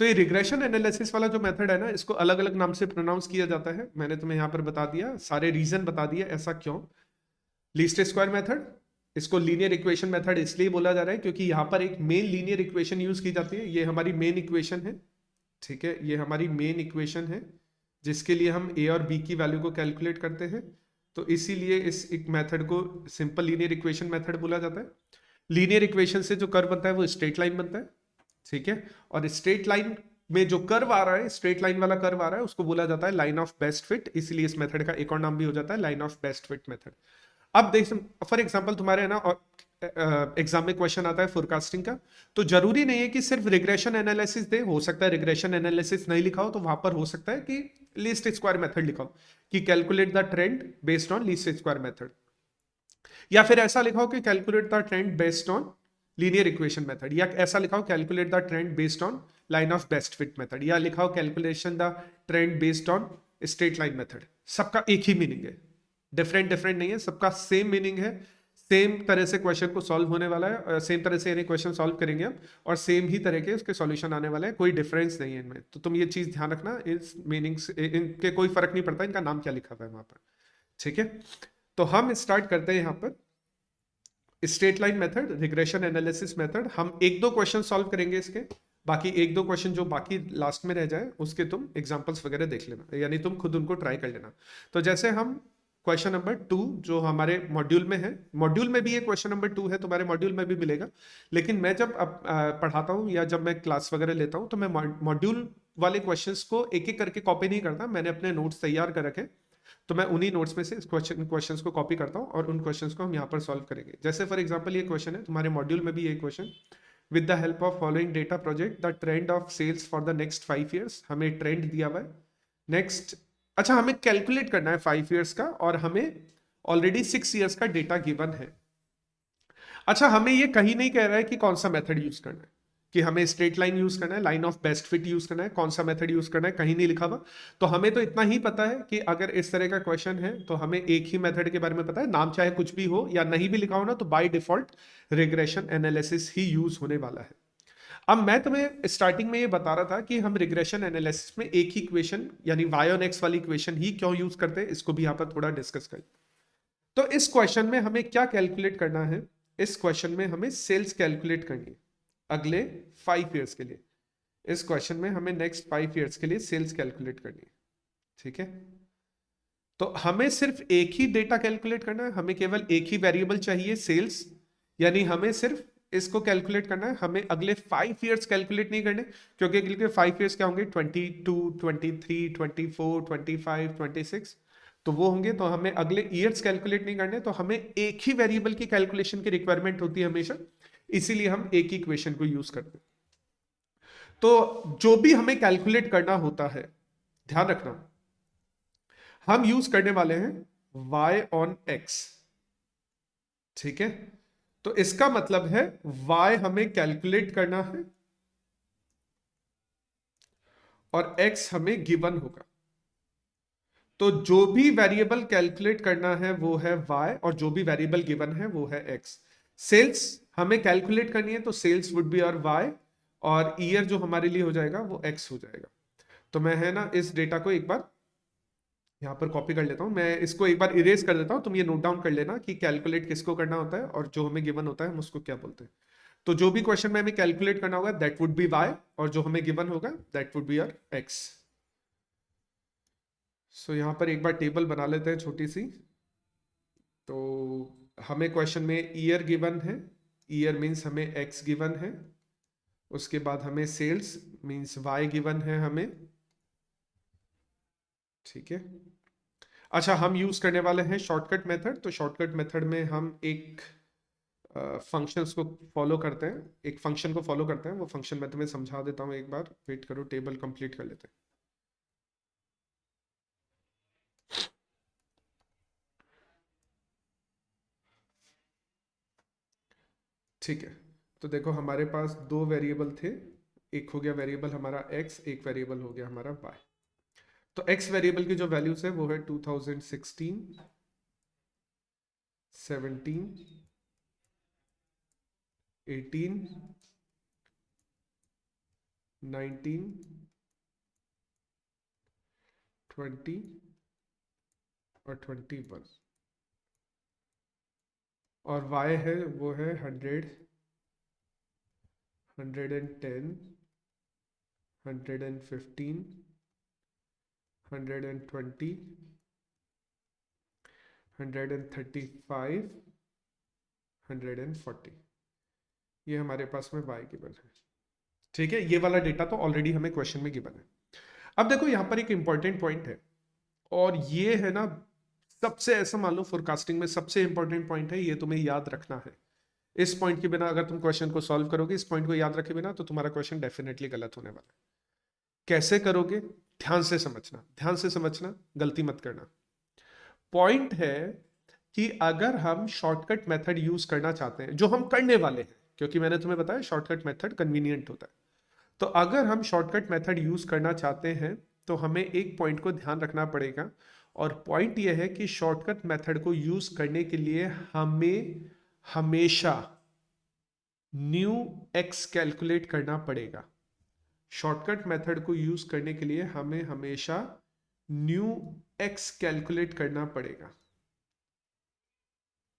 तो ये रिग्रेशन एनालिसिस वाला जो मेथड है ना, इसको अलग अलग नाम से प्रोनाउंस किया जाता है। मैंने तुम्हें यहां पर बता दिया, सारे रीजन बता दिया ऐसा क्यों। लीस्ट स्क्वायर मेथड, इसको लीनियर इक्वेशन मेथड इसलिए बोला जा रहा है क्योंकि यहां पर एक मेन लीनियर इक्वेशन यूज की जाती है। ये हमारी मेन इक्वेशन है। ठीक है, ये हमारी मेन इक्वेशन है जिसके लिए हम ए और बी की वैल्यू को कैलकुलेट करते हैं। तो इसीलिए इस एक मेथड को सिंपल लीनियर इक्वेशन मेथड बोला जाता है। लीनियर इक्वेशन से जो कर्व बनता है वो स्ट्रेट लाइन बनता है। ठीक है, और स्ट्रेट लाइन में जो कर्व आ रहा है, स्ट्रेट लाइन वाला कर्व आ रहा है, उसको बोला जाता है लाइन ऑफ बेस्ट फिट। इसलिए इस मेथड का एक और नाम भी हो जाता है line of best fit method. अब देख, फॉर एग्जांपल तुम्हारे है ना, और एग्जाम में क्वेश्चन आता है फोरकास्टिंग का, तो जरूरी नहीं है कि सिर्फ रिग्रेशन एनालिसिस दे। हो सकता है रिग्रेशन एनालिसिस नहीं लिखा हो, तो वहां पर हो सकता है कि लीस्ट स्क्वायर मेथड लिखा हो कि calculate the trend based on least square method, या फिर ऐसा लिखा हो कि calculate the trend based on linear equation method, या ऐसा लिखा हो calculate the trend based on line of best fit method, या लिखा हो calculation the trend based on straight line method. सबका एक ही मीनिंग है, डिफरेंट डिफरेंट नहीं है, सबका सेम मीनिंग है। सेम तरह से क्वेश्चन को सॉल्व होने वाला है, सेम तरह से यानी क्वेश्चन सॉल्व करेंगे हम, और सेम ही तरह के उसके सॉल्यूशन आने वाला है, कोई डिफरेंस नहीं है इनमें। तो तुम ये चीज ध्यान रखना, इस मीनिंग्स इनके कोई फर्क नहीं पड़ता इनका नाम क्या लिखा हुआ है वहां पर। ठीक है, तो हम स्टार्ट करते हैं यहाँ पर straight line method, regression analysis method. हम एक दो क्वेश्चन सॉल्व करेंगे इसके, बाकी एक दो क्वेश्चन जो बाकी लास्ट में रह जाए उसके तुम एग्जांपल्स वगैरह देख लेना, यानी तुम खुद उनको ट्राई कर लेना। तो जैसे हम क्वेश्चन नंबर 2 जो हमारे मॉड्यूल में है, मॉड्यूल में भी ये क्वेश्चन नंबर 2 है, तुम्हारे मॉड्यूल में भी मिलेगा। लेकिन मैं जब पढ़ाता हूँ या जब मैं क्लास वगैरह लेता हूँ तो मैं मॉड्यूल वाले क्वेश्चंस को एक एक करके कॉपी नहीं करता, मैंने अपने नोट्स तैयार कर रखे। तो मैं उन्हीं नोट्स में से क्वेश्चंस को कॉपी करता हूँ और उन क्वेश्चंस को हम यहाँ पर सॉल्व करेंगे। जैसे फॉर एग्जांपल ये क्वेश्चन है तुम्हारे मॉड्यूल में भी, ये question, with the help of following data project the trend of sales for the next 5 years. हमें ट्रेंड दिया हुआ है नेक्स्ट, अच्छा हमें कैलकुलेट करना है 5 ईयर्स का, और हमें ऑलरेडी 6 ईयर्स का डेटा गिवन है। अच्छा, हमें ये कहीं नहीं कह रहा है कि कौन सा मेथड यूज करना है, कि हमें स्ट्रेट लाइन यूज करना है, line of best fit use करना है, कौन सा मेथड यूज करना है कहीं नहीं लिखा हुआ। तो हमें तो इतना ही पता है कि अगर इस तरह का क्वेश्चन है तो हमें एक ही मेथड के बारे में पता है, नाम चाहे कुछ भी हो या नहीं भी लिखा हो ना, तो by default regression analysis he use होने वाला है। अब मैं तुम्हें स्टार्टिंग में ये बता रहा था कि हम रिग्रेशन एनालिसिस में एक ही इक्वेशन यानी y on x वाली इक्वेशन ही क्यों यूज करते हैं, इसको भी यहाँ पर थोड़ा डिस्कस करें। तो इस क्वेश्चन में हमें क्या कैलकुलेट करना है, इस क्वेश्चन में हमें सेल्स कैलकुलेट करनी है अगले 5 ईयर्स के लिए। इस क्वेश्चन में हमें नेक्स्ट 5 ईयर्स के लिए सेल्स कैलकुलेट करनी है। ठीक है, तो हमें सिर्फ एक ही डेटा कैलकुलेट करना है, हमें केवल एक ही वेरिएबल चाहिए सेल्स, यानी हमें सिर्फ इसको कैलकुलेट करना है, हमें अगले 5 ईयर्स कैलकुलेट नहीं करने, क्योंकि अगले 5 ईयर्स क्या होंगे, 22, 23, 24, 25, 26, तो वो होंगे। तो हमें अगले ईयर्स कैलकुलेट नहीं करने, तो हमें एक ही वेरिएबल की कैलकुलेशन की रिक्वायरमेंट होती है हमेशा, इसीलिए हम एक ही इक्वेशन को यूज करते हैं। तो जो भी हमें कैलकुलेट करना होता है, ध्यान रखना, हम यूज करने वाले हैं y on x। ठीक है, तो इसका मतलब है y हमें कैलकुलेट करना है और x हमें गिवन होगा। तो जो भी वेरिएबल कैलकुलेट करना है वो है y, और जो भी वेरिएबल गिवन है वो है x। सेल्स हमें कैलकुलेट करनी है तो सेल्स वुड बी और y, और ईयर जो हमारे लिए हो जाएगा वो x हो जाएगा। तो मैं है ना इस डेटा को एक बार यहाँ पर कॉपी कर लेता हूँ, मैं इसको एक बार इरेज कर देता हूँ, तुम ये नोट डाउन कर लेना कि कैलकुलेट किसको करना होता है और जो हमें गिवन होता है हम उसको क्या बोलते हैं। तो जो भी क्वेश्चन में हमें कैलकुलेट करना होगा दैट वुड बी y, और जो हमें गिवन होगा that would be our x। सो यहां पर एक बार टेबल बना लेते हैं छोटी सी। तो हमें क्वेश्चन में ईयर गिवन है, ईयर मीन्स हमें x गिवन है, उसके बाद हमें सेल्स मीन्स y गिवन है हमें, ठीक है। अच्छा, हम यूज करने वाले हैं शॉर्टकट मेथड। तो शॉर्टकट मेथड में हम एक फंक्शंस को फॉलो करते हैं, एक फंक्शन को फॉलो करते हैं। वो फंक्शन मैं तुम्हें समझा देता हूँ एक बार, वेट करो, टेबल कंप्लीट कर लेते हैं। ठीक है, तो देखो हमारे पास दो वेरिएबल थे, एक हो गया वेरिएबल हमारा x, एक वेरिएबल हो गया हमारा y। तो x वेरिएबल की जो वैल्यूज है वो है 2016, 17, 18, 19, 20 और 21, और y है वो है 100, 110, 115, 120, 135, 140, ये हमारे पास में y गिवन है। ठीक है, ये वाला डेटा तो ऑलरेडी हमें क्वेश्चन में गिवन है। अब देखो यहाँ पर एक इंपॉर्टेंट पॉइंट है, और ये है ना सबसे, ऐसा मान लो फोरकास्टिंग में सबसे इंपॉर्टेंट पॉइंट है, ये तुम्हें याद रखना है। इस पॉइंट के बिना अगर तुम क्वेश्चन को सॉल्व करोगे, इस पॉइंट को याद रखे बिना, तो तुम्हारा क्वेश्चन डेफिनेटली गलत होने वाला है। कैसे करोगे? ध्यान से समझना, ध्यान से समझना, गलती मत करना। पॉइंट है कि अगर हम शॉर्टकट मेथड यूज करना चाहते हैं, जो हम करने वाले हैं, क्योंकि मैंने तुम्हें बताया शॉर्टकट मेथड कन्वीनियंट होता है, तो अगर हम शॉर्टकट मेथड यूज करना चाहते हैं तो हमें एक पॉइंट को ध्यान रखना पड़ेगा, और पॉइंट यह है कि शॉर्टकट मेथड को यूज करने के लिए हमें हमेशा न्यू एक्स कैलकुलेट करना पड़ेगा। शॉर्टकट मेथड को यूज करने के लिए हमें हमेशा न्यू एक्स कैलकुलेट करना पड़ेगा।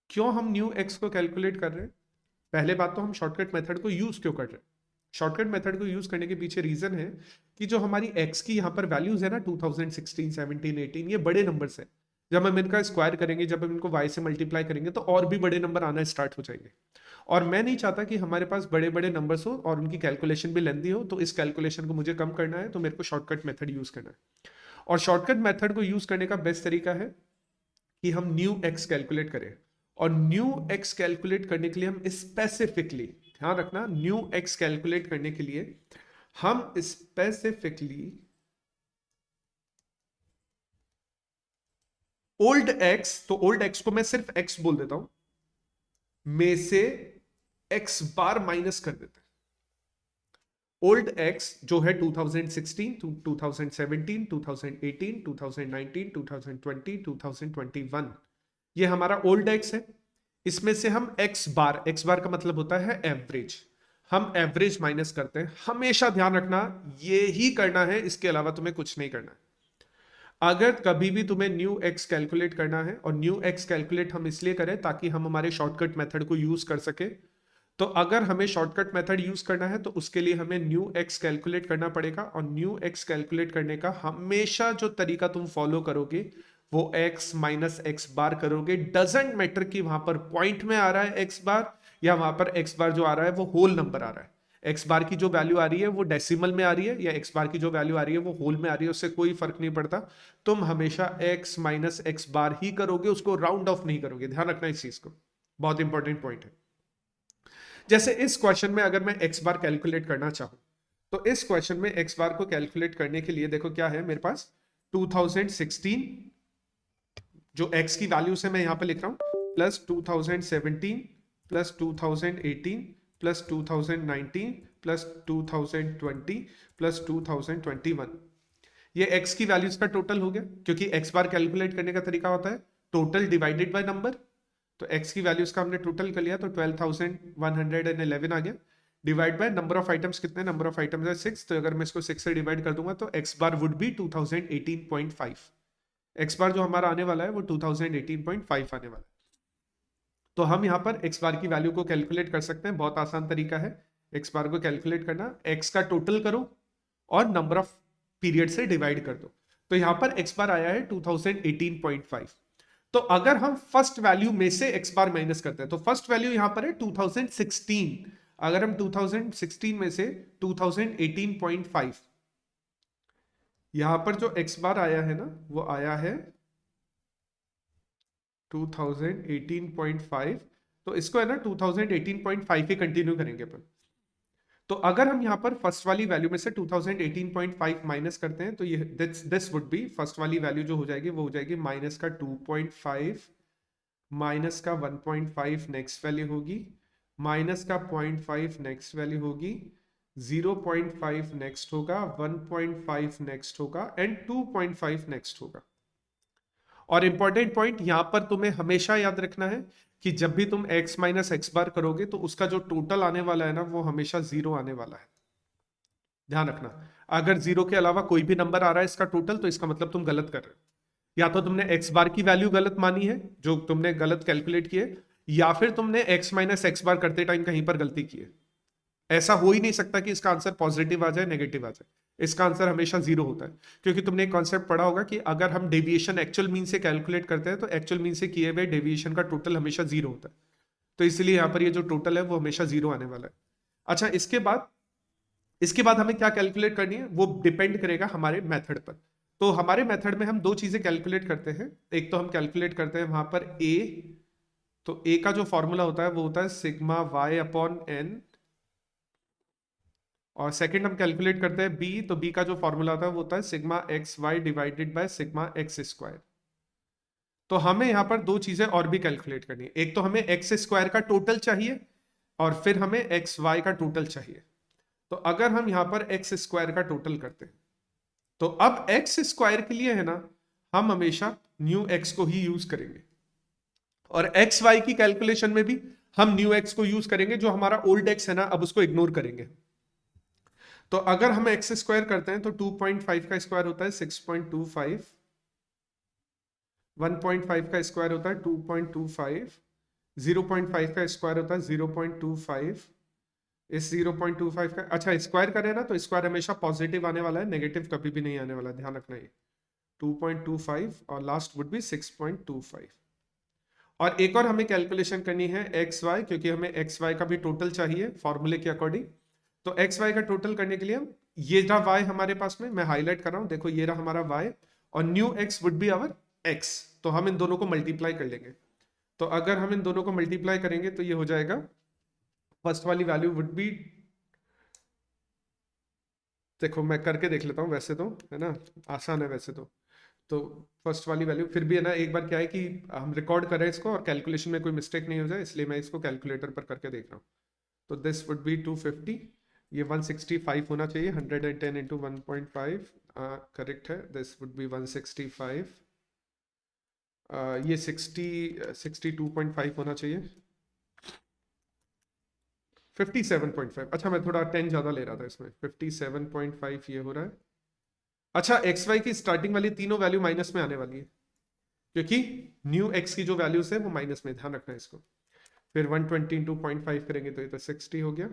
क्यों हम न्यू एक्स को कैलकुलेट कर रहे हैं? पहले बात तो हम शॉर्टकट मेथड को यूज क्यों कर रहे हैं? शॉर्टकट मेथड को यूज करने के पीछे रीजन है कि जो हमारी एक्स की यहाँ पर वैल्यूज है ना 2016, 17, 18, ये बड़े नंबर्स है। जब हम इनका स्क्वायर करेंगे, जब हम इनको y से मल्टीप्लाई करेंगे, तो और भी बड़े नंबर आना स्टार्ट हो जाएंगे। और मैं नहीं चाहता कि हमारे पास बड़े बड़े नंबर्स हो और उनकी कैलकुलेशन भी लेंदी हो, तो इस कैलकुलेशन को मुझे कम करना है, तो मेरे को शॉर्टकट मेथड यूज करना है। और शॉर्टकट मेथड को यूज करने का बेस्ट तरीका है कि हम न्यू एक्स कैलकुलेट करें। और न्यू एक्स कैलकुलेट करने के लिए हम स्पेसिफिकली, ध्यान रखना, न्यू एक्स कैलकुलेट करने के लिए हम स्पेसिफिकली ओल्ड एक्स, तो ओल्ड एक्स को मैं सिर्फ एक्स बोल देता हूं, में से एक्स बार माइनस कर देते हैं। ओल्ड एक्स जो है 2016, 2017, 2018, 2019, 2020, 2021, ये हमारा ओल्ड एक्स है। इसमें से हम एक्स बार का मतलब होता है एवरेज, हम एवरेज माइनस करते हैं। हमेशा ध्यान रखना, ये ही करना है, इसके अलावा तुम्हें कुछ नहीं करना है। अगर कभी भी तुम्हें न्यू एक्स कैलकुलेट करना है, और न्यू एक्स कैलकुलेट हम इसलिए करें ताकि हम हमारे शॉर्टकट मेथड को यूज कर सके, तो अगर हमें शॉर्टकट मेथड यूज करना है तो उसके लिए हमें न्यू एक्स कैलकुलेट करना पड़ेगा। और न्यू एक्स कैलकुलेट करने का हमेशा जो तरीका तुम फॉलो करोगे वो एक्स माइनस एक्स बार करोगे। डजेंट मैटर कि वहां पर पॉइंट में आ रहा है एक्स बार, या वहां पर एक्स बार जो आ रहा है वो होल नंबर आ रहा है। एक्स बार की जो वैल्यू आ रही है वो डेसिमल में आ रही है, या एक्स बार की जो वैल्यू आ रही है वो होल में आ रही है, उससे कोई फर्क नहीं पड़ता। तुम हमेशा एक्स माइनस एक्स बार ही करोगे, उसको राउंड ऑफ नहीं करोगे। ध्यान रखना इस चीज को, बहुत इंपॉर्टेंट पॉइंट है। जैसे इस क्वेश्चन में अगर मैं एक्स बार कैलकुलेट करना चाहूं, तो इस क्वेश्चन में एक्स बार को कैलकुलेट करने के लिए देखो क्या है मेरे पास, 2016 जो एक्स की वैल्यू से मैं यहां पर लिख रहा हूं, plus 2017, plus 2018, plus 2019, plus 2020, plus 2021, ये एक्स की वैल्यूज का टोटल हो गया। क्योंकि एक्स बार कैलकुलेट करने का तरीका होता है टोटल डिवाइडेड बाय नंबर। तो एक्स की वैल्यूज का हमने टोटल कर लिया, तो 12,111 आ गया। Divide by number of items, कितने नंबर ऑफ आइटम्स है 6, तो अगर मैं इसको 6 से डिवाइड कर दूंगा तो X bar would be 2018.5। X bar जो हमारा आने वाला है वो 2018.5 आने वाला है। तो हम यहाँ पर x बार की वैल्यू को कैलकुलेट कर सकते हैं। बहुत आसान तरीका है x बार को कैलकुलेट करना। x का टोटल करो और नंबर ऑफ पीरियड से डिवाइड कर दो। तो यहाँ पर x बार आया है 2018.5। तो अगर हम फर्स्ट वैल्यू में से x बार माइनस करते हैं तो फर्स्ट वैल्यू यहां पर है 2016। अगर हम 2016 में से 2018.5, यहां पर जो x बार आया है ना वो आया है 2018.5। तो इसको है ना 2018.5 ही कंटिन्यू करेंगे अपन। तो अगर हम यहां पर फर्स्ट वाली वैल्यू में से 2018.5 माइनस करते हैं तो ये दिस वुड बी, फर्स्ट वाली वैल्यू जो हो जाएगी वो हो जाएगी माइनस का 2.5, माइनस का 1.5 नेक्स्ट वैल्यू होगी, माइनस का 0.5 नेक्स्ट वैल्यू होगी, 0.5 नेक्स्ट होगा, 1.5 नेक्स्ट होगा एंड 2.5 नेक्स्ट होगा। और इंपॉर्टेंट पॉइंट यहां पर तुम्हें हमेशा याद रखना है कि जब भी तुम x माइनस एक्स बार करोगे तो उसका जो टोटल आने वाला है ना वो हमेशा 0 आने वाला है। ध्यान रखना, अगर 0 के अलावा कोई भी नंबर आ रहा है इसका टोटल तो इसका मतलब तुम गलत कर रहे हो। या तो तुमने x बार की वैल्यू गलत मानी है जो तुमने गलत कैलकुलेट किए, या फिर तुमने x माइनस एक्स बार करते टाइम कहीं पर गलती की है। ऐसा हो ही नहीं सकता कि इसका आंसर पॉजिटिव आ जाए नेगेटिव आ जाए। इसका आंसर हमेशा 0 होता है, क्योंकि तुमने एक कॉन्सेप्ट पढ़ा होगा कि अगर हम डेविएशन एक्चुअल मीन से कैलकुलेट करते हैं तो एक्चुअल मीन से किए हुए डेविएशन का टोटल हमेशा 0 होता है। तो इसलिए यहाँ पर ये जो टोटल है वो हमेशा 0 आने वाला है। अच्छा, इसके बाद हमें क्या कैलकुलेट करनी है वो डिपेंड करेगा हमारे मेथड पर। तो हमारे मेथड में हम दो चीजें कैलकुलेट करते हैं। एक तो हम कैलकुलेट करते हैं वहां पर a, तो a का जो फॉर्मूला होता है वो होता है सिग्मा y अपॉन n, और सेकंड हम कैलकुलेट करते हैं b, तो b का जो फॉर्मूला होता है वो होता है sigma X Y divided by sigma X square. तो हमें यहां पर दो चीजें और भी कैलकुलेट करनी है। एक तो हमें एक्स स्क्वायर का टोटल चाहिए और फिर हमें एक्स वाई का टोटल चाहिए। तो अगर हम यहां पर एक्स स्क्वायर का टोटल करते हैं तो अब एक्स स्क्वायर के लिए है ना हम हमेशा न्यू एक्स को ही यूज करेंगे, और एक्स वाई की कैलकुलेशन में भी हम न्यू एक्स को यूज करेंगे। जो हमारा ओल्ड एक्स है ना अब उसको इग्नोर करेंगे। तो अगर हम एक्स स्क्वायर करते हैं तो 2.5 का स्क्वायर होता है 6.25, 1.5 का स्क्वायर होता है 2.25, 0.5 का स्क्वायर होता है 0.25। इस 0.25 का अच्छा स्क्वायर करें ना तो स्क्वायर हमेशा पॉजिटिव आने वाला है, नेगेटिव कभी भी नहीं आने वाला, ध्यान रखना ये 2.25 और लास्ट वुड बी 6.25। और एक और हमें कैलकुलेशन करनी है एक्स वाई, क्योंकि हमें एक्स वाई का भी टोटल चाहिए फॉर्मूले के अकॉर्डिंग। तो एक्स वाई का टोटल करने के लिए हम ये रहा वाई हमारे पास में, मैं हाईलाइट कर रहा हूं, देखो ये रहा हमारा वाई और new x would be our x. तो हम इन दोनों को मल्टीप्लाई कर लेंगे। तो अगर हम इन दोनों को मल्टीप्लाई करेंगे तो ये हो जाएगा, फर्स्ट वाली वैल्यू वुड बी, देखो मैं करके देख लेता हूँ, वैसे तो है ना आसान है वैसे तो फर्स्ट वाली वैल्यू फिर भी है ना, एक बार क्या है कि हम रिकॉर्ड कर रहे हैं इसको और कैलकुलेशन में कोई मिस्टेक नहीं हो जाए, इसलिए मैं इसको कैलकुलेटर पर करके देख रहा हूँ। तो दिस वुड बी 250, ये 165 होना चाहिए, 110 इंटू 1.5 करेक्ट है, दिस वुड बी 165। ये 62.5 होना चाहिए, 57.5। अच्छा मैं थोड़ा 10 ज़्यादा ले रहा था इसमें, 57.5 ये हो रहा है। अच्छा एक्स वाई की स्टार्टिंग वाली तीनों वैल्यू माइनस में आने वाली है, क्योंकि न्यू एक्स की जो वैल्यूज है वो माइनस में, ध्यान रखना है इसको। फिर 120 इंटू 0.5 करेंगे तो ये तो 60 हो गया,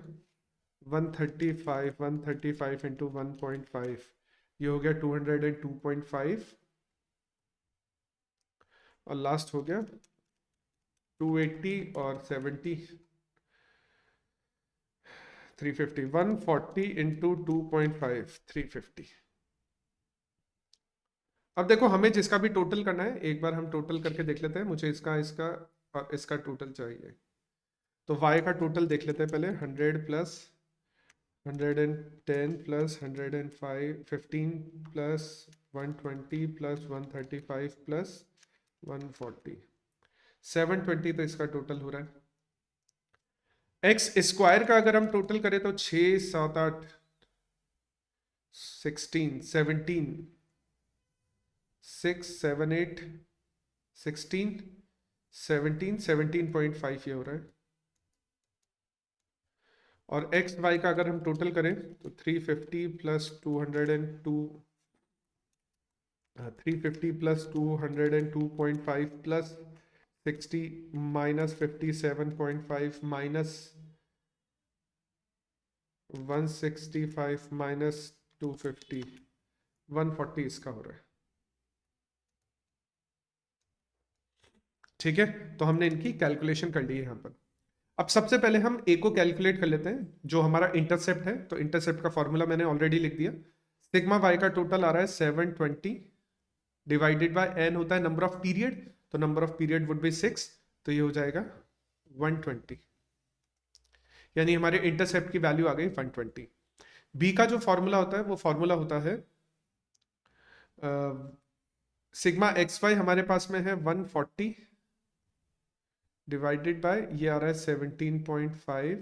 135 इंटू 1.5 ये हो गया 202.5, और लास्ट हो गया 280 और 70, 350, 140 इंटू 2.5 350। अब देखो हमें जिसका भी टोटल करना है एक बार हम टोटल करके देख लेते हैं, मुझे इसका इसका और इसका टोटल चाहिए। तो y का टोटल देख लेते हैं पहले, 100 plus 110 plus 105 15 plus 120 plus 135 plus 140, 720 तो इसका टोटल हो रहा है। एक्स स्क्वायर का अगर हम टोटल करें तो 6 7 8 16 17 6 7 8 16 17 17.5 ये हो रहा है। और एक्स वाई का अगर हम टोटल करें तो 350 plus 202 350 plus 202.5 plus 60 minus 57.5 minus 165 minus 250, 140 इसका हो रहा है। ठीक है, तो हमने इनकी कैलकुलेशन कर ली है यहाँ पर। अब सबसे पहले हम ए को कैलकुलेट कर लेते हैं, जो हमारा इंटरसेप्ट है। तो इंटरसेप्ट का फॉर्मूला मैंने ऑलरेडी लिख दिया। सिग्मा वाई का टोटल आ रहा है 720 डिवाइडेड बाय एन होता है नंबर ऑफ पीरियड, तो number of period would be 6, तो ये हो जाएगा 120, यानी हमारे इंटरसेप्ट की वैल्यू आ गई 120। बी का जो फॉर्मूला होता है वो फॉर्मूला होता है सिग्मा एक्स वाई हमारे पास में है 140 डिवाइडेड बाय ये आ रहा है 17.5,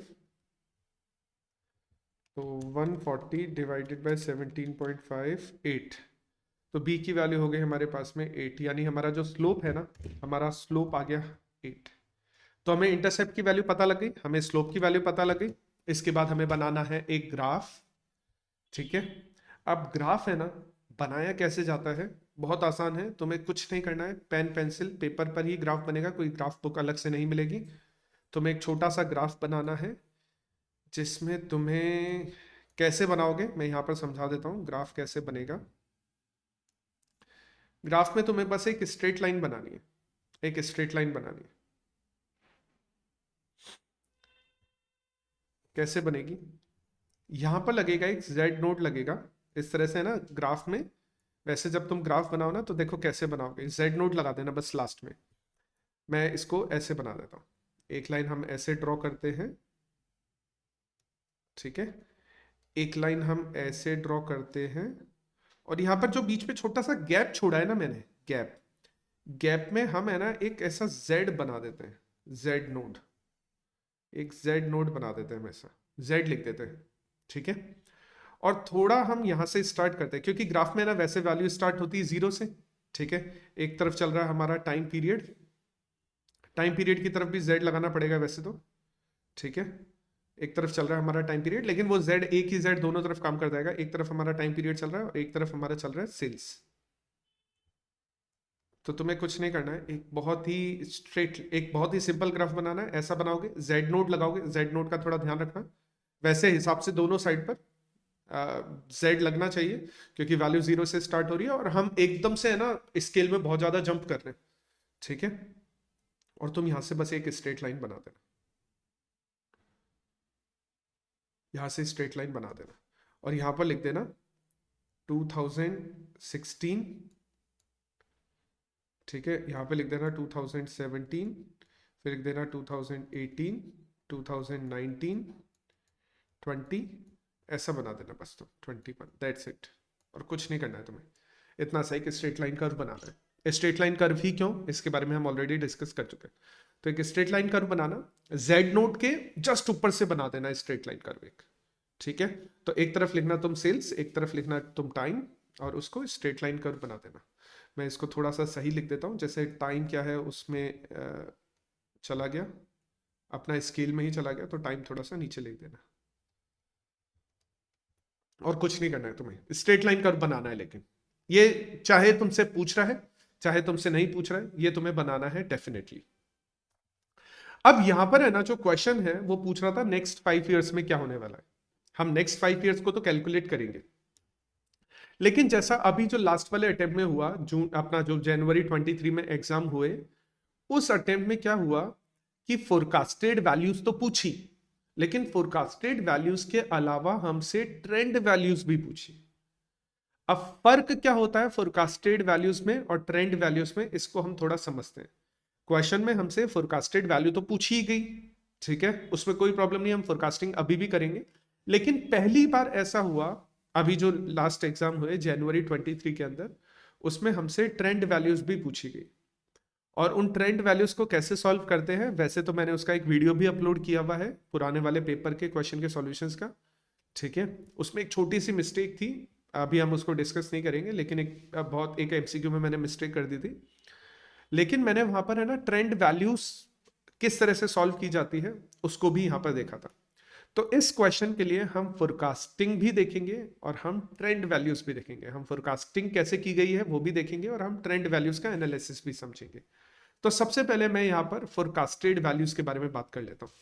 तो 140 डिवाइडेड बाय 17.5 8, तो बी की वैल्यू हो गई हमारे पास में 8, यानी हमारा जो स्लोप है ना, हमारा स्लोप आ गया 8। तो हमें इंटरसेप्ट की वैल्यू पता लग गई, हमें स्लोप की वैल्यू पता लग गई। इसके बाद हमें बनाना है एक ग्राफ। ठीक है, अब ग्राफ है ना, बनाया कैसे जाता है, बहुत आसान है। तुम्हें कुछ नहीं करना है, पेन पेंसिल पेपर पर ही ग्राफ बनेगा, कोई ग्राफ बुक अलग से नहीं मिलेगी। तुम्हें एक छोटा सा ग्राफ बनाना है, जिसमें तुम्हें कैसे बनाओगे मैं यहाँ पर समझा देता हूँ ग्राफ कैसे बनेगा। ग्राफ में तुम्हें बस एक स्ट्रेट लाइन बनानी है, एक स्ट्रेट लाइन बनानी है। कैसे बनेगी, यहां पर लगेगा एक जेड नोट लगेगा इस तरह से ना ग्राफ में। वैसे जब तुम ग्राफ बनाओ ना, तो देखो कैसे बनाओगे, जेड नोट लगा देना बस लास्ट में। मैं इसको ऐसे बना देता हूँ, एक लाइन हम ऐसे ड्रॉ करते हैं। ठीक है, एक लाइन हम ऐसे ड्रॉ करते हैं, और यहाँ पर जो बीच में छोटा सा गैप छोड़ा है ना मैंने, गैप, गैप में हम है ना एक ऐसा जेड बना देते हैं, जेड नोड, एक जेड नोड बना देते हैं, हम ऐसा जेड लिख देते हैं। ठीक है, और थोड़ा हम यहां से स्टार्ट करते हैं, क्योंकि ग्राफ में ना वैसे वैल्यू स्टार्ट होती है 0 से। ठीक है, एक तरफ चल रहा है हमारा टाइम पीरियड, टाइम पीरियड की तरफ भी जेड लगाना पड़ेगा वैसे तो। ठीक है, एक तरफ चल रहा है हमारा टाइम पीरियड, लेकिन वो जेड एक ही जेड दोनों तरफ काम कर जाएगा। एक तरफ हमारा टाइम पीरियड चल रहा है और एक तरफ हमारा चल रहा है सेल्स। तो तुम्हें कुछ नहीं करना है, एक बहुत ही स्ट्रेट, एक बहुत ही सिंपल ग्राफ बनाना है। ऐसा बनाओगे, जेड नोड लगाओगे, जेड नोड का थोड़ा ध्यान रखना, वैसे हिसाब से दोनों साइड पर जेड लगना चाहिए, क्योंकि वैल्यू 0 से स्टार्ट हो रही है और हम एकदम से है ना स्केल में बहुत ज्यादा जंप कर रहे हैं। ठीक है, और तुम यहां से बस एक स्ट्रेट लाइन बना देना, यहां से स्ट्रेट लाइन बना देना, और यहां पर लिख देना 2016। ठीक है, यहां पे लिख देना 2017, फिर लिख देना 2018, 2019, 20, ऐसा बना देना बस। तो 21, दैट्स इट, और कुछ नहीं करना है तुम्हें, इतना सा एक स्ट्रेट लाइन कर्व बनाना है। स्ट्रेट लाइन कर्व ही क्यों, इसके बारे में हम ऑलरेडी डिस्कस कर चुके हैं। तो एक स्ट्रेट लाइन कर्व बनाना, जेड नोट के जस्ट ऊपर से बना देना स्ट्रेट लाइन कर्व एक। ठीक है, तो एक तरफ लिखना तुम सेल्स, एक तरफ लिखना तुम टाइम, और उसको स्ट्रेट लाइन कर्व बना देना। मैं इसको थोड़ा सा सही लिख देता हूँ, जैसे टाइम क्या है उसमें चला गया, अपना स्केल में ही चला गया, तो टाइम थोड़ा सा नीचे लिख देना। और कुछ नहीं करना है तुम्हें, स्ट्रेट लाइन कर्व बनाना है। लेकिन ये चाहे तुमसे पूछ रहा है चाहे तुमसे नहीं पूछ रहा है, ये तुम्हें बनाना है डेफिनेटली। अब यहां पर है ना जो क्वेश्चन है वो पूछ रहा था नेक्स्ट 5 ईयर्स में क्या होने वाला है। हम नेक्स्ट 5 ईयर्स को तो कैलकुलेट करेंगे, लेकिन जैसा अभी जो लास्ट वाले अटेम्प्ट में हुआ, जून अपना जो जनवरी 23 में एग्जाम हुए, उस अटेम्प्ट में क्या हुआ कि फोरकास्टेड वैल्यूज तो पूछी, लेकिन फोरकास्टेड वैल्यूज के अलावा हमसे ट्रेंड वैल्यूज भी पूछी। अब फर्क क्या होता है फोरकास्टेड वैल्यूज में और ट्रेंड वैल्यूज में, इसको हम थोड़ा समझते हैं। क्वेश्चन में हमसे फोरकास्टेड वैल्यू तो पूछी ही गई, ठीक है, उसमें कोई प्रॉब्लम नहीं, हम फोरकास्टिंग अभी भी करेंगे। लेकिन पहली बार ऐसा हुआ अभी जो लास्ट एग्जाम हुए जनवरी 23 के अंदर, उसमें हमसे ट्रेंड वैल्यूज भी पूछी गई। और उन ट्रेंड वैल्यूज को कैसे सॉल्व करते हैं, वैसे तो मैंने उसका एक वीडियो भी अपलोड किया हुआ है पुराने वाले पेपर के क्वेश्चन के सॉल्यूशंस का। ठीक है, उसमें एक छोटी सी मिस्टेक थी, अभी हम उसको डिस्कस नहीं करेंगे, लेकिन एक एमसीक्यू में मैंने मिस्टेक कर दी थी। लेकिन मैंने वहां पर है ना ट्रेंड वैल्यूज किस तरह से सॉल्व की जाती है उसको भी यहां पर देखा था। तो इस क्वेश्चन के लिए हम फोरकास्टिंग भी देखेंगे और हम ट्रेंड वैल्यूज भी देखेंगे। हम फोरकास्टिंग कैसे की गई है वो भी देखेंगे और हम ट्रेंड वैल्यूज का एनालिसिस भी समझेंगे। तो सबसे पहले मैं यहाँ पर फोरकास्टेड वैल्यूज के बारे में बात कर लेता हूँ।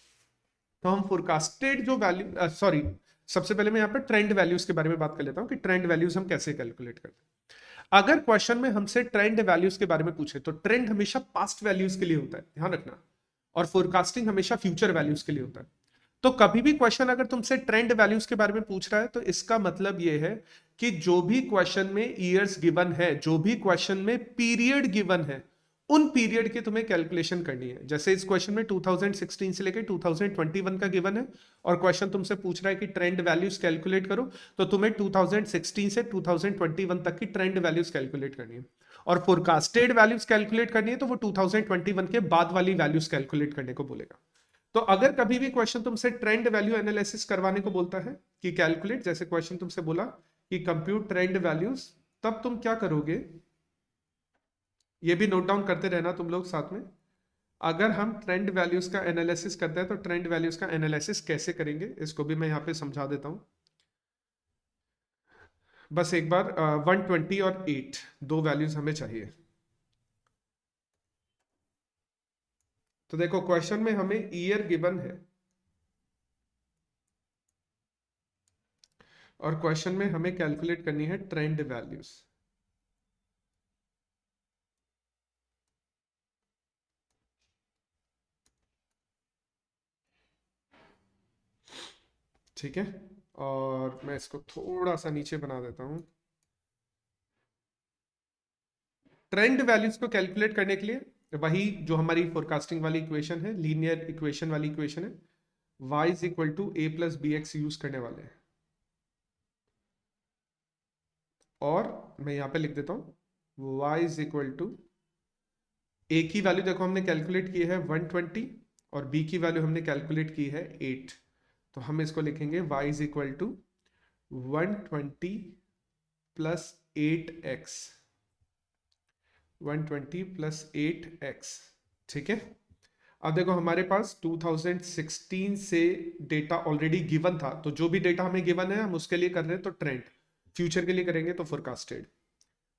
तो हम फोरकास्टेड जो वैल्यू सॉरी सबसे पहले मैं यहाँ पर ट्रेंड वैल्यूज के बारे में बात कर लेता हूँ कि ट्रेंड वैल्यूज हम कैसे कैलकुलेट करते हैं। अगर क्वेश्चन में हमसे ट्रेंड वैल्यूज के बारे में पूछे तो ट्रेंड हमेशा पास्ट वैल्यूज के लिए होता है, ध्यान रखना, और फोरकास्टिंग हमेशा फ्यूचर वैल्यूज के लिए होता है। तो कभी भी क्वेश्चन अगर तुमसे ट्रेंड वैल्यूज के बारे में पूछ रहा है तो इसका मतलब यह है कि जो भी क्वेश्चन में ईयर्स गिवन है, जो भी क्वेश्चन में पीरियड गिवन है, उन पीरियड की तुम्हें कैलकुलेशन करनी है। जैसे इस क्वेश्चन में 2016 से लेकर 2021 का गिवन है और क्वेश्चन तुमसे पूछ रहा है कि ट्रेंड वैल्यूज कैलकुलेट करो, तो तुम्हें 2016 से 2021 तक की ट्रेंड वैल्यूज कैलकुलेट करनी है। और फोरकास्टेड वैल्यूज कैलकुलेट करनी है तो वो 2021 के बाद वाली वैल्यूज कैलकुलेट करने को बोलेगा। तो अगर कभी भी क्वेश्चन तुमसे ट्रेंड वैल्यू एनालिसिस करवाने को बोलता है कि कैलकुलेट, जैसे क्वेश्चन तुमसे बोला कि कंप्यूट ट्रेंड वैल्यूज, तब तुम क्या करोगे, ये भी नोट डाउन करते रहना तुम लोग साथ में। अगर हम ट्रेंड वैल्यूज का एनालिसिस करते हैं तो ट्रेंड वैल्यूज का एनालिसिस कैसे करेंगे इसको भी मैं यहाँ पे समझा देता हूँ। बस एक बार 120 और 8 दो वैल्यूज हमें चाहिए। तो देखो क्वेश्चन में हमें ईयर गिवन है और क्वेश्चन में हमें कैलकुलेट करनी है ट्रेंड वैल्यूज। ठीक है, और मैं इसको थोड़ा सा नीचे बना देता हूं। ट्रेंड वैल्यूज को कैलकुलेट करने के लिए वही जो हमारी फोरकास्टिंग वाली इक्वेशन है, लीनियर इक्वेशन वाली इक्वेशन है, y is equal to A plus B X use करने वाले हैं। और मैं यहां पे लिख देता हूं y इज इक्वल टू ए की वैल्यू देखो हमने कैलकुलेट की है 120 और b की वैल्यू हमने कैलकुलेट की है 8। तो हम इसको लिखेंगे y is equal to 120 plus 8x, 120 plus 8x। ठीक है, अब देखो हमारे पास 2016 से डेटा ऑलरेडी गिवन था, तो जो भी डेटा हमें गिवन है हम उसके लिए कर रहे हैं तो ट्रेंड, फ्यूचर के लिए करेंगे तो फोरकास्टेड।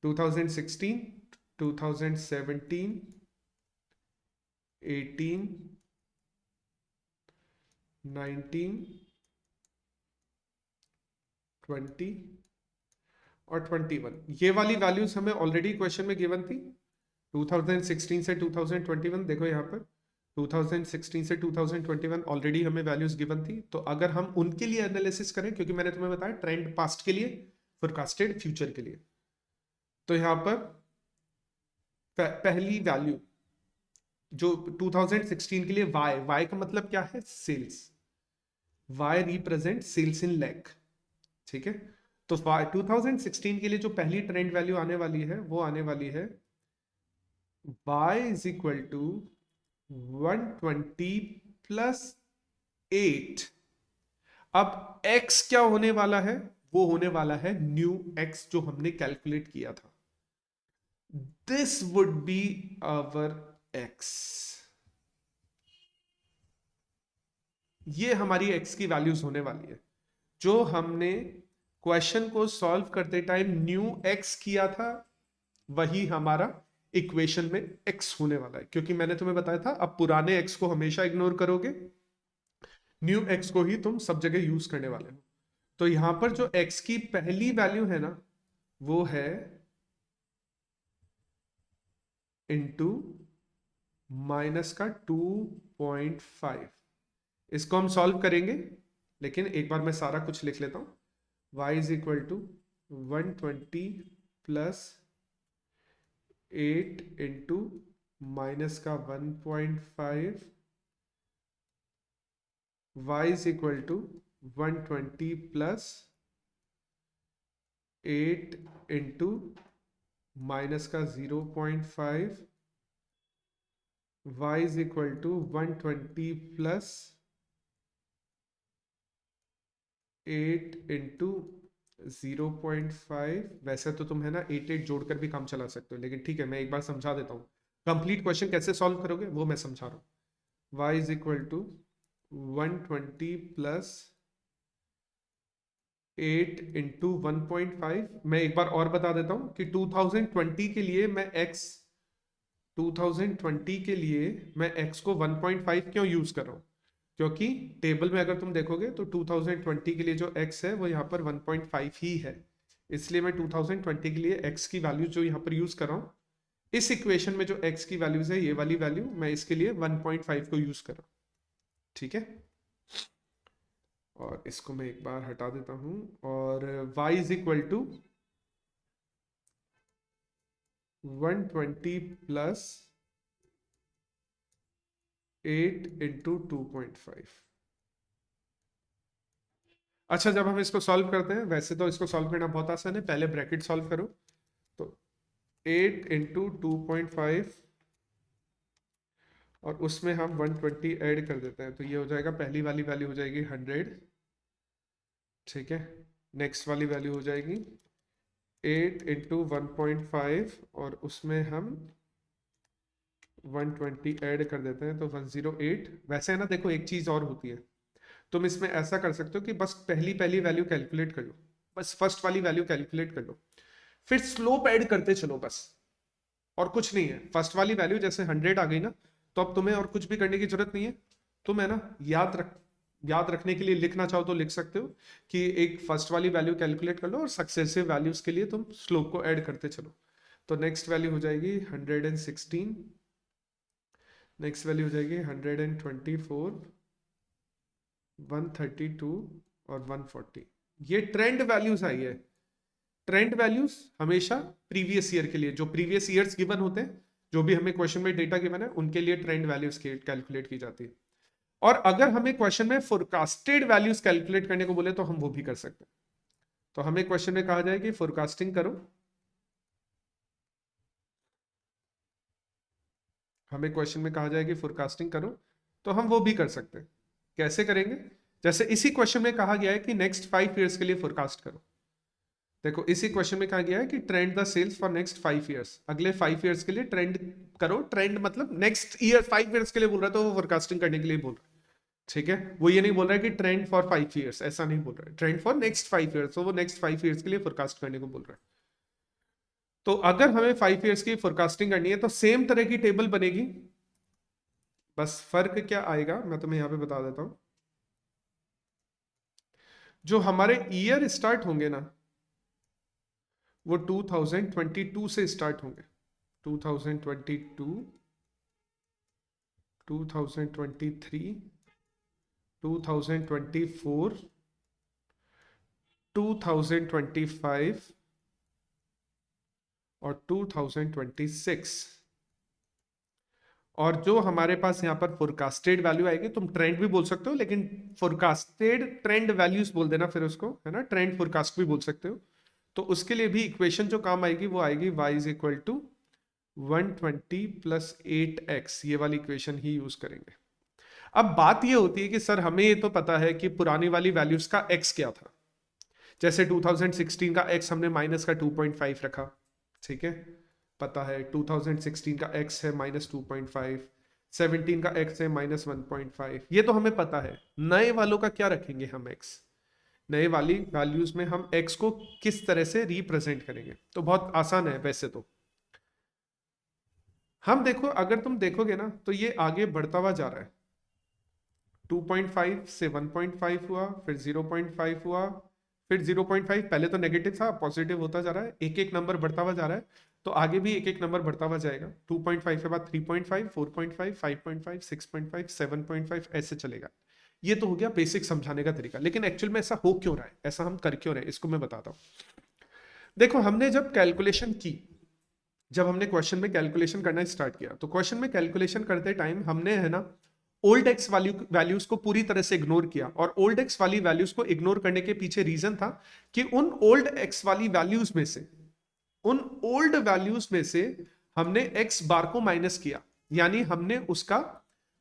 2016, 2017, 18, 19, 20 और 21, ये वाली वैल्यूज हमें ऑलरेडी क्वेश्चन में गिवन थी। 2016 से 2021 देखो यहाँ पर 2016 से 2021 ऑलरेडी हमें वैल्यूज गिवन थी। तो अगर हम उनके लिए एनालिसिस करें, क्योंकि मैंने तुम्हें बताया ट्रेंड पास्ट के लिए, फोरकास्टेड फ्यूचर के लिए, तो यहाँ पर पहली वैल्यू जो 2016 के लिए y का मतलब क्या है, सेल्स, y रिप्रेजेंट सेल्स इन लैख। ठीक है, तो 2016 के लिए जो पहली ट्रेंड वैल्यू आने वाली है वो आने वाली है y is equal to 120 plus 8। अब x क्या होने वाला है, वो होने वाला है न्यू x जो हमने कैलकुलेट किया था। This would be our x, ये हमारी x की वैल्यूज होने वाली है जो हमने क्वेश्चन को सॉल्व करते टाइम न्यू x किया था, वही हमारा इक्वेशन में x होने वाला है। क्योंकि मैंने तुम्हें बताया था अब पुराने x को हमेशा इग्नोर करोगे, न्यू x को ही तुम सब जगह यूज करने वाले हो। तो यहां पर जो x की पहली वैल्यू है ना वो है इंटू माइनस का 2.5। इसको हम सॉल्व करेंगे, लेकिन एक बार मैं सारा कुछ लिख लेता हूं। y is equal to 120 plus 8 into minus का 1.5, y is equal to 120 plus 8 into minus का 0.5, y is equal to 120 plus 8 into 0.5। वैसे तो तुम है ना 8 जोड़कर भी काम चला सकते हो, लेकिन ठीक है मैं एक बार समझा देता हूँ। कंप्लीट क्वेश्चन कैसे सॉल्व करोगे वो मैं समझा रहा हूँ। y is equal to 120 plus 8 into 1.5। मैं एक बार और बता देता हूँ कि 2020 के लिए मैं x 2020 के लिए मैं x को 1.5 क्यों यूज कर रहा हूँ? क्योंकि टेबल में अगर तुम देखोगे तो 2020 के लिए जो x है वो यहाँ पर 1.5 ही है, इसलिए मैं 2020 के लिए x की वैल्यू जो यहाँ पर यूज कर रहा हूँ, इस इक्वेशन में जो x की वैल्यूज है ये वाली वैल्यू मैं इसके लिए 1.5 को यूज कर रहा हूँ। ठीक है, और इसको मैं एक बार हटा देता हूं, और y is equal to 120 plus 8 into 2.5। अच्छा, जब हम इसको सॉल्व करते हैं, वैसे तो इसको सॉल्व करना बहुत आसान है, पहले ब्रैकेट सॉल्व करो, तो 8 इंटू 2.5 और उसमें हम 120 ऐड कर देते हैं, तो ये हो जाएगा, पहली वाली वैल्यू हो जाएगी 100। ठीक है, नेक्स्ट वाली वैल्यू हो जाएगी 8 इंटू 1.5 और उसमें हम 120 ऐड कर देते हैं, तो 108। वैसे है ना, देखो एक चीज और होती है, तुम इसमें ऐसा कर सकते हो कि बस पहली पहली वैल्यू कैलकुलेट कर लो, बस फर्स्ट वाली वैल्यू कैलकुलेट कर लो, फिर स्लोप ऐड करते चलो बस, और कुछ नहीं है। फर्स्ट वाली वैल्यू जैसे 100 आ गई ना, तो अब तुम्हें और कुछ भी करने की जरूरत नहीं है, तुम है ना याद रखने के लिए लिखना चाहो तो लिख सकते हो कि एक फर्स्ट वाली वैल्यू कैलकुलेट कर लो और सक्सेसिव वैल्यूज के लिए तुम स्लोप को ऐड करते चलो। तो नेक्स्ट वैल्यू हो जाएगी 116, नेक्स्ट वैल्यू हो जाएगी 124, 132 और 140। ये ट्रेंड वैल्यूज आई है। ट्रेंड वैल्यूज हमेशा प्रीवियस ईयर के लिए, जो प्रीवियस ईयर्स गिवन होते हैं, जो भी हमें क्वेश्चन में डेटा गिवन है, उनके लिए ट्रेंड वैल्यूज कैलकुलेट की जाती है। और अगर हमें क्वेश्चन में फोरकास्टेड वैल्यूज कैलकुलेट करने को बोले तो हम वो भी कर सकते हैं। तो हमें क्वेश्चन में कहा जाए कि फोरकास्टिंग करो, हमें क्वेश्चन में कहा जाए कि फोरकास्टिंग करो, तो हम वो भी कर सकते हैं। कैसे करेंगे? जैसे इसी क्वेश्चन में कहा गया है कि नेक्स्ट 5 ईयर्स के लिए फोरकास्ट करो। देखो इसी क्वेश्चन में कहा गया है कि trend the sales for next 5 years, अगले 5 ईयर्स के लिए ट्रेंड करो। ट्रेंड मतलब नेक्स्ट ईयर 5 ईयर्स के लिए बोल रहा है, तो वो फोरकास्टिंग करने के लिए बोल रहा है। ठीक है, वो ये नहीं बोल रहा है कि ट्रेंड फॉर 5 ईयर्स, ऐसा नहीं बोल रहा है, ट्रेंड फॉर नेक्स्ट 5 ईयर्स, तो वो नेक्स्ट 5 ईयर्स के लिए फोरकास्ट करने को बोल रहा है। तो अगर हमें 5 ईयर्स की फोरकास्टिंग करनी है तो सेम तरह की टेबल बनेगी, बस फर्क क्या आएगा मैं तुम्हें यहां पे बता देता हूं। जो हमारे ईयर स्टार्ट होंगे ना, वो 2022 से स्टार्ट होंगे। 2022, 2023, 2024, 2025 और 2026। और जो हमारे पास यहाँ पर फोरकास्टेड वैल्यू आएगी, तुम ट्रेंड भी बोल सकते हो, लेकिन फोरकास्टेड ट्रेंड वैल्यूज बोल देना फिर उसको, है ना, ट्रेंड फोरकास्ट भी बोल सकते हो। तो उसके लिए भी इक्वेशन जो काम आएगी वो आएगी y is equal to 120 plus 8x, ये वाली इक्वेशन ही यूज करेंगे। अब बात ये होती है कि सर हमें ये तो पता है कि पुरानी वाली वैल्यूज का x क्या था। जैसे 2016 का x हमने माइनस का 2.5 रखा, ठीक है, पता है 2016 का x है -2.5, 17 का x है -1.5, ये तो हमें पता है। नए वालों का क्या रखेंगे हम x, नए वाली वैल्यूज में हम x को किस तरह से रिप्रेजेंट करेंगे? तो बहुत आसान है वैसे तो। हम देखो, अगर तुम देखोगे ना तो ये आगे बढ़ता हुआ जा रहा है, 2.5 से 1.5 हुआ, फिर 0.5 हुआ, फिर 0.5, पहले तो नेगेटिव था, पॉजिटिव होता जा रहा है, एक एक नंबर बढ़ता हुआ जा रहा है, तो आगे भी एक एक नंबर बढ़ता हुआ जाएगा। 2.5 के बाद 3.5, 4.5, 5.5, 6.5, 7.5, ऐसे चलेगा। ये तो हो गया बेसिक समझाने का तरीका, लेकिन एक्चुअल में ऐसा हो क्यों रहा है, ऐसा हम कर क्यों रहे हैं, इसको मैं बताता हूँ। देखो हमने जब कैलकुलेशन की, जब हमने क्वेश्चन में कैलकुलेशन करना स्टार्ट किया, तो क्वेश्चन में कैलकुलेशन करते टाइम हमने, है ना, ओल्ड एक्स वैल्यूज को पूरी तरह से इग्नोर किया। और ओल्ड एक्स वाली वैल्यूज को इग्नोर करने के पीछे रीजन था कि उन ओल्ड एक्स वाली वैल्यूज में से, उन ओल्ड वैल्यूज में से हमने एक्स बार को माइनस किया, यानी हमने उसका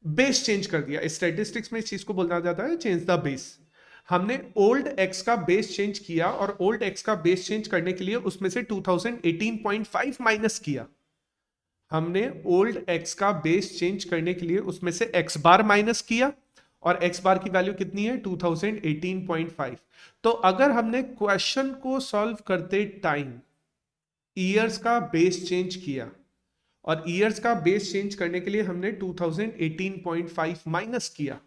बेस चेंज कर दिया। स्टैटिस्टिक्स में इस चीज को बोला जाता है चेंज द बेस। हमने ओल्ड एक्स का बेस चेंज किया, और ओल्ड एक्स का बेस चेंज करने के लिए उसमें से 2018.5 माइनस किया। हमने ओल्ड एक्स का बेस चेंज करने के लिए उसमें से एक्स बार माइनस किया, और एक्स बार की वैल्यू कितनी है, 2018.5। तो अगर हमने क्वेश्चन को सॉल्व करते टाइम ईयर्स का बेस चेंज किया और ईयर्स का बेस चेंज करने के लिए हमने 2018.5 माइनस किया।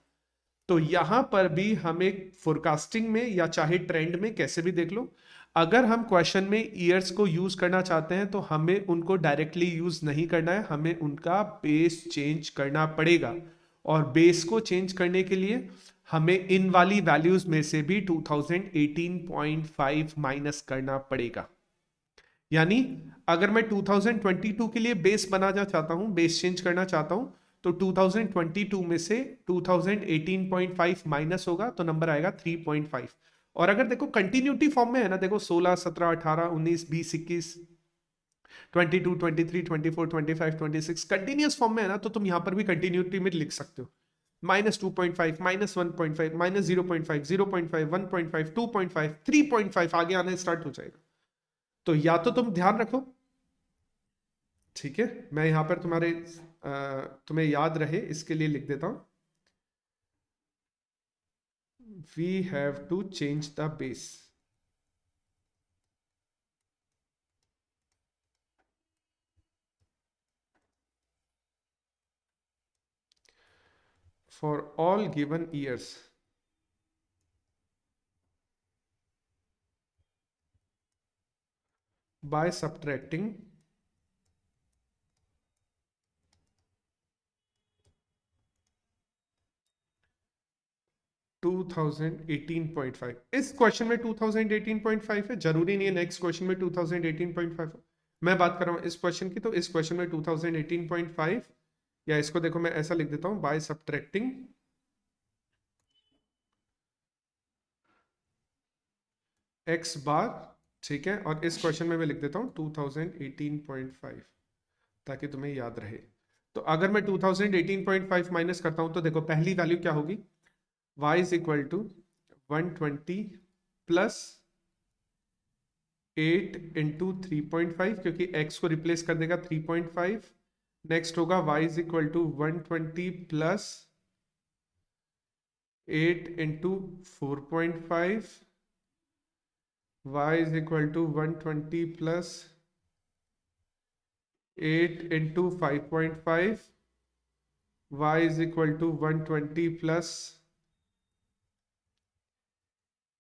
तो यहां पर भी हमें फोरकास्टिंग में या चाहे ट्रेंड में कैसे भी देख लो, अगर हम क्वेश्चन में ईयर्स को यूज करना चाहते हैं तो हमें उनको डायरेक्टली यूज नहीं करना है, हमें उनका बेस चेंज करना पड़ेगा। और बेस को चेंज करने के लिए हमें इन वाली वैल्यूज में से भी 2018.5 माइनस करना पड़ेगा। यानी अगर मैं 2022 के लिए बेस बनाना चाहता हूं, बेस चेंज करना चाहता हूं, तो 2022 में से 2018.5 माइनस होगा तो नंबर आएगा 3.5। और अगर देखो कंटिन्यूटी फॉर्म में है ना, देखो 16, 17, 18, 19, 20, 21, 22, 23, 24, 25, 26 कंटिन्यूस फॉर्म में है ना, तो तुम यहां पर भी कंटिन्यूटी में लिख सकते हो -2.5, -1.5, -0.5, 0.5, 1.5, 2.5, 3.5 आगे आने स्टार्ट हो जाएगा। तो या तो तुम ध्यान रखो, ठीक है, मैं यहां पर तुम्हें याद रहे इसके लिए लिख देता हूं, we have to change the base. For all given years by subtracting 2018.5। इस क्वेश्चन में 2018.5 है, जरूरी नहीं है नेक्स्ट क्वेश्चन में 2018.5 हो। मैं बात कर रहा हूं इस क्वेश्चन की, तो इस क्वेश्चन में 2018.5, या इसको देखो मैं ऐसा लिख देता हूं, बाय सब्ट्रैक्टिंग x बार, ठीक है, और इस क्वेश्चन में मैं लिख देता हूं 2018.5 ताकि तुम्हें याद रहे। तो अगर मैं 2018.5 माइनस करता हूं तो देखो पहली वैल्यू क्या होगी, y is equal to 120 plus 8 into 3.5, क्योंकि x को रिप्लेस कर देगा 3.5। नेक्स्ट होगा y is equal to 120 plus 8 into 4.5, y is equal to 120 plus 8 into 5.5, y is equal to 120 plus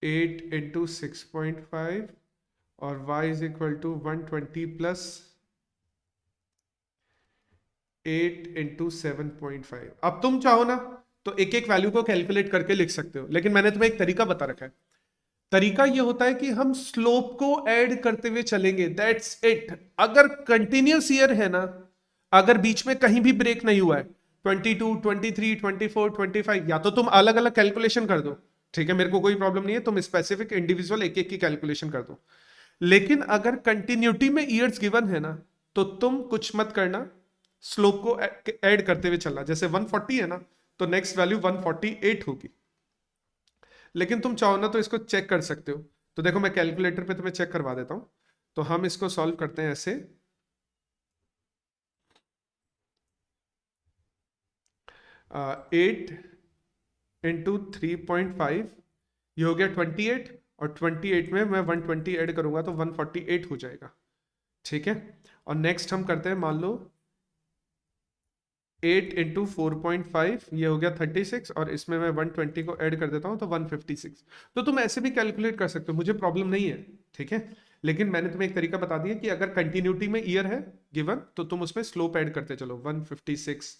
8 into 6.5, और y is equal to 120 plus 8 into 7.5। अब तुम चाहो ना तो एक एक वैल्यू को कैलकुलेट करके लिख सकते हो, लेकिन मैंने तुम्हें एक तरीका बता रखा है। तरीका ये होता है कि हम स्लोप को ऐड करते हुए चलेंगे, दैट्स इट। अगर कंटिन्यूस ईयर है ना, अगर बीच में कहीं भी ब्रेक नहीं हुआ है 22, 23, 24, 25, या तो तुम अलग अलग कैलकुलेशन कर दो, ठीक है, मेरे को कोई प्रॉब्लम नहीं है, तुम स्पेसिफिक इंडिविजुअल एक एक की कैलकुलेशन कर दो। लेकिन अगर कंटिन्यूटी में ईयर्स गिवन है ना, तो तुम कुछ मत करना, स्लोप को ऐड करते हुए चलना। जैसे 140 है ना, तो नेक्स्ट वैल्यू 148 होगी। लेकिन तुम चाहो ना तो इसको चेक कर सकते हो, तो देखो मैं कैलकुलेटर पे तुम्हें चेक करवा देता हूं। तो हम इसको सॉल्व करते हैं ऐसे, 8 इंटू 3.5, ये हो गया 28, और 28 में मैं 120 ऐड करूंगा तो 148 हो जाएगा, ठीक है। और नेक्स्ट हम करते हैं, मान लो 8 इंटू 4.5, ये हो गया 36, और इसमें मैं 120 को ऐड कर देता हूं तो 156। तो तुम ऐसे भी कैलकुलेट कर सकते हो, मुझे प्रॉब्लम नहीं है, ठीक है। लेकिन मैंने तुम्हें एक तरीका बता दिया कि अगर कंटिन्यूटी में ईयर है गिवन तो तुम उसमें स्लोप ऐड करते चलो। 156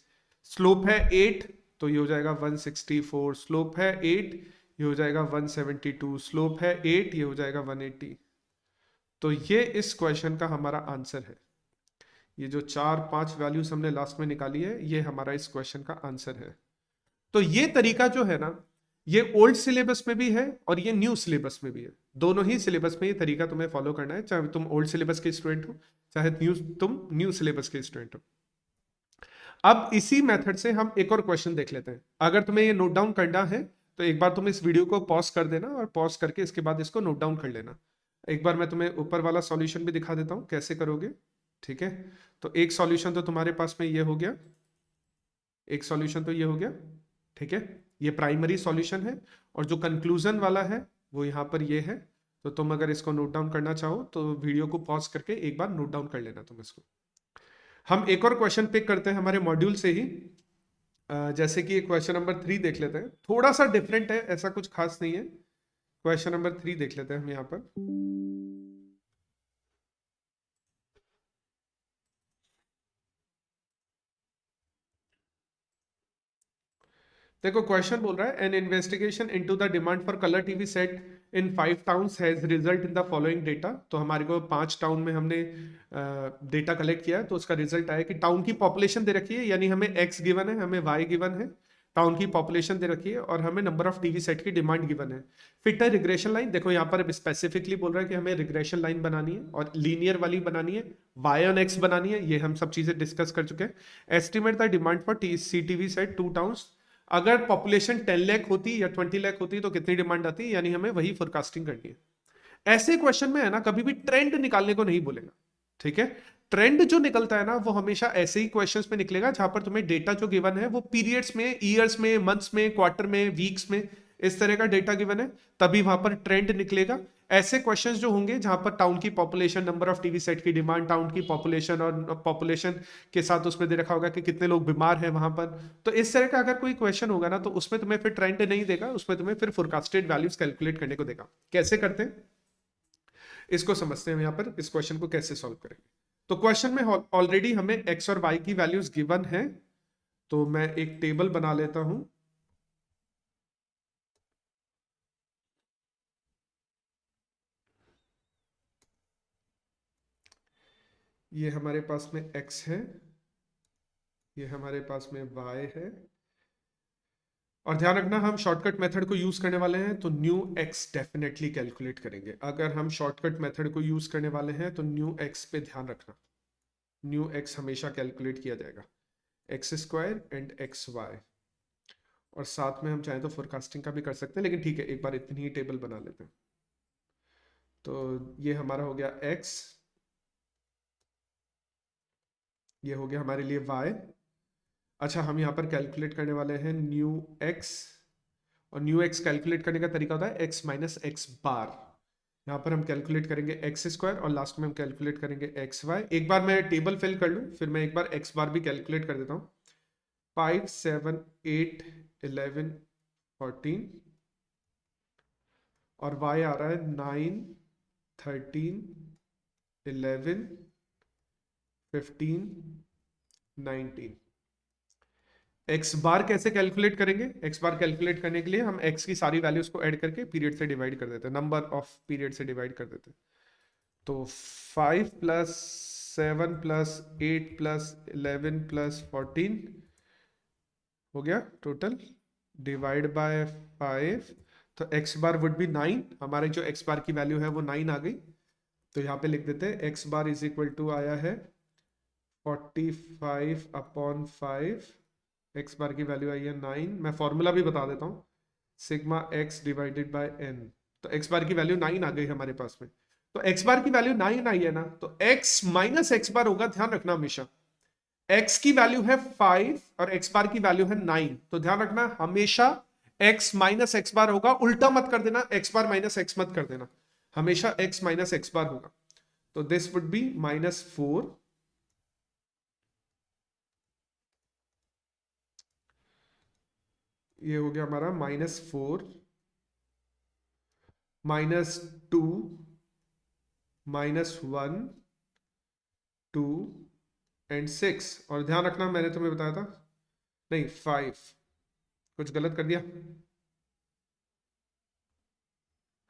स्लोप है 8, तो ये हो जाएगा 164, स्लोप है 8, ये हो जाएगा 172, स्लोप है 8, ये हो जाएगा 180। तो ये इस क्वेश्चन का हमारा आंसर है। ये जो 4-5 वैल्यूज हमने लास्ट में निकाली है, ये हमारा इस क्वेश्चन का आंसर है। तो ये तरीका जो है ना, ये ओल्ड सिलेबस में भी है और ये न्यू सिलेबस में भी है। दोनों ही सिलेबस में ये तरीका तुम्हें फॉलो करना है, चाहे तुम ओल्ड सिलेबस के स्टूडेंट हो, चाहे तुम न्यू सिलेबस के स्टूडेंट हो। अब इसी मेथड से हम एक और क्वेश्चन देख लेते हैं। अगर तुम्हें ये नोट डाउन करना है तो एक बार तुम इस वीडियो को पॉज कर देना, और पॉज करके इसके बाद इसको नोट डाउन कर लेना। एक बार मैं तुम्हें ऊपर वाला सॉल्यूशन भी दिखा देता हूं कैसे करोगे, ठीक है। तो एक सॉल्यूशन तो तुम्हारे पास में ये हो गया, एक सॉल्यूशन तो ये हो गया, ठीक है, ये प्राइमरी सॉल्यूशन है, और जो कंक्लूजन वाला है वो यहाँ पर ये है। तो तुम अगर इसको नोट डाउन करना चाहो तो वीडियो को पॉज करके एक बार नोट डाउन कर लेना तुम इसको। हम एक और क्वेश्चन पिक करते हैं हमारे मॉड्यूल से ही। जैसे कि क्वेश्चन नंबर 3 देख लेते हैं, थोड़ा सा डिफरेंट है, ऐसा कुछ खास नहीं है। क्वेश्चन नंबर 3 देख लेते हैं हम यहाँ पर। देखो क्वेश्चन बोल रहा है, N investigation into the demand for colour TV set in 5 towns has result in the following data. तो हमारे को 5 टाउन में हमने डेटा कलेक्ट किया है, तो उसका रिजल्ट आया कि टाउन की पॉपुलेशन दे रखी है, यानी हमें एक्स गिवन है, हमें वाई गिवन है, टाउन की पॉपुलेशन दे रखी है, और हमें नंबर ऑफ टीवी सेट की डिमांड गिवन है। फिट है रिग्रेशन लाइन। देखो यहाँ पर स्पेसिफिकली बोल रहा है कि हमें रिग्रेशन लाइन बनानी है और लीनियर वाली बनानी है, वाई ऑन एक्स बनानी है, ये हम सब चीजें डिस्कस कर चुके हैं। Estimate the demand for C TV set 2 towns. अगर पॉपुलेशन 10 लाख होती या 20 लाख होती तो कितनी डिमांड आती, यानी हमें वही फोरकास्टिंग करनी है। ऐसे क्वेश्चन में है ना, कभी भी ट्रेंड निकालने को नहीं बोलेगा, ठीक है। ट्रेंड जो निकलता है ना, वो हमेशा ऐसे ही क्वेश्चंस में निकलेगा जहां पर तुम्हें डेटा जो गिवन है वो पीरियड्स में, ईयर्स में, मंथ्स में, क्वार्टर में, वीक्स में, इस तरह का डेटा गिवन है, तभी वहां पर ट्रेंड निकलेगा। ऐसे क्वेश्चंस जो होंगे जहां पर टाउन की population, number of TV set की डिमांड, टाउन की पॉपुलेशन और पॉपुलेशन के साथ उसमें दे रखा होगा कि कितने लोग बीमार हैं वहां पर, तो इस तरह का अगर कोई क्वेश्चन होगा ना, तो उसमें तुम्हें फिर ट्रेंड नहीं देगा, उसमें तुम्हें फिर फोरकास्टेड वैल्यूज कैलकुलेट करने को देगा। कैसे करते हैं इसको समझते हैं यहाँ पर, इस क्वेश्चन को कैसे सॉल्व करेंगे। तो क्वेश्चन में ऑलरेडी हमें एक्स और वाई की वैल्यूज गिवन है, तो मैं एक टेबल बना लेता हूं। ये हमारे पास में x है, ये हमारे पास में y है, और ध्यान रखना हम शॉर्टकट मेथड को यूज करने वाले हैं, तो न्यू x डेफिनेटली कैलकुलेट करेंगे। अगर हम शॉर्टकट मेथड को यूज करने वाले हैं तो न्यू x पे ध्यान रखना, न्यू x हमेशा कैलकुलेट किया जाएगा, X square and X Y. और साथ में हम चाहें तो फोरकास्टिंग का भी कर सकते हैं, लेकिन ठीक है, एक बार इतनी ही टेबल बना लेते हैं। तो ये हमारा हो गया x, ये हो गया हमारे लिए y। अच्छा, हम यहाँ पर कैलकुलेट करने वाले हैं न्यू x, और न्यू x कैलकुलेट करने का तरीका होता है x माइनस एक्स बार। यहाँ पर हम कैलकुलेट करेंगे एक्स स्क्वायर और लास्ट में हम कैलकुलेट करेंगे एक्स वाई। एक बार मैं टेबल फिल कर लूँ, फिर मैं एक बार एक्स बार भी कैलकुलेट कर देता हूँ। 5, 7, 8, 11, 14, और y आ रहा है 9, 13, 11, 15, 19। एक्स बार कैसे कैलकुलेट करेंगे? एक्स बार कैलकुलेट करने के लिए हम एक्स की सारी वैल्यूज को ऐड करके पीरियड से डिवाइड कर देते हैं, नंबर ऑफ पीरियड से डिवाइड कर देते हैं। तो 5 प्लस 7 प्लस 8 प्लस 11 प्लस 14 हो गया टोटल, डिवाइड बाय 5। तो एक्स बार वुड बी 9, हमारे जो एक्स बार की वैल्यू है वो 9 आ गई। तो यहाँ पे लिख देते हैं X bar is equal to आया है 45/5। एक्स बार की वैल्यू आई है 9। मैं फॉर्मूला भी बता देता हूँ, sigma X divided by N. तो एक्स बार की वैल्यू 9 आ गई हमारे पास में। तो एक्स बार की वैल्यू 9 आई है ना, तो एक्स माइनस एक्स बार होगा। ध्यान रखना हमेशा एक्स की वैल्यू है 5 और एक्स बार की वैल्यू है 9, तो ध्यान रखना हमेशा एक्स माइनस एक्स बार होगा। उल्टा मत कर देना, एक्स बार माइनस एक्स मत कर देना, हमेशा एक्स माइनस एक्स बार होगा। तो दिस वुड बी -4, ये हो गया हमारा -4, -2, -1, 2 एंड 6। और ध्यान रखना मैंने तुम्हें बताया था, नहीं 5, कुछ गलत कर दिया।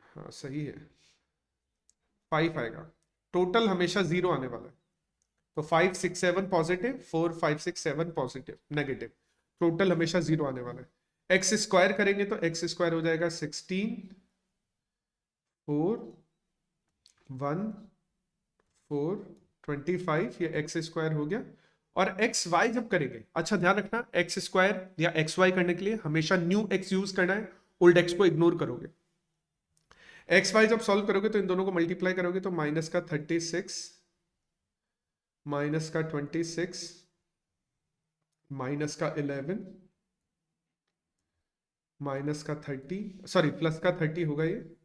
हाँ सही है, 5 आएगा। टोटल हमेशा 0 आने वाला है। तो 5, 6, 7 पॉजिटिव, 4, 5, 6, 7 पॉजिटिव, नेगेटिव, टोटल हमेशा 0 आने वाला है। एक्स स्क्वायर करेंगे तो एक्स स्क्वायर हो जाएगा 16, 4, 1, 4, 25, ये एक्स स्क्वायर हो गया। और एक्स वाई जब करेंगे, अच्छा ध्यान रखना, एक्स स्क्वायर या एक्स वाई करने के लिए हमेशा न्यू एक्स यूज करना है, ओल्ड एक्स को इग्नोर करोगे। एक्स वाई जब सॉल्व करोगे तो इन दोनों को मल्टीप्लाई करोगे तो माइनस का 36, माइनस का 26, माइनस का 11, माइनस का 30, सॉरी प्लस का 30 होगा, ये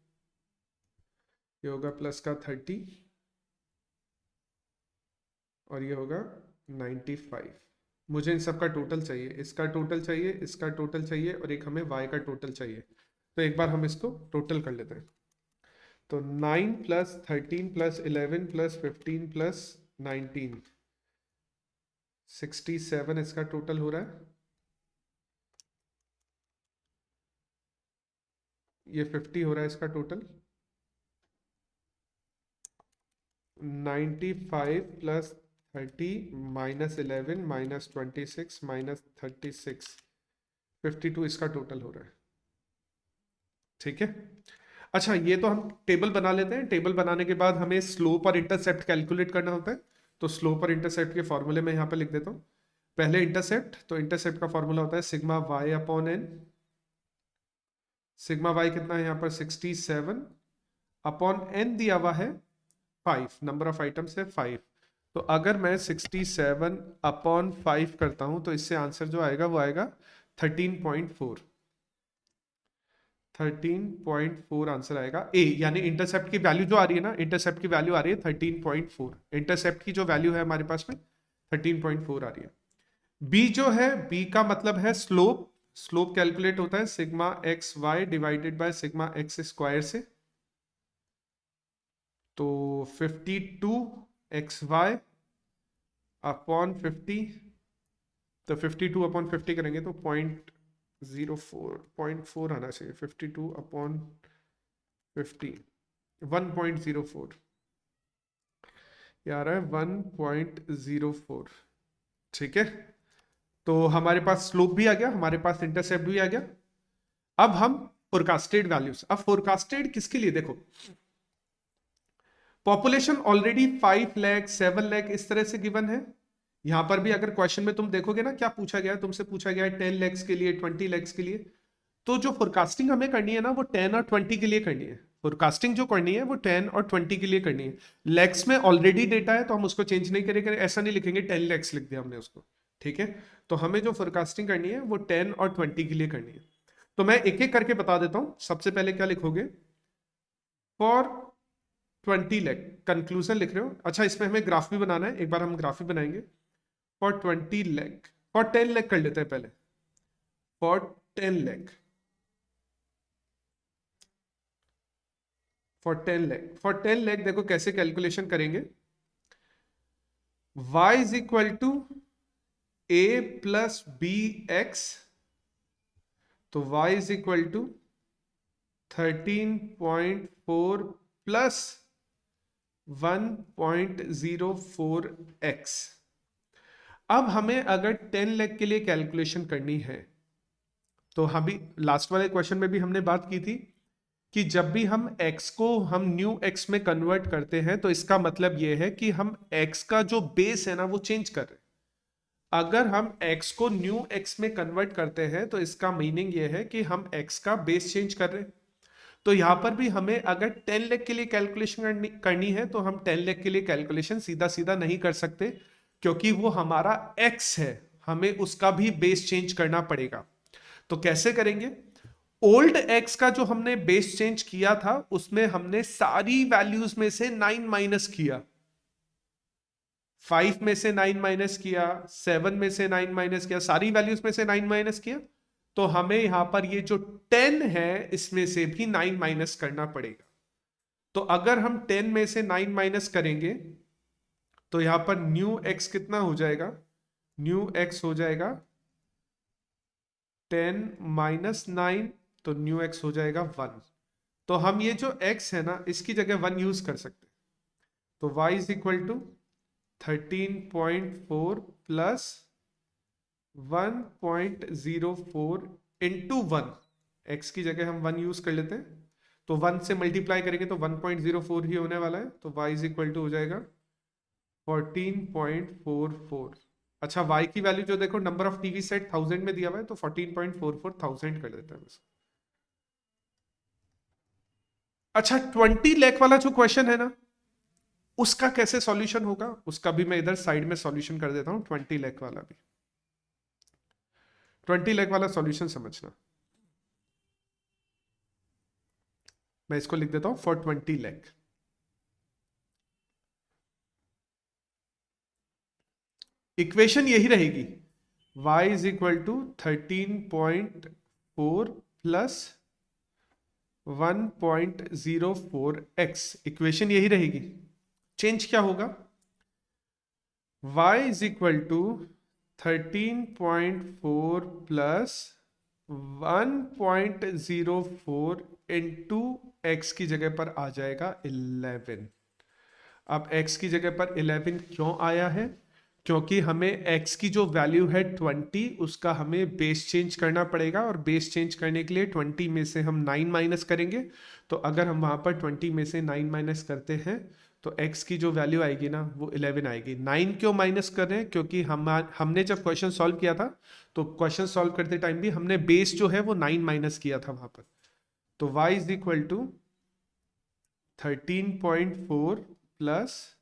होगा प्लस का 30, और ये होगा 95। मुझे इन सब का टोटल चाहिए, इसका टोटल चाहिए, इसका टोटल चाहिए, और एक हमें y का टोटल चाहिए। तो एक बार हम इसको टोटल कर लेते हैं। तो 9 प्लस 13 प्लस 11 प्लस 15 प्लस 19, 67 इसका टोटल हो रहा है। ये 50 हो रहा है इसका total. 95 plus 30 minus 11 minus 26 minus 36, 52 इसका टोटल हो रहा है। ठीक है। अच्छा, ये तो हम टेबल बना लेते हैं। टेबल बनाने के बाद हमें स्लोप और इंटरसेप्ट कैलकुलेट करना होता है। तो स्लोप और इंटरसेप्ट के फॉर्मूले में यहाँ पे लिख देता हूँ। पहले इंटरसेप्ट, तो इंटरसेप्ट का फॉर्मूला होता है sigma Y upon N. Sigma Y कितना है यहाँ पर 67, अपॉन एन दिया हुआ है 5, नंबर ऑफ आइटम्स है 5। तो अगर मैं 67 अपॉन 5 करता हूं तो इससे आंसर जो आएगा वो आएगा 13.4। 13.4 आंसर आएगा ए, यानी इंटरसेप्ट की वैल्यू जो आ रही है ना, इंटरसेप्ट की वैल्यू आ रही है 13.4। इंटरसेप्ट की जो वैल्यू है हमारे पास में 13.4 आ रही है। बी जो है, बी का मतलब है स्लोप। स्लोप कैलकुलेट होता है sigma X Y divided by sigma X square से। तो 52 एक्स वाई अपॉन 50, तो 52 अपॉन 50 करेंगे तो 0.04 आना चाहिए। 52 अपॉन 50, 1.04 ये आ रहा है 1.04। ठीक है। तो हमारे पास स्लोप भी आ गया, हमारे पास इंटरसेप्ट भी आ गया। अब हम फोरकास्टेड वैल्यूज, अब फोरकास्टेड किसके लिए, देखो पॉपुलेशन ऑलरेडी 5 लाख 7 लाख इस तरह से गिवन है। यहां पर भी अगर क्वेश्चन में तुम देखोगे ना, क्या पूछा गया है, तुमसे पूछा गया है 10 lakhs के लिए, 20 lakhs के लिए। तो जो फोरकास्टिंग हमें करनी है ना, वो 10 और 20 के लिए करनी है। फोरकास्टिंग जो करनी है वो 10 और 20 के लिए करनी है। लैक्स में ऑलरेडी डेटा है तो हम उसको चेंज नहीं करेंगे, ऐसा नहीं लिखेंगे 10 lakhs लिख दिया हमने उसको। ठीक है। तो हमें जो फोरकास्टिंग करनी है वो 10 और 20 के लिए करनी है। तो मैं एक एक करके बता देता हूं। सबसे पहले क्या लिखोगे, फॉर 20 लाख कंक्लूजन लिख रहे हो। अच्छा, इसमें हमें ग्राफ भी बनाना है, एक बार हम ग्राफ भी बनाएंगे। फॉर 20 लाख, फॉर 10 लाख कर लेते हैं पहले। For 10 lakh, for 10 lakh, for 10 lakh देखो कैसे कैलकुलेशन करेंगे। y is equal to A plus B X, तो y is equal to 13.4 plus 1.04x। अब हमें अगर 10 लाख के लिए कैलकुलेशन करनी है, तो हम भी लास्ट वाले क्वेश्चन में भी हमने बात की थी कि जब भी हम x को हम न्यू x में कन्वर्ट करते हैं तो इसका मतलब यह है कि हम x का जो बेस है ना वो चेंज कर रहे हैं। अगर हम x को न्यू x में कन्वर्ट करते हैं तो इसका मीनिंग यह है कि हम x का बेस चेंज कर रहे हैं। तो यहां पर भी हमें अगर 10 लाख के लिए कैलकुलेशन करनी है तो हम 10 लाख के लिए कैलकुलेशन सीधा सीधा नहीं कर सकते, क्योंकि वो हमारा x है, हमें उसका भी बेस चेंज करना पड़ेगा। तो कैसे करेंगे, ओल्ड x का जो हमने बेस चेंज किया था उसमें हमने सारी वैल्यूज में से 9 माइनस किया। 5 में से 9 माइनस किया, 7 में से 9 माइनस किया, सारी वैल्यूज में से 9 माइनस किया। तो हमें यहां पर ये जो 10 है इसमें से भी 9 माइनस करना पड़ेगा। तो अगर हम 10 में से 9 माइनस करेंगे तो यहां पर न्यू x कितना हो जाएगा, न्यू x हो जाएगा 10 माइनस 9, तो न्यू x हो जाएगा 1। तो हम ये जो x है ना इसकी जगह 1 यूज कर सकते हैं। तो y is equal to 13.4 plus 1.04 into 1। x की जगह हम 1 यूज कर लेते हैं, तो 1 से मल्टीप्लाई करेंगे तो 1.04 ही होने वाला है। तो y इज इक्वल टू हो जाएगा 14.44। अच्छा, y की वैल्यू जो देखो, नंबर ऑफ टीवी सेट 1000 में दिया हुआ है, तो 14.44 1000 कर देते हैं बस। अच्छा, 20 लाख वाला जो क्वेश्चन है ना उसका कैसे सॉल्यूशन होगा, उसका भी मैं इधर साइड में सॉल्यूशन कर देता हूं। 20 लाख वाला भी, 20 लाख वाला सॉल्यूशन समझना। मैं इसको लिख देता हूं फॉर 20 लाख। इक्वेशन यही रहेगी, y is equal to 13.4 plus 1.04x, equation यही रहेगी। चेंज क्या होगा, y is equal to 13.4 plus 1.04 into X की जगह पर आ जाएगा 11। अब x की जगह पर 11 क्यों आया है, क्योंकि हमें x की जो वैल्यू है 20, उसका हमें बेस चेंज करना पड़ेगा, और बेस चेंज करने के लिए 20 में से हम 9 माइनस करेंगे। तो अगर हम वहां पर 20 में से 9 माइनस करते हैं तो x की जो वैल्यू आएगी ना वो 11 आएगी। 9 क्यों माइनस कर रहे हैं, क्योंकि हमने जब क्वेश्चन सॉल्व किया था तो क्वेश्चन सॉल्व करते टाइम भी हमने बेस जो है वो 9 माइनस किया था वहां पर। तो y is equal to 13.4 plus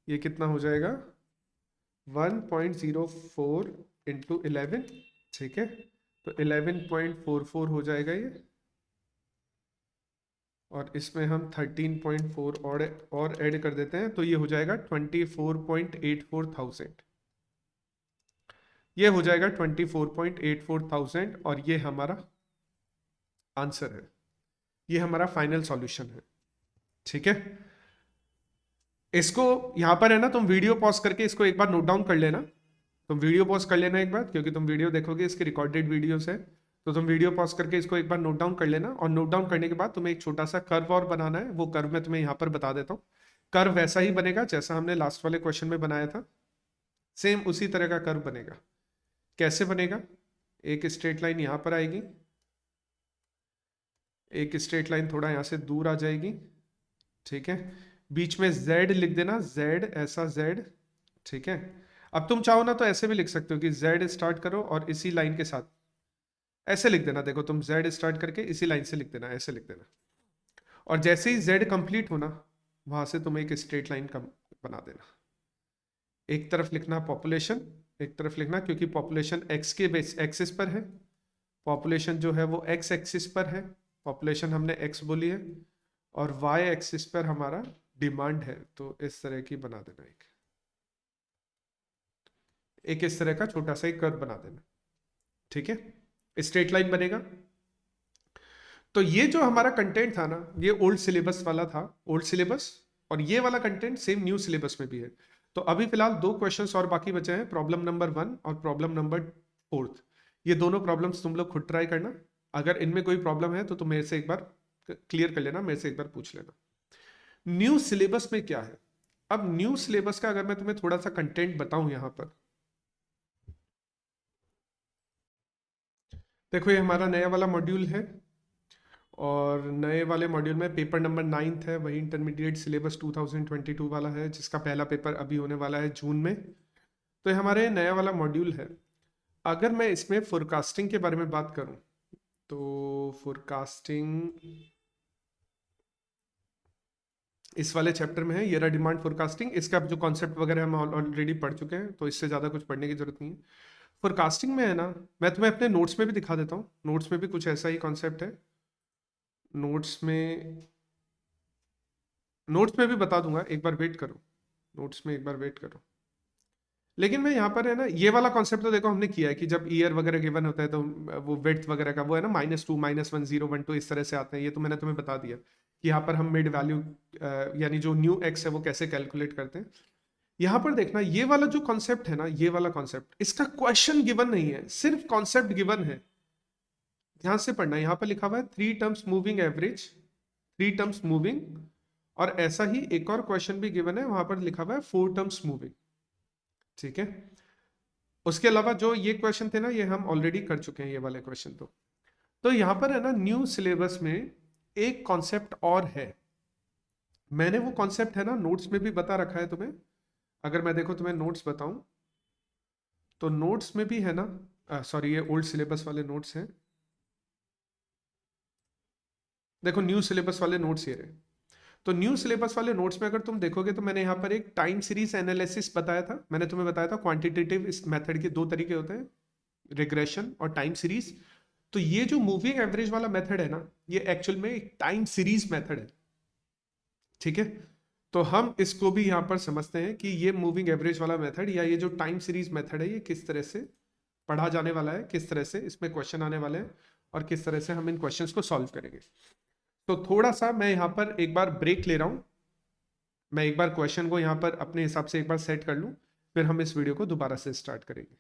ये कितना हो जाएगा 1.04 इंटू 11, ठीक है, तो 11.44 हो जाएगा ये, और इसमें हम 13.4 और ऐड कर देते हैं तो ये हो जाएगा 24.84,000, ये हो जाएगा 24.84,000, और ये हमारा आंसर है, ये हमारा फाइनल सॉल्यूशन है। ठीक है, इसको यहां पर है ना, तुम वीडियो पॉज करके इसको एक बार नोट डाउन कर लेना, तुम वीडियो पॉज कर लेना एक बार, क्योंकि तुम वीडियो देखोगे इसके रिकॉर्डेड वीडियोस है, तो तुम वीडियो पॉज करके इसको एक बार नोट डाउन कर लेना, और नोट डाउन करने के बाद तुम्हें एक छोटा सा कर्व और बनाना है, वो कर्व मैं तुम्हें यहाँ पर बता देता हूँ। कर्व वैसा ही बनेगा जैसा हमने लास्ट वाले क्वेश्चन में बनाया था, सेम उसी तरह का कर्व बनेगा। कैसे बनेगा, एक स्ट्रेट लाइन यहाँ पर आएगी, एक स्ट्रेट लाइन थोड़ा यहाँ से दूर आ जाएगी, ठीक है, बीच में z लिख देना, z ऐसा z, ठीक है। अब तुम चाहो ना तो ऐसे भी लिख सकते हो कि z स्टार्ट करो और इसी लाइन के साथ ऐसे लिख देना, देखो तुम z स्टार्ट करके इसी लाइन से लिख देना, ऐसे लिख देना, और जैसे ही z कंप्लीट होना वहां से तुम एक स्ट्रेट लाइन बना देना। एक तरफ लिखना पॉपुलेशन, एक तरफ लिखना, क्योंकि पॉपुलेशन x के बेस एक्सिस पर है, पॉपुलेशन जो है वो x एक्सिस पर है, पॉपुलेशन हमने x बोली है, और y एक्सिस पर हमारा डिमांड है, तो इस तरह की बना देना, एक इस तरह का छोटा सा एक कर्व बना देना, ठीक है, स्ट्रेट लाइन बनेगा। तो ये जो हमारा कंटेंट था ना, ये ओल्ड सिलेबस वाला था, ओल्ड सिलेबस, और ये वाला कंटेंट सेम न्यू सिलेबस में भी है। तो अभी फिलहाल 2 क्वेश्चंस और बाकी बचे हैं, प्रॉब्लम नंबर 1 और प्रॉब्लम नंबर 4। ये दोनों प्रॉब्लम्स तुम लोग खुद ट्राई करना, अगर इनमें कोई प्रॉब्लम है तो तुम मेरे से एक बार क्लियर कर लेना, मेरे से एक बार पूछ लेना। न्यू सिलेबस में क्या है, अब न्यू सिलेबस का अगर मैं तुम्हें थोड़ा सा कंटेंट बताऊं यहां पर, देखो ये हमारा नया वाला मॉड्यूल है, और नए वाले मॉड्यूल में पेपर नंबर 9 है, वही इंटरमीडिएट सिलेबस 2022 वाला है, जिसका पहला पेपर अभी होने वाला है जून में। तो ये हमारे नया वाला मॉड्यूल है। अगर मैं इसमें फोरकास्टिंग के बारे में बात करूं तो फोरकास्टिंग इस वाले चैप्टर में है, ये रहा डिमांड फोरकास्टिंग। इसका जो कॉन्सेप्ट वगैरह हम ऑलरेडी पढ़ चुके हैं, तो इससे ज़्यादा कुछ पढ़ने की जरूरत नहीं है। फोरकास्टिंग में है ना, मैं तुम्हें अपने नोट्स में भी दिखा देता हूँ, नोट्स में भी कुछ ऐसा ही कॉन्सेप्ट है, नोट्स में भी बता दूंगा, एक बार वेट करो, नोट्स में एक बार वेट करो। लेकिन मैं यहाँ पर है ना, ये वाला कॉन्सेप्ट तो देखो हमने किया है कि जब ईयर वगैरह गिवन होता है तो वो विड्थ वगैरह का वो है ना -2 -1 0 1 2 इस तरह से आते हैं, ये तो मैंने तुम्हें बता दिया कि यहाँ पर हम मिड वैल्यू यानी जो न्यू एक्स है वो कैसे कैलकुलेट करते हैं। यहाँ पर देखना, ये वाला जो कॉन्सेप्ट है ना, ये वाला कॉन्सेप्ट, इसका क्वेश्चन गिवन नहीं है, सिर्फ कॉन्सेप्ट गिवन है। ध्यान से पढ़ना, यहाँ पर लिखा हुआ है 3 terms moving average, 3 terms moving, और ऐसा ही एक और क्वेश्चन भी गिवन है, वहां पर लिखा हुआ है 4 टर्म्स मूविंग, ठीक है। उसके अलावा जो ये क्वेश्चन थे ना, ये हम ऑलरेडी कर चुके हैं, ये वाले क्वेश्चन। तो यहां पर है ना, न्यू सिलेबस में एक कॉन्सेप्ट और है, मैंने वो कॉन्सेप्ट है ना नोट्स में भी बता रखा है तुम्हें। अगर मैं देखो तुम्हें नोट्स बताऊं तो नोट्स में भी है ना, सॉरी ये ओल्ड सिलेबस वाले नोट्स हैं, देखो न्यू सिलेबस वाले नोट्स ये रहे। तो न्यू सिलेबस वाले नोट्स में अगर तुम देखोगे तो मैंने यहाँ पर एक टाइम सीरीज एनालिसिस बताया था, मैंने तुम्हें बताया था क्वांटिटेटिव इस मेथड के 2 तरीके होते हैं, रिग्रेशन और टाइम सीरीज। तो ये जो मूविंग एवरेज वाला मेथड है ना, ये एक्चुअल में एक टाइम सीरीज मेथड है, ठीक है। तो हम इसको भी यहाँ पर समझते हैं कि ये मूविंग एवरेज वाला मेथड या ये जो टाइम सीरीज मेथड है ये किस तरह से पढ़ा जाने वाला है, किस तरह से इसमें क्वेश्चन आने वाले हैं और किस तरह से हम इन क्वेश्चंस को सॉल्व करेंगे। तो थोड़ा सा मैं यहाँ पर एक बार ब्रेक ले रहा हूँ, मैं एक बार क्वेश्चन को यहाँ पर अपने हिसाब से एक बार सेट कर लूँ, फिर हम इस वीडियो को दोबारा से स्टार्ट करेंगे।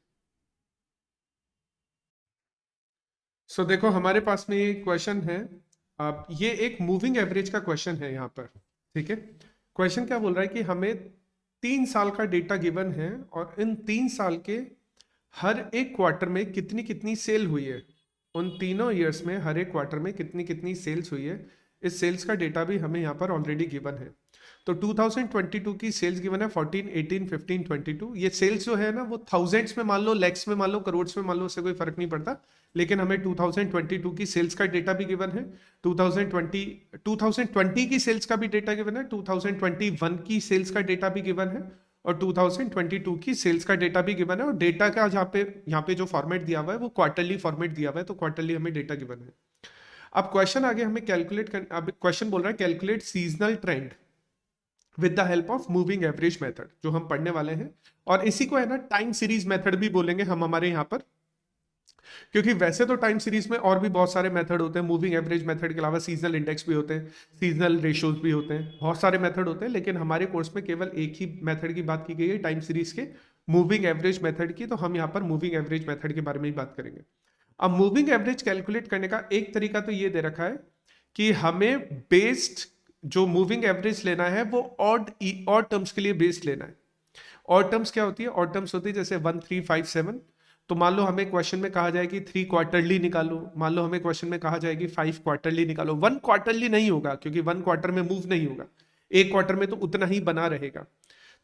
सो देखो हमारे पास में ये क्वेश्चन है, अब ये एक मूविंग एवरेज का क्वेश्चन है यहाँ पर, ठीक है। क्वेश्चन क्या बोल रहा है कि हमें 3 साल का डेटा गिवन है और इन 3 साल के हर एक क्वार्टर में कितनी कितनी सेल हुई है, उन तीनों ईयर्स में हर एक क्वार्टर में कितनी कितनी सेल्स हुई है, इस सेल्स का डेटा भी हमें यहाँ पर ऑलरेडी गिवन है। तो 2022 की सेल्स गिवन है 14, 18, 15, 22। ये सेल्स जो है ना वो थाउजेंड्स में मान लो, लैक्स में मान लो, करोड़ में मान लो, उससे कोई फर्क नहीं पड़ता, लेकिन हमें 2022 की सेल्स का डेटा भी गिवन है, 2020 की सेल्स का भी डेटा गिवन है, 2021 की सेल्स का डेटा भी गिवन है और 2022 की सेल्स का डेटा भी गिवन है। और डेटा का यहाँ पे जो फॉर्मेट दिया हुआ है वो क्वार्टरली फॉर्मेट दिया हुआ है, तो क्वार्टरली हमें डेटा गिवन है। अब क्वेश्चन आगे हमें कैलकुलेट कर, अब क्वेश्चन बोल रहा है calculate seasonal trend with the help of moving average method, जो हम पढ़ने वाले हैं। और इसी को है ना टाइम सीरीज मेथड भी बोलेंगे हम हमारे यहाँ पर, क्योंकि वैसे तो टाइम सीरीज में और भी बहुत सारे मेथड होते हैं, मूविंग एवरेज मेथड के अलावा सीजनल इंडेक्स भी होते हैं, सीजनल रेशियोज भी होते हैं, बहुत सारे मेथड होते हैं, लेकिन हमारे कोर्स में केवल एक ही मेथड की बात की गई है टाइम सीरीज के, मूविंग एवरेज मेथड की। तो हम यहाँ पर मूविंग एवरेज मेथड के बारे में ही बात करेंगे। अब मूविंग एवरेज कैलकुलेट करने का एक तरीका तो ये दे रखा है कि हमें बेस्ड जो मूविंग एवरेज लेना है वो ऑड टर्म्स के लिए बेस्ड लेना है। ऑड टर्म्स क्या होती है? ऑड टर्म्स होती है जैसे 1, 3, 5, 7। तो मान लो हमें क्वेश्चन में कहा जाए कि 3 क्वार्टरली निकालो, मान लो हमें क्वेश्चन में कहा जाए कि 5 क्वार्टरली निकालो। 1 क्वार्टरली नहीं होगा क्योंकि 1 क्वार्टर में मूव नहीं होगा, एक क्वार्टर में तो उतना ही बना रहेगा।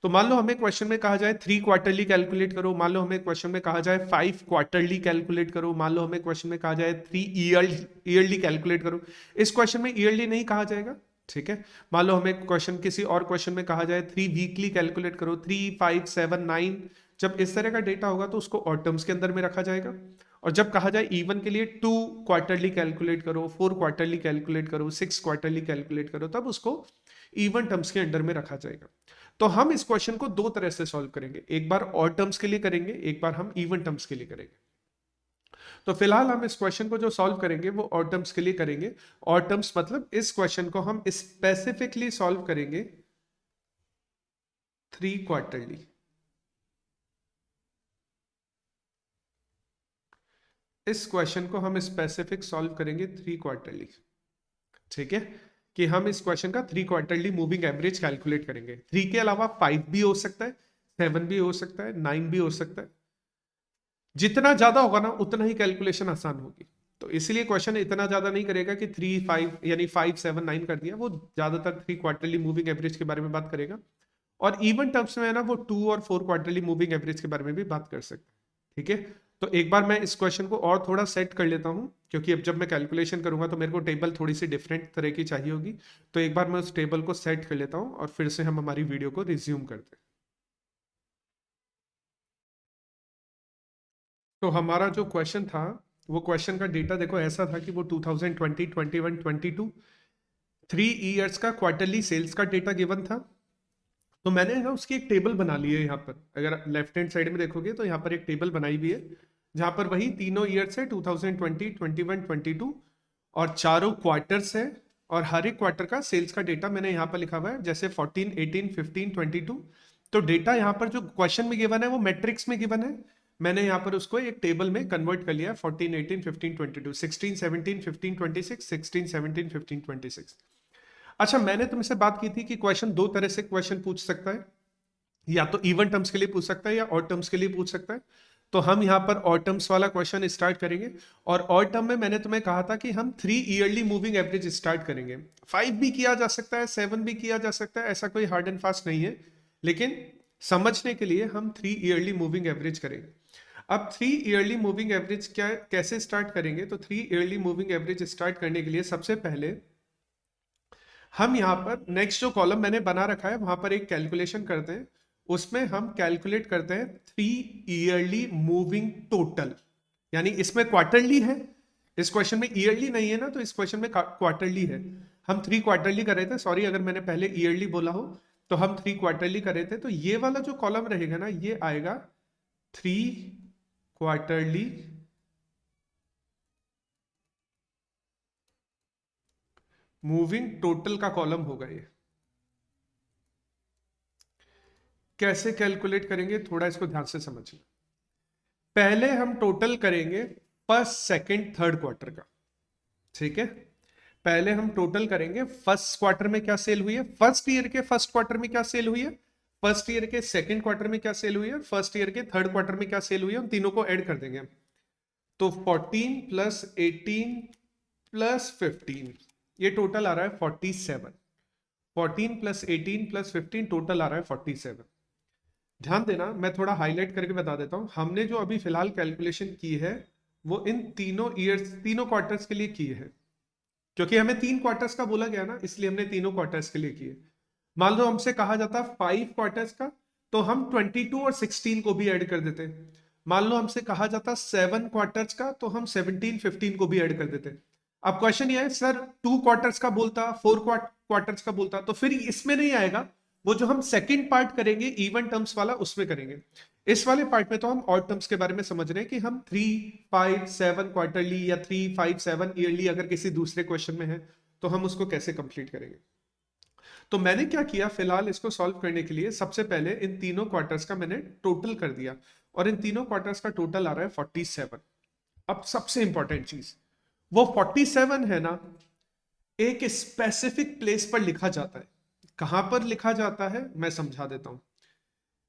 तो मान लो हमें क्वेश्चन में कहा जाए 3 क्वार्टरली कैलकुलेट करो, मान लो हमें क्वेश्चन में कहा जाए 5 क्वार्टरली कैलकुलेट करो, मान लो हमें क्वेश्चन में कहा जाए 3 ईयरली कैलकुलेट करो। इस क्वेश्चन में ईयरली नहीं कहा जाएगा, ठीक है। मान लो हमें क्वेश्चन किसी और क्वेश्चन में कहा जाए 3 वीकली कैलकुलेट करो, 3, 5, 7, 9। जब इस तरह का डेटा होगा तो उसको ऑड टर्म्स के अंदर में रखा जाएगा। और जब कहा जाए इवन के लिए 2 क्वार्टरली कैलकुलेट करो, 4 क्वार्टरली कैलकुलेट करो, 6 क्वार्टरली कैलकुलेट करो, तब उसको इवन टर्म्स के अंडर में रखा जाएगा। तो हम इस क्वेश्चन को दो तरह से सॉल्व करेंगे, एक बार ऑड टर्म्स के लिए करेंगे, एक बार हम इवन टर्म्स के लिए करेंगे। तो फिलहाल हम इस क्वेश्चन को जो सॉल्व करेंगे वो ऑड टर्म्स के लिए करेंगे। ऑड टर्म्स मतलब इस क्वेश्चन को हम स्पेसिफिकली सॉल्व करेंगे 3 क्वार्टरली। इस क्वेश्चन को हम स्पेसिफिक सॉल्व करेंगे 3 क्वार्टरली, ठीक है। कि हम इस क्वेश्चन का 3 क्वार्टरली मूविंग एवरेज कैलकुलेट करेंगे। 3 के अलावा 5 भी हो सकता है, 7 भी हो सकता है, 9 भी हो सकता है। जितना ज्यादा होगा ना उतना ही कैलकुलेशन आसान होगी। तो इसलिए क्वेश्चन इतना ज्यादा नहीं करेगा कि 3, 5 यानी 5, 7, 9 कर दिया, वो ज्यादातर 3 क्वार्टरली मूविंग एवरेज के बारे में बात करेगा। और इवन टर्म्स में है ना वो 2 और 4 क्वार्टरली मूविंग एवरेज के बारे में भी बात कर सकते हैं, ठीक है। तो एक बार मैं इस क्वेश्चन को और थोड़ा सेट कर लेता हूं, क्योंकि अब जब मैं कैलकुलेशन करूंगा तो मेरे को टेबल थोड़ी सी डिफरेंट तरह की चाहिए होगी। तो एक बार मैं उस टेबल को सेट कर लेता हूं और फिर से हम हमारी वीडियो को रिज्यूम करते हैं। तो हमारा जो क्वेश्चन था वो क्वेश्चन का डेटा देखो ऐसा था कि वो 2020, 21, 22 3 ईयर्स का क्वार्टरली सेल्स का डेटा गिवन था। तो मैंने ना उसकी एक टेबल बना ली है यहाँ पर, अगर लेफ्ट हैंड साइड में देखोगे तो यहाँ पर एक टेबल बनाई हुई है जहाँ पर वही तीनों ईयर्स है 2020, 21, 22 और चारों क्वार्टर्स है। और हर एक क्वार्टर का सेल्स का डेटा मैंने यहाँ पर लिखा हुआ है, जैसे 14, 18, 15, 22। तो डेटा यहाँ पर जो क्वेश्चन में गिवन है वो मैट्रिक्स में गिवन है, मैंने यहाँ पर उसको एक टेबल में कन्वर्ट कर लिया। 14, 18, 15, 22, 16, 17, 15, 26, 16, 17, 15, 26। अच्छा, मैंने तुमसे बात की थी कि क्वेश्चन दो तरह से क्वेश्चन पूछ सकता है, या तो इवन टर्म्स के लिए पूछ सकता है या ऑड टर्म्स के लिए पूछ सकता है। तो हम यहाँ पर ऑड टर्म्स वाला क्वेश्चन स्टार्ट करेंगे। और ऑड टर्म में मैंने तुम्हें कहा था कि हम 3 ईयरली मूविंग एवरेज स्टार्ट करेंगे। 5 भी किया जा सकता है, 7 भी किया जा सकता है, ऐसा कोई हार्ड एंड फास्ट नहीं है, लेकिन समझने के लिए हम 3 ईयरली मूविंग एवरेज करेंगे। अब 3 ईयरली मूविंग एवरेज क्या कैसे स्टार्ट करेंगे? तो 3 ईयरली मूविंग एवरेज स्टार्ट करने के लिए सबसे पहले हम यहाँ पर नेक्स्ट जो कॉलम मैंने बना रखा है वहां पर एक कैलकुलेशन करते हैं, उसमें हम कैलकुलेट करते हैं 3 ईयरली मूविंग टोटल। यानी इसमें क्वार्टरली है, इस क्वेश्चन में ईयरली नहीं है ना, तो इस क्वेश्चन में क्वार्टरली है। हम 3 क्वार्टरली कर रहे थे, सॉरी अगर मैंने पहले ईयरली बोला हो, तो हम 3 क्वार्टरली करे थे, तो ये वाला जो कॉलम रहेगा ना, ये आएगा 3 क्वार्टरली मूविंग टोटल का कॉलम होगा ये। कैसे कैलकुलेट करेंगे, थोड़ा इसको ध्यान से समझिए। पहले हम टोटल करेंगे फर्स्ट सेकंड थर्ड क्वार्टर का, ठीक है। पहले हम टोटल करेंगे फर्स्ट क्वार्टर में क्या सेल हुई है, फर्स्ट ईयर के फर्स्ट क्वार्टर में क्या सेल हुई है, फर्स्ट ईयर के सेकंड क्वार्टर में क्या सेल हुई है, फर्स्ट ईयर के थर्ड क्वार्टर में क्या सेल हुई है, उन तीनों को ऐड कर देंगे। तो 14 प्लस 18 प्लस 15, ये टोटल आ रहा है 47। 14 प्लस 18 प्लस 15 टोटल आ रहा है 47। ध्यान देना, मैं थोड़ा हाईलाइट करके बता देता हूं। हमने जो अभी फिलहाल कैलकुलेशन की है वो इन तीनों ईयर्स, तीनों क्वार्टर्स के लिए की है, क्योंकि हमें 3 क्वार्टर्स का बोला गया ना, इसलिए हमने तीनों क्वार्टर्स के लिए किए। मान लो हमसे कहा जाता 5 क्वार्टर्स का, तो हम 22 और 16 को भी ऐड कर देते। मान लो हमसे कहा जाता 7 क्वार्टर्स का, तो हम 17 15 को भी ऐड कर देते। अब क्वेश्चन ये है, सर 2 क्वार्टर्स का बोलता, 4 क्वार्टर्स का बोलता, तो फिर इसमें नहीं आएगा। वो जो हम सेकंड पार्ट करेंगे इवन टर्म्स वाला, उसमें करेंगे। इस वाले पार्ट में तो हम ऑड टर्म्स के बारे में समझ रहे हैं कि हम 3 5 7 क्वार्टरली या 3 5 7 ईयरली अगर किसी दूसरे क्वेश्चन में है तो हम उसको कैसे कंप्लीट करेंगे। तो मैंने क्या किया, फिलहाल इसको सॉल्व करने के लिए सबसे पहले इन तीनों क्वार्टर्स का मैंने टोटल कर दिया, और इन तीनों क्वार्टर्स का टोटल आ रहा है 47। अब सबसे इंपॉर्टेंट चीज, वो 47 है ना, एक स्पेसिफिक प्लेस पर लिखा जाता है। कहां पर लिखा जाता है मैं समझा देता हूं।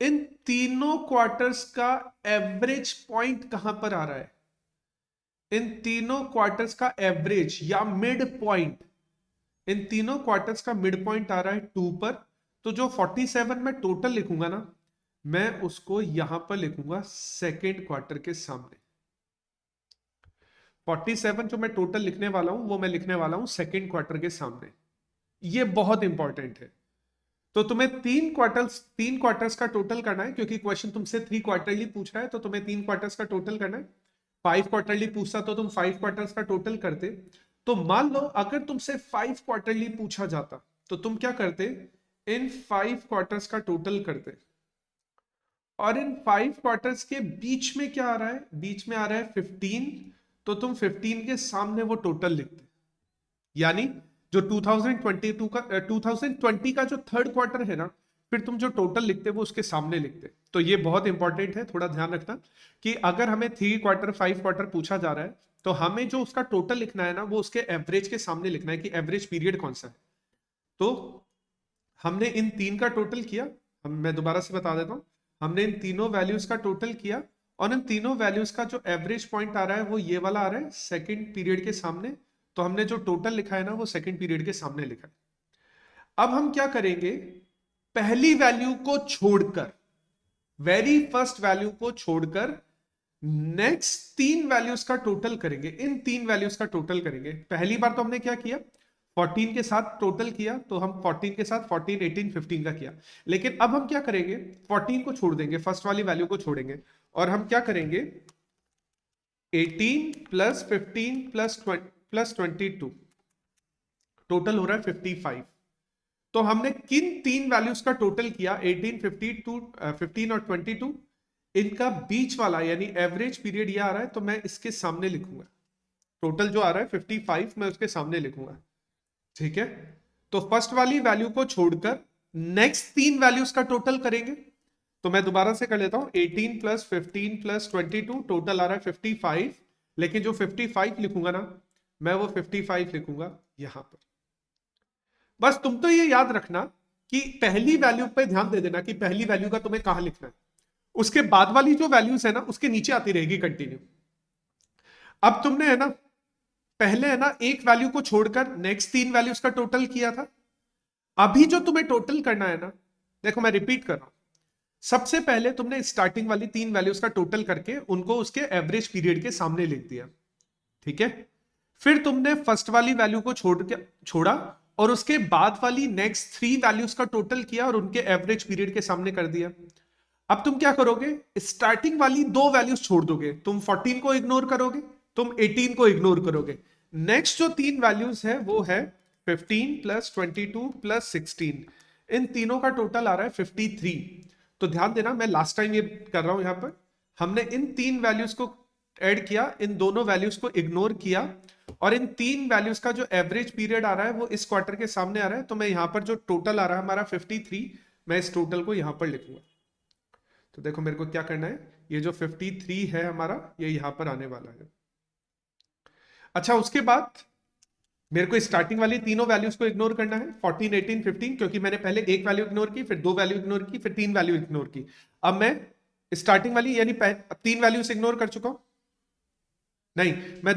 इन तीनों क्वार्टर्स का एवरेज पॉइंट कहां पर आ रहा है, इन तीनों क्वार्टर्स का एवरेज या मिड पॉइंट, इन तीनों क्वार्टर्स का मिड पॉइंट आ रहा है 2 पर। तो जो 47 में टोटल लिखूंगा ना, मैं उसको यहां पर लिखूंगा सेकेंड क्वार्टर के सामने। 47 जो मैं टोटल लिखने वाला हूं वो मैं लिखने वाला हूं सेकेंड क्वार्टर के सामने। ये बहुत इंपॉर्टेंट है। तो तुम्हें तीन क्वार्टर्स का टोटल करना है, क्योंकि क्वेश्चन तुमसे 3 क्वार्टरली पूछ रहा है, तो तुम्हें 3 क्वार्टर्स का टोटल करना है। 5 क्वार्टरली पूछता तो तुम 5 क्वार्टर्स का टोटल करते। तो मान लो अगर तुमसे 5 क्वार्टरली पूछा जाता तो तुम क्या करते, इन 5 क्वार्टर्स का टोटल करते, और इन 5 क्वार्टर्स के बीच में क्या आ रहा है, बीच में आ रहा है 15, तो तुम 15 के सामने वो टोटल लिखते। यानी जो 2022 का 2020 का जो थर्ड क्वार्टर है ना, फिर तुम जो टोटल लिखते वो उसके सामने लिखते। तो ये बहुत इंपॉर्टेंट है, थोड़ा ध्यान रखना कि अगर हमें 3 क्वार्टर 5 क्वार्टर पूछा जा रहा है तो हमें जो उसका टोटल लिखना है ना, वो उसके एवरेज के सामने लिखना है कि एवरेज पीरियड कौन सा है। तो हमने इन 3 का टोटल किया, मैं दोबारा से बता देता हूं, हमने इन तीनों वैल्यूज का टोटल किया, और इन तीनों वैल्यूज का जो एवरेज पॉइंट आ रहा है वो ये वाला आ रहा है सेकेंड पीरियड के सामने। तो हमने जो टोटल लिखा है ना वो सेकेंड पीरियड के सामने लिखा है। अब हम क्या करेंगे, पहली वैल्यू को छोड़कर, वेरी फर्स्ट वैल्यू को छोड़कर नेक्स्ट 3 वैल्यूज का टोटल करेंगे। इन 3 वैल्यूज का टोटल करेंगे। पहली बार तो हमने क्या किया, 14 के साथ टोटल किया, तो हम 14 के साथ 14 18 15 का किया। लेकिन अब हम क्या करेंगे, 14 को छोड़ देंगे, फर्स्ट वाली वैल्यू को छोड़ेंगे, और हम क्या करेंगे 18 प्लस 15 प्लस 22, टोटल हो रहा है 55। तो हमने किन 3 वैल्यूज का टोटल किया, 18 52 15 और 22, इनका बीच वाला यानी एवरेज पीरियड ये आ रहा है, तो मैं इसके सामने लिखूंगा। टोटल जो आ रहा है 55 मैं उसके सामने लिखूंगा, ठीक है। तो फर्स्ट वाली वैल्यू को छोड़कर नेक्स्ट 3 वैल्यूज का टोटल करेंगे। तो मैं दोबारा से कर लेता हूं, 18 प्लस 15 प्लस 22 टोटल आ रहा है 55। लेकिन जो 55 लिखूंगा ना, मैं वो 55 लिखूंगा यहां पर। बस तुम तो ये याद रखना कि पहली वैल्यू पे ध्यान दे देना कि पहली वैल्यू का तुम्हें कहां लिखना है, उसके बाद वाली जो वैल्यूज है ना उसके नीचे आती रहेगी कंटिन्यू। अब तुमने है ना पहले है ना एक वैल्यू को छोड़कर नेक्स्ट 3 वैल्यूज का टोटल किया था। अभी जो तुम्हें टोटल करना है ना, देखो मैं रिपीट कर रहा हूं, सबसे पहले तुमने स्टार्टिंग वाली 3 वैल्यूज का टोटल करके उनको उसके एवरेज पीरियड के सामने लिख दिया, ठीक है। फिर तुमने फर्स्ट वाली वैल्यू को छोड़ा और उसके बाद वाली नेक्स्ट 3 वैल्यूज का टोटल किया और उनके एवरेज पीरियड के सामने कर दिया। अब तुम क्या करोगे, स्टार्टिंग वाली 2 वैल्यूज छोड़ दोगे, तुम 14 को इग्नोर करोगे, तुम 18 को इग्नोर करोगे। नेक्स्ट जो 3 वैल्यूज है वो है 15 प्लस 22 प्लस 16। इन तीनों का टोटल आ रहा है 53। तो ध्यान देना, मैं लास्ट टाइम ये कर रहा हूं, यहां पर हमने इन तीन वैल्यूज को ऐड किया, इन दोनों वैल्यूज को इग्नोर किया, और इन तीन वैल्यूज का जो एवरेज पीरियड आ रहा है वो इस क्वार्टर के सामने आ रहा है। तो मैं यहां पर जो टोटल आ रहा है हमारा 53, मैं इस टोटल को यहां पर लिखूंगा। तो देखो मेरे को क्या करना है, ये जो 53 है हमारा, ये यहां पर आने वाला है। अच्छा, उसके बाद मेरे को स्टार्टिंग वाली तीनों वैल्यूज को इग्नोर करना है, 14, 18, 15, क्योंकि मैंने पहले एक वैल्यू इग्नोर की, फिर दो वैल्यू इग्नोर की, फिर तीन वैल्यू इग्नोर की। अब मैं स्टार्टिंग वाली यानी तीन वैल्यूज इग्नोर कर चुका हूं, नहीं, मैं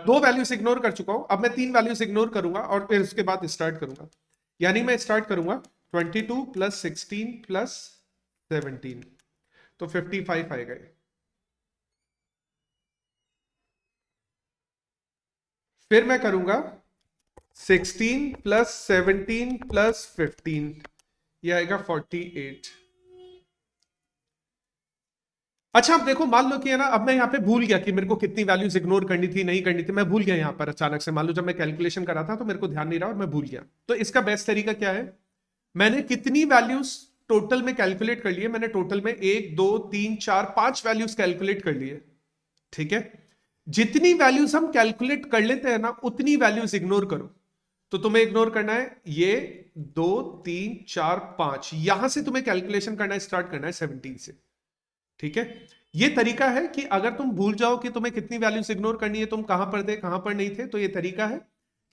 दो वैल्यूज इग्नोर कर चुका हूं, अब मैं तीन वैल्यूज इग्नोर करूंगा और फिर उसके बाद स्टार्ट करूंगा। यानी मैं स्टार्ट करूंगा 22 प्लस 16 प्लस 17, तो 55 आएगा। फिर मैं करूंगा 16 प्लस 17 प्लस 15, ये आएगा 48। अच्छा, अब देखो मान लो कि है ना, अब मैं यहाँ पे भूल गया कि मेरे को कितनी वैल्यूज इग्नोर करनी थी नहीं करनी थी, मैं भूल गया यहाँ पर अचानक से, मान लो जब मैं कैलकुलेशन कर रहा था तो मेरे को ध्यान नहीं रहा और मैं भूल गया। तो इसका बेस्ट तरीका क्या है, मैंने कितनी वैल्यूज टोटल में कैलकुलेट कर लिए, मैंने टोटल में 1 2 3 4 5 वैल्यूज कैलकुलेट कर लिए, ठीक है। जितनी वैल्यूज हम कैलकुलेट कर लेते हैं ना, उतनी वैल्यूज इग्नोर करो। तो तुम्हें इग्नोर करना है ये 2 3 4 5, यहां से तुम्हें कैलकुलेशन करना स्टार्ट करना है 17 से, ठीक है। ये तरीका है कि अगर तुम भूल जाओ कि तुम्हें कितनी वैल्यूज इग्नोर करनी है, तुम कहां पर थे कहां पर नहीं थे, तो ये तरीका है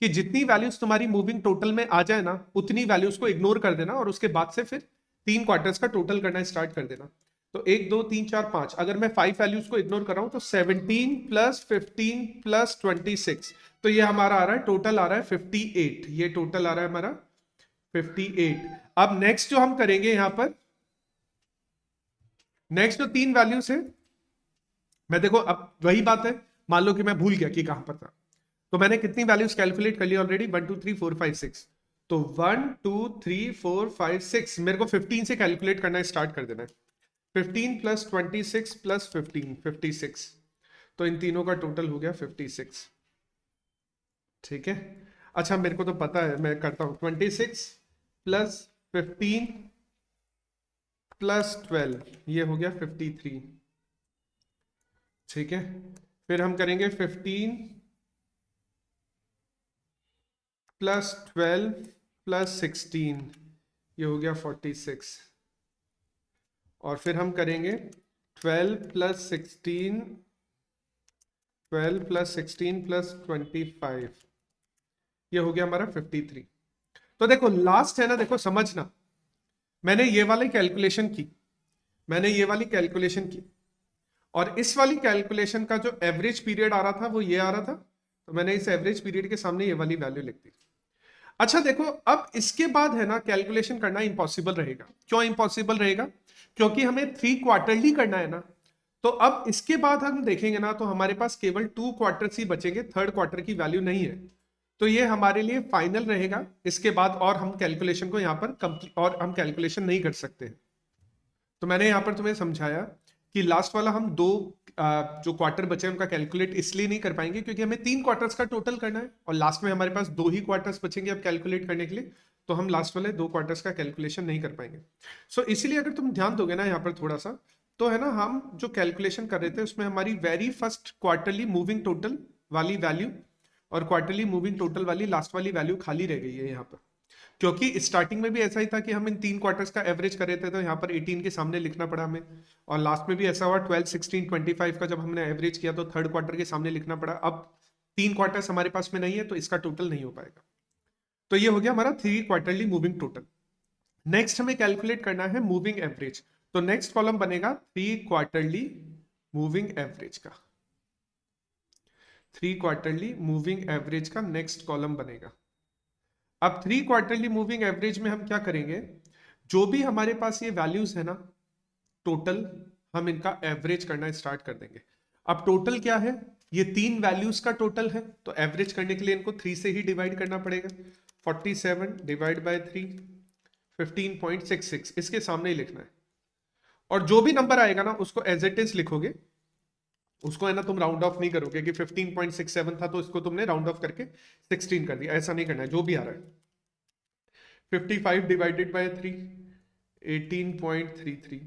कि जितनी वैल्यूज तुम्हारी मूविंग टोटल में आ जाए ना, उतनी वैल्यूज को इग्नोर कर देना और उसके बाद से फिर तीन क्वार्टर्स का टोटल करना स्टार्ट कर देना। तो 1 2 3 4 5, अगर मैं 5 वैल्यूज को इग्नोर कर रहा हूं तो 17 प्लस 15 प्लस 26, तो ये हमारा आ रहा है टोटल आ रहा है 58, ये टोटल आ रहा है हमारा 58। अब नेक्स्ट जो हम करेंगे यहां पर, नेक्स्ट जो तीन वैल्यूज है, मैं देखो अब वही बात है, मान लो कि मैं भूल गया कि कहां पर था, तो मैंने कितनी वैल्यूज कैलकुलेट कर ली ऑलरेडी, 1 2 3 4 5 6, तो 1 2 3 4 5 6, मेरे को 15 से कैलकुलेट करना स्टार्ट कर देना है। 15 प्लस 26 प्लस 15, 56, तो इन तीनों का टोटल हो गया 56, ठीक है। अच्छा, मेरे को तो पता है, मैं करता हूं 26 प्लस 15 प्लस 12, ये हो गया 53, ठीक है। फिर हम करेंगे 15 प्लस 12 प्लस 16, ये हो गया 46, और फिर हम करेंगे 12 प्लस 16, 12 प्लस 16 प्लस 25, ये हो गया हमारा 53। तो देखो लास्ट है ना, देखो समझना, मैंने ये वाली कैलकुलेशन की, मैंने ये वाली कैलकुलेशन की, और इस वाली कैलकुलेशन का जो एवरेज पीरियड आ रहा था वो ये आ रहा था, तो मैंने इस एवरेज पीरियड के सामने ये वाली वैल्यू लिख दी। अच्छा देखो, अब इसके बाद है ना कैलकुलेशन करना इंपॉसिबल रहेगा। क्यों इंपॉसिबल रहेगा, क्योंकि हमें 3 क्वार्टरली करना है ना। तो अब इसके बाद हम देखेंगे ना, तो हमारे पास केवल 2 क्वार्टर्स ही बचेंगे, थर्ड क्वार्टर की वैल्यू नहीं है। तो ये हमारे लिए फाइनल रहेगा, इसके बाद और हम कैलकुलेशन को यहाँ पर कंप्लीट और हम कैलकुलेशन नहीं कर सकते। तो मैंने यहाँ पर तुम्हें समझाया कि लास्ट वाला हम दो जो क्वार्टर बचे हैं उनका कैलकुलेट इसलिए नहीं कर पाएंगे क्योंकि हमें 3 क्वार्टर्स का टोटल करना है, और लास्ट में हमारे पास 2 ही क्वार्टर्स बचेंगे अब कैलकुलेट करने के लिए, तो हम लास्ट वाले 2 क्वार्टर्स का कैलकुलेशन नहीं कर पाएंगे। सो इसीलिए अगर तुम ध्यान दोगे ना यहाँ पर थोड़ा सा, तो है ना, हम जो कैलकुलेशन कर रहे थे उसमें हमारी very first quarterly moving total वाली वैल्यू और क्वार्टरली मूविंग टोटल वाली लास्ट वाली वैल्यू खाली रह गई है यहाँ पर, क्योंकि स्टार्टिंग में भी ऐसा ही था कि हम इन 3 क्वार्टर्स का एवरेज कर रहे थे, तो यहाँ पर 18 के सामने लिखना पड़ा हमें, और लास्ट में भी ऐसा हुआ 12 16 25 का जब हमने एवरेज किया तो थर्ड क्वार्टर के सामने लिखना पड़ा। अब 3 क्वार्टर्स हमारे पास में नहीं है तो इसका टोटल नहीं हो पाएगा। तो ये हो गया हमारा 3 क्वार्टरली मूविंग टोटल। नेक्स्ट हमें कैलकुलेट करना है मूविंग एवरेज, तो नेक्स्ट कॉलम बनेगा 3 क्वार्टरली मूविंग एवरेज का, 3 क्वार्टरली मूविंग एवरेज का नेक्स्ट कॉलम बनेगा। अब 3 क्वार्टरली मूविंग एवरेज में हम क्या करेंगे, जो भी हमारे पास ये वैल्यूज है ना टोटल, हम इनका एवरेज करना स्टार्ट कर देंगे। अब टोटल क्या है, ये 3 वैल्यूज का टोटल है, तो एवरेज करने के लिए इनको 3 से ही डिवाइड करना पड़ेगा। 47 डिवाइड बाय 3, 15.66, इसके सामने ही लिखना है, और जो भी नंबर आएगा ना उसको एज इट इज लिखोगे, उसको है ना तुम राउंड ऑफ नहीं करोगे कि 15.67 था तो इसको तुमने राउंड ऑफ करके 16 कर दिया, ऐसा नहीं करना है, जो भी आ रहा है 55 डिवाइडेड बाय 3, 18.33।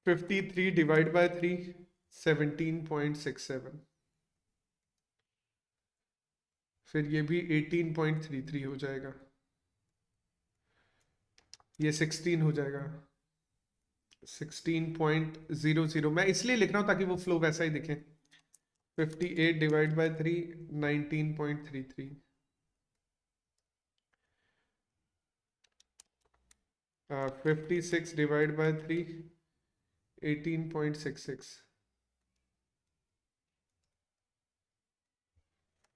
53 divide by 3, 17.67। फिर ये भी 18.33 हो जाएगा, ये 16 हो जाएगा, 16.00। मैं इसलिए लिख रहा हूं ताकि वो फ्लो वैसा ही दिखे। 58 डिवाइड बाय 3, 19.33। 56 divide by 3, 18.66।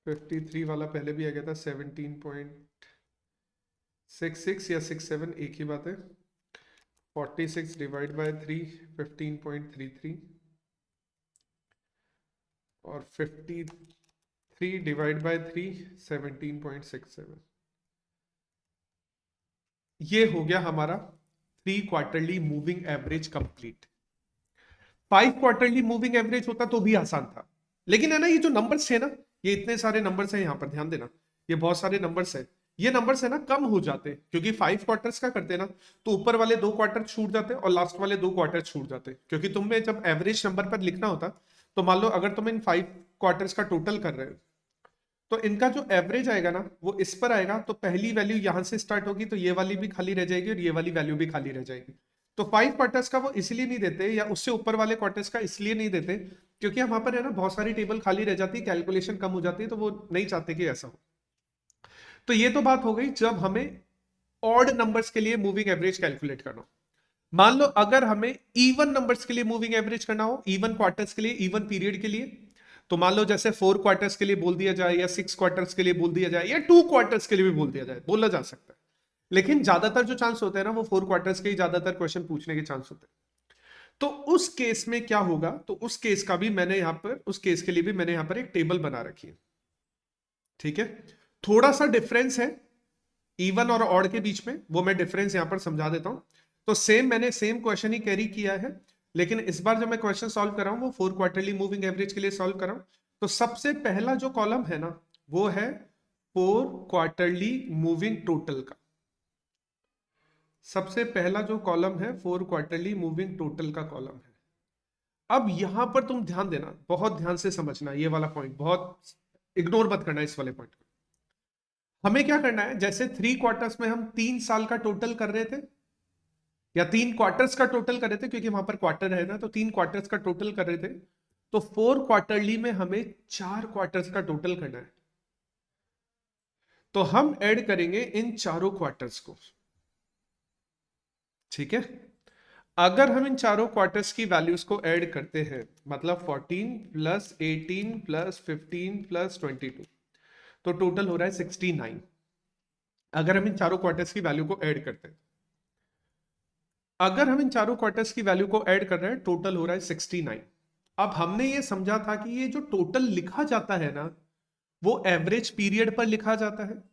53 वाला पहले भी आ गया था, 17.66 या 67 एक ही बात है। 46 डिवाइड बाय 3, 15.33। और 53 डिवाइड बाय 3, 17.67। ये हो गया हमारा 3 quarterly moving average complete. 5 quarterly moving average होता तो भी आसान था, लेकिन है ना, ये जो नंबर्स थे ना, ये इतने सारे नंबर्स हैं, यहां पर ध्यान देना, ये बहुत सारे नंबर्स हैं, ये नंबर्स है ना कम हो जाते हैं, क्योंकि 5 क्वार्टर्स का करते ना तो ऊपर वाले 2 क्वार्टर छूट जाते और लास्ट वाले 2 क्वार्टर छूट जाते, क्योंकि तुम्हें जब एवरेज नंबर पर लिखना होता, तो मान लो अगर तुम इन 5 क्वार्टर्स का टोटल कर रहे हो, तो इनका जो एवरेज आएगा ना वो इस पर आएगा, तो पहली वैल्यू यहां से स्टार्ट होगी, तो ये वाली भी खाली रह जाएगी और ये वाली वैल्यू भी खाली रह जाएगी। तो 5 क्वार्टर्स का वो इसलिए नहीं देते, या उससे ऊपर वाले क्वार्टर्स का इसलिए नहीं देते, क्योंकि वहां पर है ना बहुत सारी टेबल खाली रह जाती है, कैलकुलेशन कम हो जाती है, तो वो नहीं चाहते कि ऐसा हो। तो ये तो बात हो गई जब हमें ऑड नंबर्स के लिए मूविंग एवरेज कैलकुलेट करना हो। मान लो अगर हमें इवन नंबर्स के लिए मूविंग एवरेज करना हो, इवन क्वार्टर्स के लिए, इवन पीरियड के लिए, तो मान लो जैसे 4 क्वार्टर्स के लिए बोल दिया जाए, या 6 क्वार्टर्स के लिए बोल दिया जाए, या 2 क्वार्टर्स के लिए भी बोल दिया जाए, बोला जा सकता है। लेकिन ज्यादातर जो चांस होते हैं ना, वो 4 क्वार्टर्स के ही ज्यादातर क्वेश्चन पूछने के चांस होते हैं। तो उस केस में क्या होगा, तो उस केस का भी मैंने यहां पर, उस केस के लिए भी मैंने यहां पर एक टेबल बना रखी है। ठीक है, थोड़ा सा डिफरेंस है इवन और ऑड के बीच में, वो मैं डिफरेंस यहां पर समझा देता हूं। तो मैंने सेम क्वेश्चन ही कैरी किया है, लेकिन इस बार जब मैं क्वेश्चन सॉल्व कर रहा हूं वो 4 क्वार्टरली मूविंग एवरेज के लिए सॉल्व कर रहा हूं। तो सबसे पहला जो कॉलम है ना, वो है 4 क्वार्टरली मूविंग टोटल का। सबसे पहला जो कॉलम है 4 क्वार्टरली मूविंग टोटल का कॉलम है। अब यहां पर तुम ध्यान देना, बहुत ध्यान से समझना, ये वाला पॉइंट बहुत इग्नोर मत करना इस वाले पॉइंट को। हमें क्या करना है, जैसे 3 क्वार्टर्स में हम 3 साल का टोटल कर रहे थे, या 3 क्वार्टर्स का टोटल कर रहे थे, क्योंकि वहां पर क्वार्टर है ना, तो 3 क्वार्टर्स का टोटल कर रहे थे, तो 4 क्वार्टरली में हमें 4 क्वार्टर्स का टोटल करना है। तो हम ऐड करेंगे इन चारों क्वार्टर्स को। ठीक है, अगर हम इन चारों क्वार्टर्स की वैल्यूज को ऐड करते हैं, मतलब 14 प्लस 18 प्लस 15 प्लस 22, तो टोटल हो रहा है 69। अगर हम इन चारों क्वार्टर्स की वैल्यू को ऐड करते हैं, अगर हम इन चारों क्वार्टर्स की वैल्यू को ऐड कर रहे हैं, टोटल हो रहा है 69। अब हमने ये समझा था कि ये जो टोटल लिखा जाता है ना, वो एवरेज पीरियड पर लिखा जाता है।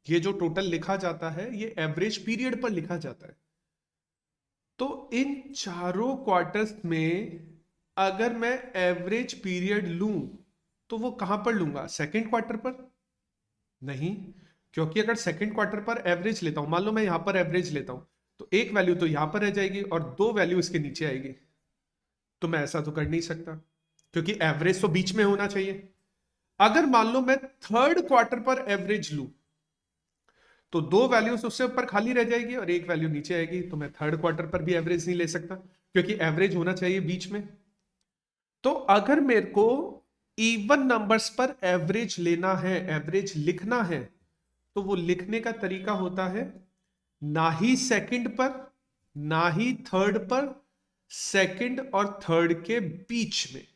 ये जो टोटल लिखा जाता है ये एवरेज पीरियड पर लिखा जाता है। तो इन चारों क्वार्टर्स में अगर मैं एवरेज पीरियड लूं, तो वो कहां पर लूंगा, सेकेंड क्वार्टर पर? नहीं, क्योंकि अगर सेकेंड क्वार्टर पर एवरेज लेता हूं, मान लो मैं यहां पर एवरेज लेता हूं, तो एक वैल्यू तो यहां पर रह जाएगी और 2 वैल्यू इसके नीचे आएगी। तो मैं ऐसा तो कर नहीं सकता, क्योंकि एवरेज तो बीच में होना चाहिए। अगर मान लो मैं थर्ड क्वार्टर पर एवरेज लूं, तो 2 वैल्यूज उससे ऊपर खाली रह जाएगी और एक वैल्यू नीचे आएगी, तो मैं थर्ड क्वार्टर पर भी एवरेज नहीं ले सकता, क्योंकि एवरेज होना चाहिए बीच में। तो अगर मेरे को इवन नंबर्स पर एवरेज लेना है, एवरेज लिखना है, तो वो लिखने का तरीका होता है ना ही सेकंड पर, ना ही थर्ड पर, सेकंड और थर्ड के बीच में।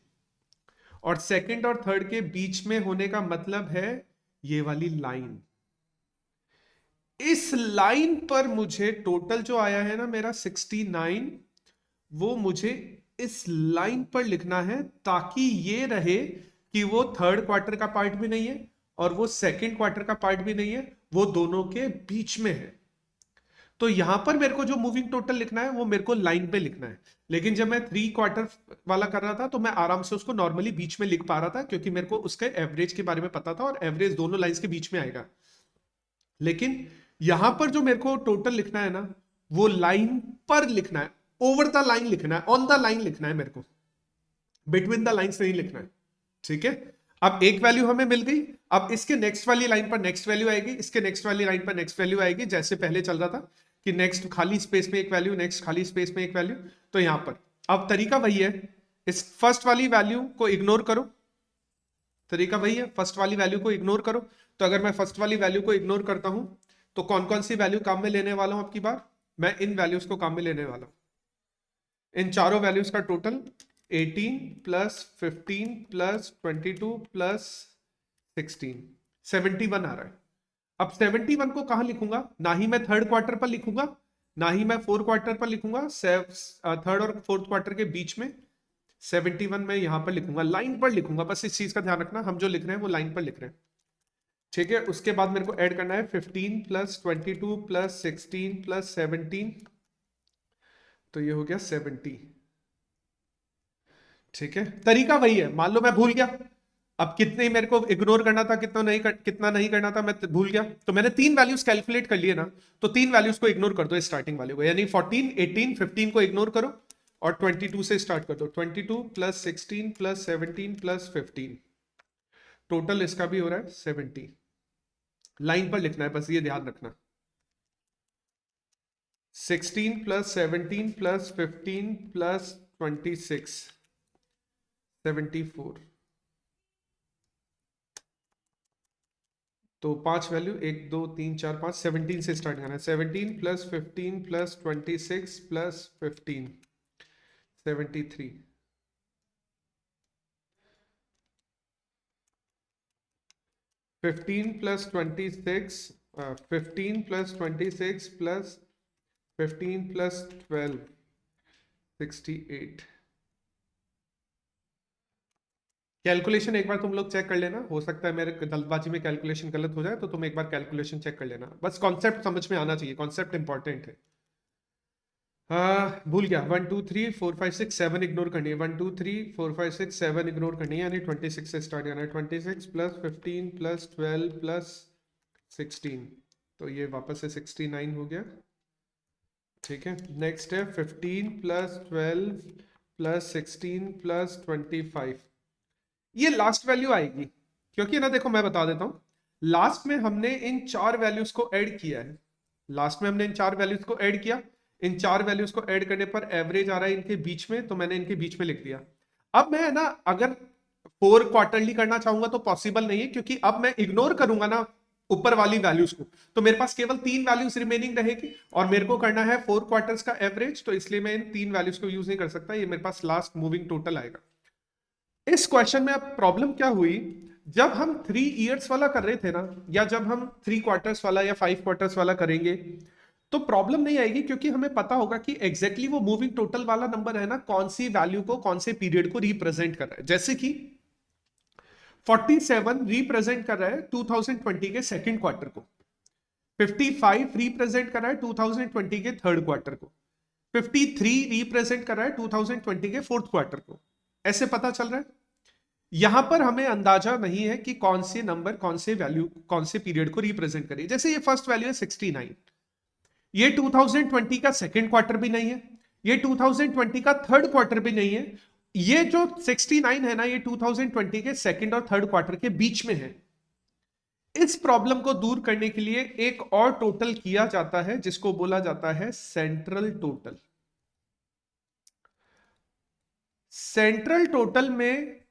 और सेकंड और थर्ड के बीच में होने का मतलब है ये वाली लाइन। इस लाइन पर मुझे टोटल जो आया है ना मेरा 69, वो मुझे इस लाइन पर लिखना है, ताकि ये रहे कि वो थर्ड क्वार्टर का पार्ट भी नहीं है और वो सेकंड क्वार्टर का पार्ट भी नहीं है, वो दोनों के बीच में है। तो यहां पर मेरे को जो मूविंग टोटल लिखना है वो मेरे को लाइन पे लिखना है। लेकिन जब मैं 3 क्वार्टर वाला कर रहा था, तो मैं आराम से उसको नॉर्मली बीच में लिख पा रहा था, क्योंकि मेरे को उसके एवरेज के बारे में पता था, और एवरेज दोनों लाइंस के बीच में आएगा। लेकिन यहां पर जो मेरे को टोटल लिखना है ना, वो लाइन पर लिखना है, ओवर द लाइन लिखना है, ऑन द लाइन लिखना है मेरे को, बिटवीन द लाइंस नहीं लिखना है। ठीक है, अब एक वैल्यू हमें मिल गई, अब इसके नेक्स्ट वाली लाइन पर नेक्स्ट वैल्यू आएगी, इसके नेक्स्ट वाली लाइन पर नेक्स्ट वैल्यू आएगी, जैसे पहले चल रहा था कि नेक्स्ट खाली स्पेस में एक वैल्यू, नेक्स्ट खाली स्पेस में एक वैल्यू। तो यहां पर अब तरीका वही है, इस फर्स्ट वाली वैल्यू को इग्नोर करो, तरीका वही है, फर्स्ट वाली वैल्यू को इग्नोर करो। तो अगर मैं फर्स्ट वाली वैल्यू को इग्नोर करता हूं तो कौन कौन सी वैल्यू काम में लेने वाला हूं? आपकी बार मैं इन वैल्यूज को काम में लेने वाला हूं, इन चारों वैल्यूज का टोटल 18 प्लस 15 प्लस 22 प्लस 16, 71 आ रहा है। अब 71 को कहां लिखूंगा? ना ही मैं थर्ड क्वार्टर पर लिखूंगा, ना ही मैं फोर्थ क्वार्टर पर लिखूंगा, थर्ड और फोर्थ क्वार्टर के बीच में 71 में यहां पर लिखूंगा, लाइन पर लिखूंगा। बस इस चीज का ध्यान रखना, हम जो लिख रहे हैं वो लाइन पर लिख रहे हैं। ठीक है, उसके बाद मेरे को ऐड करना है 15 प्लस 22 प्लस 16 प्लस 17, तो ये हो गया 70। ठीक है, तरीका वही है। मान लो मैं भूल गया, अब कितने मेरे को इग्नोर करना था, कितना नहीं करना था, मैं भूल गया, तो मैंने तीन वैल्यूज कैलकुलेट कर लिए ना, तो तीन वैल्यूज को इग्नोर कर दो स्टार्टिंग वैल्यू को, यानी 14, 18, 15 को इग्नोर करो और 22 से स्टार्ट कर दो। 22 प्लस 16 प्लस 17 प्लस 15, टोटल इसका भी हो रहा है 70। लाइन पर लिखना है, बस ये ध्यान रखना। 16 प्लस 17 प्लस 15 प्लस 26, 74। तो पांच वैल्यू, 1 2 3 4 5, 17 से स्टार्ट करना है। 17 plus 15 plus 26 plus 15, 73। 15 plus 26, 15 plus 26 plus 15 plus 12, 68। Calculation एक बार तुम लोग चेक कर लेना, हो सकता है मेरे जल्दबाजी में कैलकुलेशन गलत हो जाए, तो तुम एक बार कैलकुलेशन चेक कर लेना, बस कॉन्सेप्ट समझ में आना चाहिए, कॉन्सेप्ट इंपॉर्टेंट है। भूल गया, 1 2 3 4 5 6 7 इग्नोर करनी है, 1 2 3 4 5 6 7 इग्नोर करनी है, यानी 26 से स्टार्ट करना है। 26 प्लस 15 प्लस 12 प्लस 16, तो ये वापस से 69 हो गया। ठीक है, नेक्स्ट है 15 प्लस 12 प्लस 16 प्लस 25, ये लास्ट वैल्यू आएगी, क्योंकि ना देखो मैं बता देता हूं, लास्ट में हमने इन चार वैल्यूज को ऐड किया है, लास्ट में हमने इन चार वैल्यूज को ऐड किया, इन चार वैल्यूज को ऐड करने पर एवरेज आ रहा है इनके बीच में, तो मैंने इनके बीच में लिख दिया। अब मैं ना अगर 4 क्वार्टरली करना चाहूंगा तो पॉसिबल नहीं है, क्योंकि अब मैं इग्नोर करूंगा ना ऊपर वाली वैल्यूज को, तो मेरे पास केवल 3 वैल्यूज रिमेनिंग रहेगी, और मेरे को करना है 4 क्वार्टर्स का एवरेज, तो इसलिए मैं इन 3 वैल्यूज को यूज नहीं कर सकता, ये मेरे पास लास्ट मूविंग टोटल आएगा। इस क्वेश्चन में अब प्रॉब्लम क्या हुई, जब हम 3 इयर्स वाला कर रहे थे ना, या जब हम 3 क्वार्टर्स वाला या 5 क्वार्टर्स वाला करेंगे, तो प्रॉब्लम नहीं आएगी, क्योंकि हमें पता होगा कि एग्जैक्टली वो मूविंग टोटल वाला नंबर है ना, कौन सी वैल्यू को कौन से पीरियड को रिप्रेजेंट कर रहा है। जैसे कि 47 रिप्रेजेंट कर रहा है 2020 के सेकंड क्वार्टर को, 55 रिप्रेजेंट कर रहा है 2020 के थर्ड क्वार्टर को, 53 रिप्रेजेंट कर रहा है 2020 के फोर्थ क्वार्टर को, ऐसे पता चल रहा है। यहां पर हमें अंदाजा नहीं है कि कौन से नंबर कौन से वैल्यू कौन से पीरियड को रिप्रेजेंट करें। जैसे ये फर्स्ट वैल्यू है 69, ये 2020 का सेकंड क्वार्टर भी नहीं है, ये 2020 का थर्ड क्वार्टर भी नहीं है, ये जो 69 है ना, ये 2020 के सेकंड और थर्ड क्वार्टर के बीच में है। इस प्रॉब्लम को दूर करने के लिए एक और टोटल किया जाता है, जिसको बोला जाता है सेंट्रल टोटल। सेंट्रल टोटल में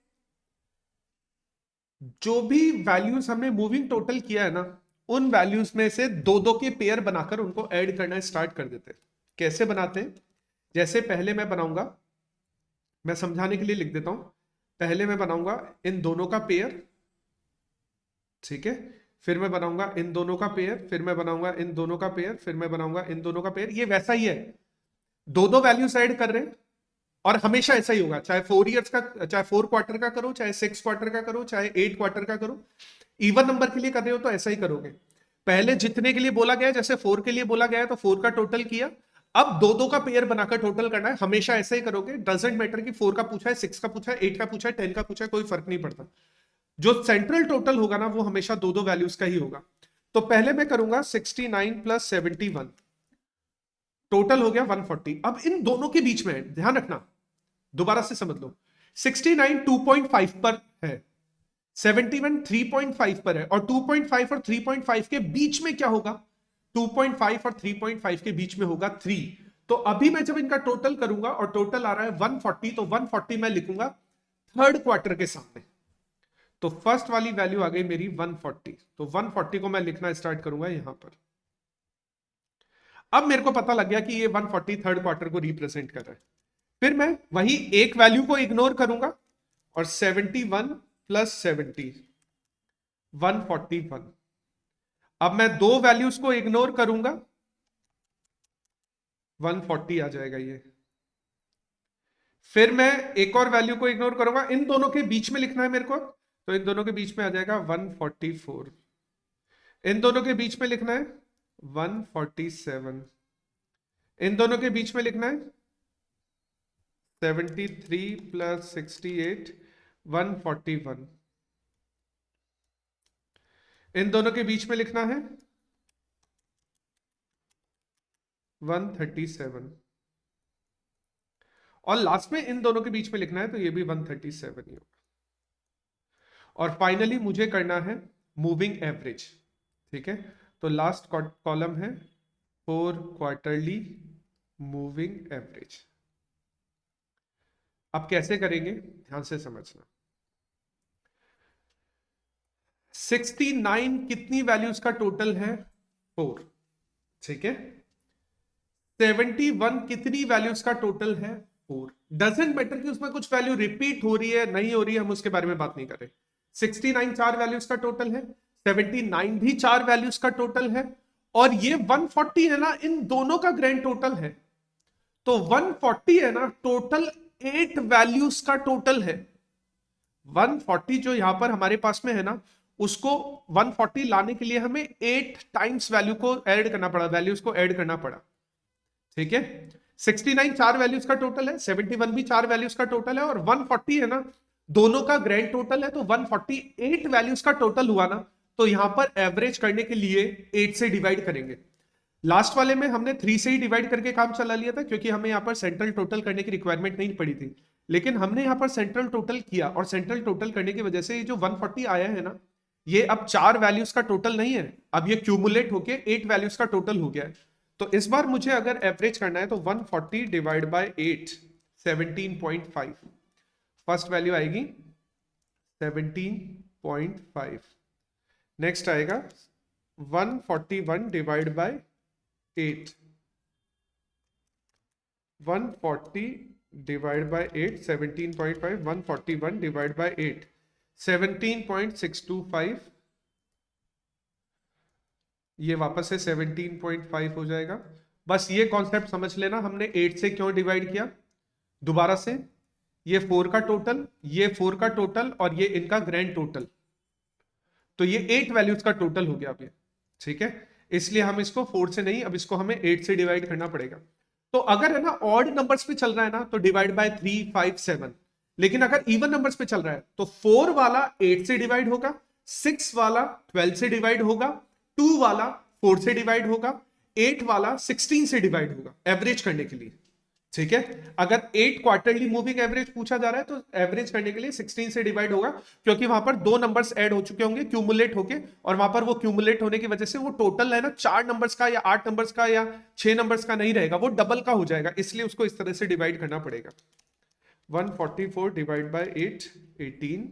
जो भी वैल्यूज हमने मूविंग टोटल किया है ना, उन वैल्यूज में से दो दो के पेयर बनाकर उनको ऐड करना स्टार्ट कर देते हैं। कैसे बनाते हैं? जैसे पहले मैं बनाऊंगा, मैं समझाने के लिए लिख देता हूं, पहले मैं बनाऊंगा इन दोनों का पेयर, ठीक है, फिर मैं बनाऊंगा इन दोनों का पेयर, फिर मैं बनाऊंगा इन दोनों का पेयर, फिर मैं बनाऊंगा इन दोनों का पेयर। ये वैसा ही है, दो दो वैल्यूज ऐड कर रहे हैं, और हमेशा ऐसा ही होगा, चाहे 4 इयर्स का, चाहे 4 क्वार्टर का करो, चाहे 6 क्वार्टर का करो, चाहे 8 क्वार्टर का करो। इवन नंबर के लिए कर रहे हो तो ऐसा ही करोगे। पहले जितने के लिए बोला गया, जैसे 4 के लिए बोला गया है तो 4 का टोटल किया, अब दो दो का पेयर बनाकर टोटल करना है, हमेशा ऐसा ही करोगे। डजेंट मैटर कि 4 का पूछा है, 6 का पूछा है, 8 का पूछा है, 10 का पूछा है, कोई फर्क नहीं पड़ता। जो सेंट्रल टोटल होगा ना, वो हमेशा दो दो वैल्यूज का ही होगा। तो पहले मैं करूंगा 69 प्लस 71, टोटल हो गया 140। अब इन दोनों के बीच में है, ध्यान रखना, दोबारा से समझ लो। 69 2.5 पर है, 71 3.5 पर है, और 2.5 और 3.5 के बीच में क्या होगा? 2.5 और 3.5 के बीच में होगा 3। तो अभी मैं जब इनका टोटल करूंगा और टोटल आ रहा है 140, तो 140 मैं लिखूंगा थर्ड क्वार्टर के सामने। तो फर्स्ट वाली वैल्यू आ गई मेरी 140, तो 140 को मैं लिखना स्टार्ट करूंगा यहां पर। अब मेरे को पता लग गया कि ये 140 थर्ड क्वार्टर को रिप्रेजेंट कर रहा है। फिर मैं वही एक वैल्यू को इग्नोर करूंगा और 71 प्लस 70 141। अब मैं दो वैल्यूज को इग्नोर करूंगा, 140 आ जाएगा ये। फिर मैं एक और वैल्यू को इग्नोर करूंगा, इन दोनों के बीच में लिखना है मेरे को, तो इन दोनों के बीच में आ जाएगा 144। इन दोनों के बीच में लिखना है 147। इन दोनों के बीच में लिखना है 73 प्लस 68 141। इन दोनों के बीच में लिखना है 137, और लास्ट में इन दोनों के बीच में लिखना है, तो ये भी 137 ही होगा। और फाइनली मुझे करना है मूविंग एवरेज, ठीक है। तो लास्ट कॉलम है 4 क्वार्टरली मूविंग एवरेज। अब कैसे करेंगे, ध्यान से समझना। 69 कितनी वैल्यूज का टोटल है? 4, ठीक है। 71 कितनी वैल्यूज का टोटल है? 4। डजेंट मैटर कि उसमें कुछ वैल्यू रिपीट हो रही है नहीं हो रही है, हम उसके बारे में बात नहीं कर रहे। 69 4 वैल्यूज का टोटल है, 79 भी 4 वैल्यूज का टोटल है, और ये 140 है ना, इन दोनों का ग्रैंड टोटल है। तो 140 है ना, टोटल 8 वैल्यूज का टोटल है। 140 जो यहां पर हमारे पास में है ना, उसको 140 लाने के लिए हमें 8 टाइम्स वैल्यू को ऐड करना पड़ा, वैल्यूज को ऐड करना पड़ा, ठीक है। 69 4 वैल्यूज का टोटल है, 71 भी 4 वैल्यूज का टोटल है, और 140 है ना, दोनों का ग्रैंड टोटल है। तो 148 वैल्यूज का टोटल हुआ ना, तो यहां पर एवरेज करने के लिए 8 से डिवाइड करेंगे। लास्ट वाले में हमने 3 से ही डिवाइड करके काम चला लिया था, क्योंकि हमें यहां पर सेंट्रल टोटल करने की रिक्वायरमेंट नहीं पड़ी थी। लेकिन हमने यहां पर सेंट्रल टोटल किया, और सेंट्रल टोटल करने की वजह से ये जो 140 आया है ना, ये अब 4 वैल्यूज का टोटल नहीं है, अब ये क्यूमुलेट होके 8 वैल्यूज का टोटल हो गया है। तो इस बार मुझे अगर एवरेज करना है तो 140 डिवाइड बाय 8 17.5। फर्स्ट वैल्यू आएगी 17.5। नेक्स्ट आएगा 141 divide by 8, 140 divide by 8 17.5, 141 divide by 8 17.625, ये वापस से 17.5 हो जाएगा। बस ये कॉन्सेप्ट समझ लेना, हमने 8 से क्यों डिवाइड किया। दोबारा से, ये 4 का टोटल, ये 4 का टोटल, और ये इनका ग्रैंड टोटल, तो ये 8 वैल्यूज का टोटल हो गया अब ये, ठीक है। इसलिए हम इसको 4 से नहीं, अब इसको हमें 8 से डिवाइड करना पड़ेगा। तो अगर है ना ऑड नंबर्स पे चल रहा है ना, तो डिवाइड बाय 3 5 7। लेकिन अगर इवन नंबर्स पे चल रहा है तो 4 वाला 8 से डिवाइड होगा, 6 वाला 12 से डिवाइड होगा, 2 वाला 4 से डिवाइड होगा, 8 वाला 16 से डिवाइड होगा, एवरेज करने के लिए, ठीक है। अगर 8 क्वार्टरली मूविंग एवरेज पूछा जा रहा है तो एवरेज करने के लिए 16 से डिवाइड होगा, क्योंकि वहां पर 2 नंबर्स ऐड हो चुके होंगे क्यूमुलेट होके, और वहां पर वो क्यूमुलेट होने की वजह से वो टोटल है ना 4 नंबर्स का या 8 नंबर्स का या 6 नंबर्स का नहीं रहेगा, वो डबल का हो जाएगा, इसलिए उसको इस तरह से डिवाइड करना पड़ेगा। 144 divide by 8 18,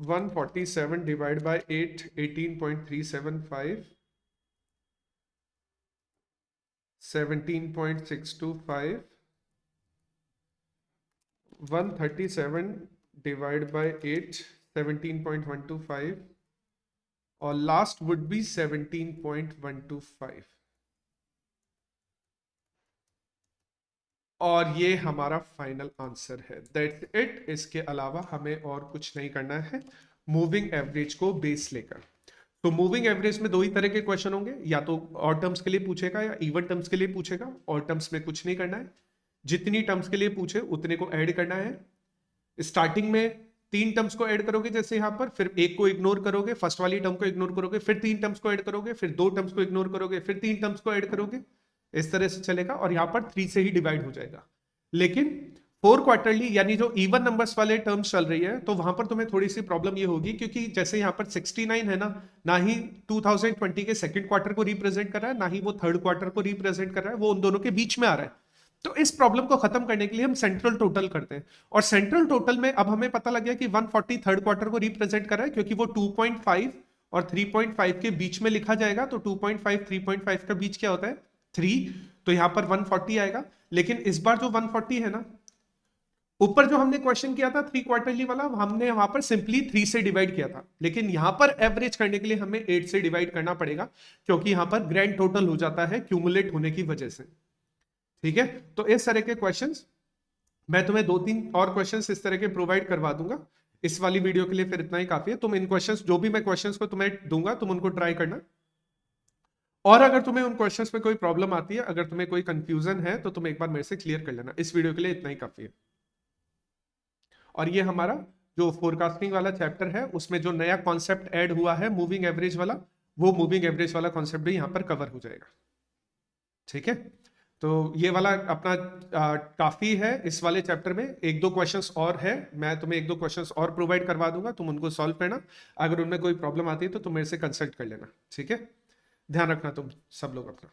147 divide by 8 18.375, 17.625, 137 divide by 8 17.125, और लास्ट वुड बी 17.125। और ये हमारा फाइनल आंसर है, दैट्स इट। इसके अलावा हमें और कुछ नहीं करना है मूविंग एवरेज को बेस लेकर। तो मूविंग एवरेज में 2 ही तरह के क्वेश्चन होंगे, या तो ऑड टर्म्स के लिए पूछेगा या इवन टर्म्स के लिए पूछेगा। ऑड टर्म्स में कुछ नहीं करना है, जितनी टर्म्स के लिए पूछे उतने को ऐड करना है। स्टार्टिंग में तीन टर्म्स को ऐड करोगे जैसे यहाँ पर, फिर एक को इग्नोर करोगे, फर्स्ट वाली टर्म को इग्नोर करोगे, फिर तीन टर्म्स को ऐड करोगे, फिर दो टर्म्स को इग्नोर करोगे, फिर तीन टर्म्स को ऐड करोगे, इस तरह से चलेगा और यहाँ पर 3 से ही डिवाइड हो जाएगा। लेकिन 4 क्वार्टरली यानी जो इवन नंबर्स वाले टर्म्स चल रही है, तो वहां पर तुम्हें थोड़ी सी प्रॉब्लम ये होगी, क्योंकि जैसे यहाँ पर 69 है ना ही 2020 के सेकंड क्वार्टर को रिप्रेजेंट कर रहा है, ना ही वो थर्ड क्वार्टर को रिप्रेजेंट कर रहा है, वो उन दोनों के बीच में आ रहा है। तो इस प्रॉब्लम को खत्म करने के लिए हम सेंट्रल टोटल करते हैं, और सेंट्रल टोटल में अब हमें पता लग गया कि 140 थर्ड क्वार्टर को रिप्रेजेंट कर रहा है, क्योंकि वो 2.5 और 3.5 के बीच में लिखा जाएगा। तो 2.5 3.5 का बीच क्या होता है 3, तो यहां पर 140 आएगा। लेकिन इस बार जो 140 है ना, ऊपर जो हमने क्वेश्चन किया था 3 क्वार्टरली वाला, हमने वहां पर सिंपली 3 से डिवाइड किया था, लेकिन यहां पर एवरेज करने के लिए हमें 8 से डिवाइड करना पड़ेगा, क्योंकि यहां पर ग्रैंड टोटल हो जाता है क्यूमुलेट होने की वजह से। ठीक है, तो इस तरह के क्वेश्चंस मैं तुम्हें 2-3 और क्वेश्चंस इस तरह के प्रोवाइड करवा दूंगा। इस वाली वीडियो के लिए फिर इतना ही काफी है। तुम इन क्वेश्चंस, जो भी मैं क्वेश्चंस को तुम्हें दूंगा, तुम उनको ट्राई करना, और अगर तुम्हें उन क्वेश्चंस में कोई प्रॉब्लम आती है, अगर तुम्हें कोई कंफ्यूजन है, तो तुम एक बार मेरे से क्लियर कर लेना। इस वीडियो के लिए इतना ही काफी है। और ये हमारा जो फोरकास्टिंग वाला चैप्टर है, उसमें जो नया कॉन्सेप्ट ऐड हुआ है मूविंग एवरेज वाला, वो मूविंग एवरेज वाला कॉन्सेप्ट भी यहाँ पर कवर हो जाएगा। ठीक है, तो ये वाला अपना काफी है। इस वाले चैप्टर में 1-2 क्वेश्चंस और है, मैं तुम्हें 1-2 क्वेश्चंस और प्रोवाइड करवा दूंगा, तुम उनको सॉल्व करना। अगर उनमें कोई प्रॉब्लम आती है तो तुम मेरे से कंसल्ट कर लेना। ठीक है, ध्यान रखना तुम सब लोग अपना।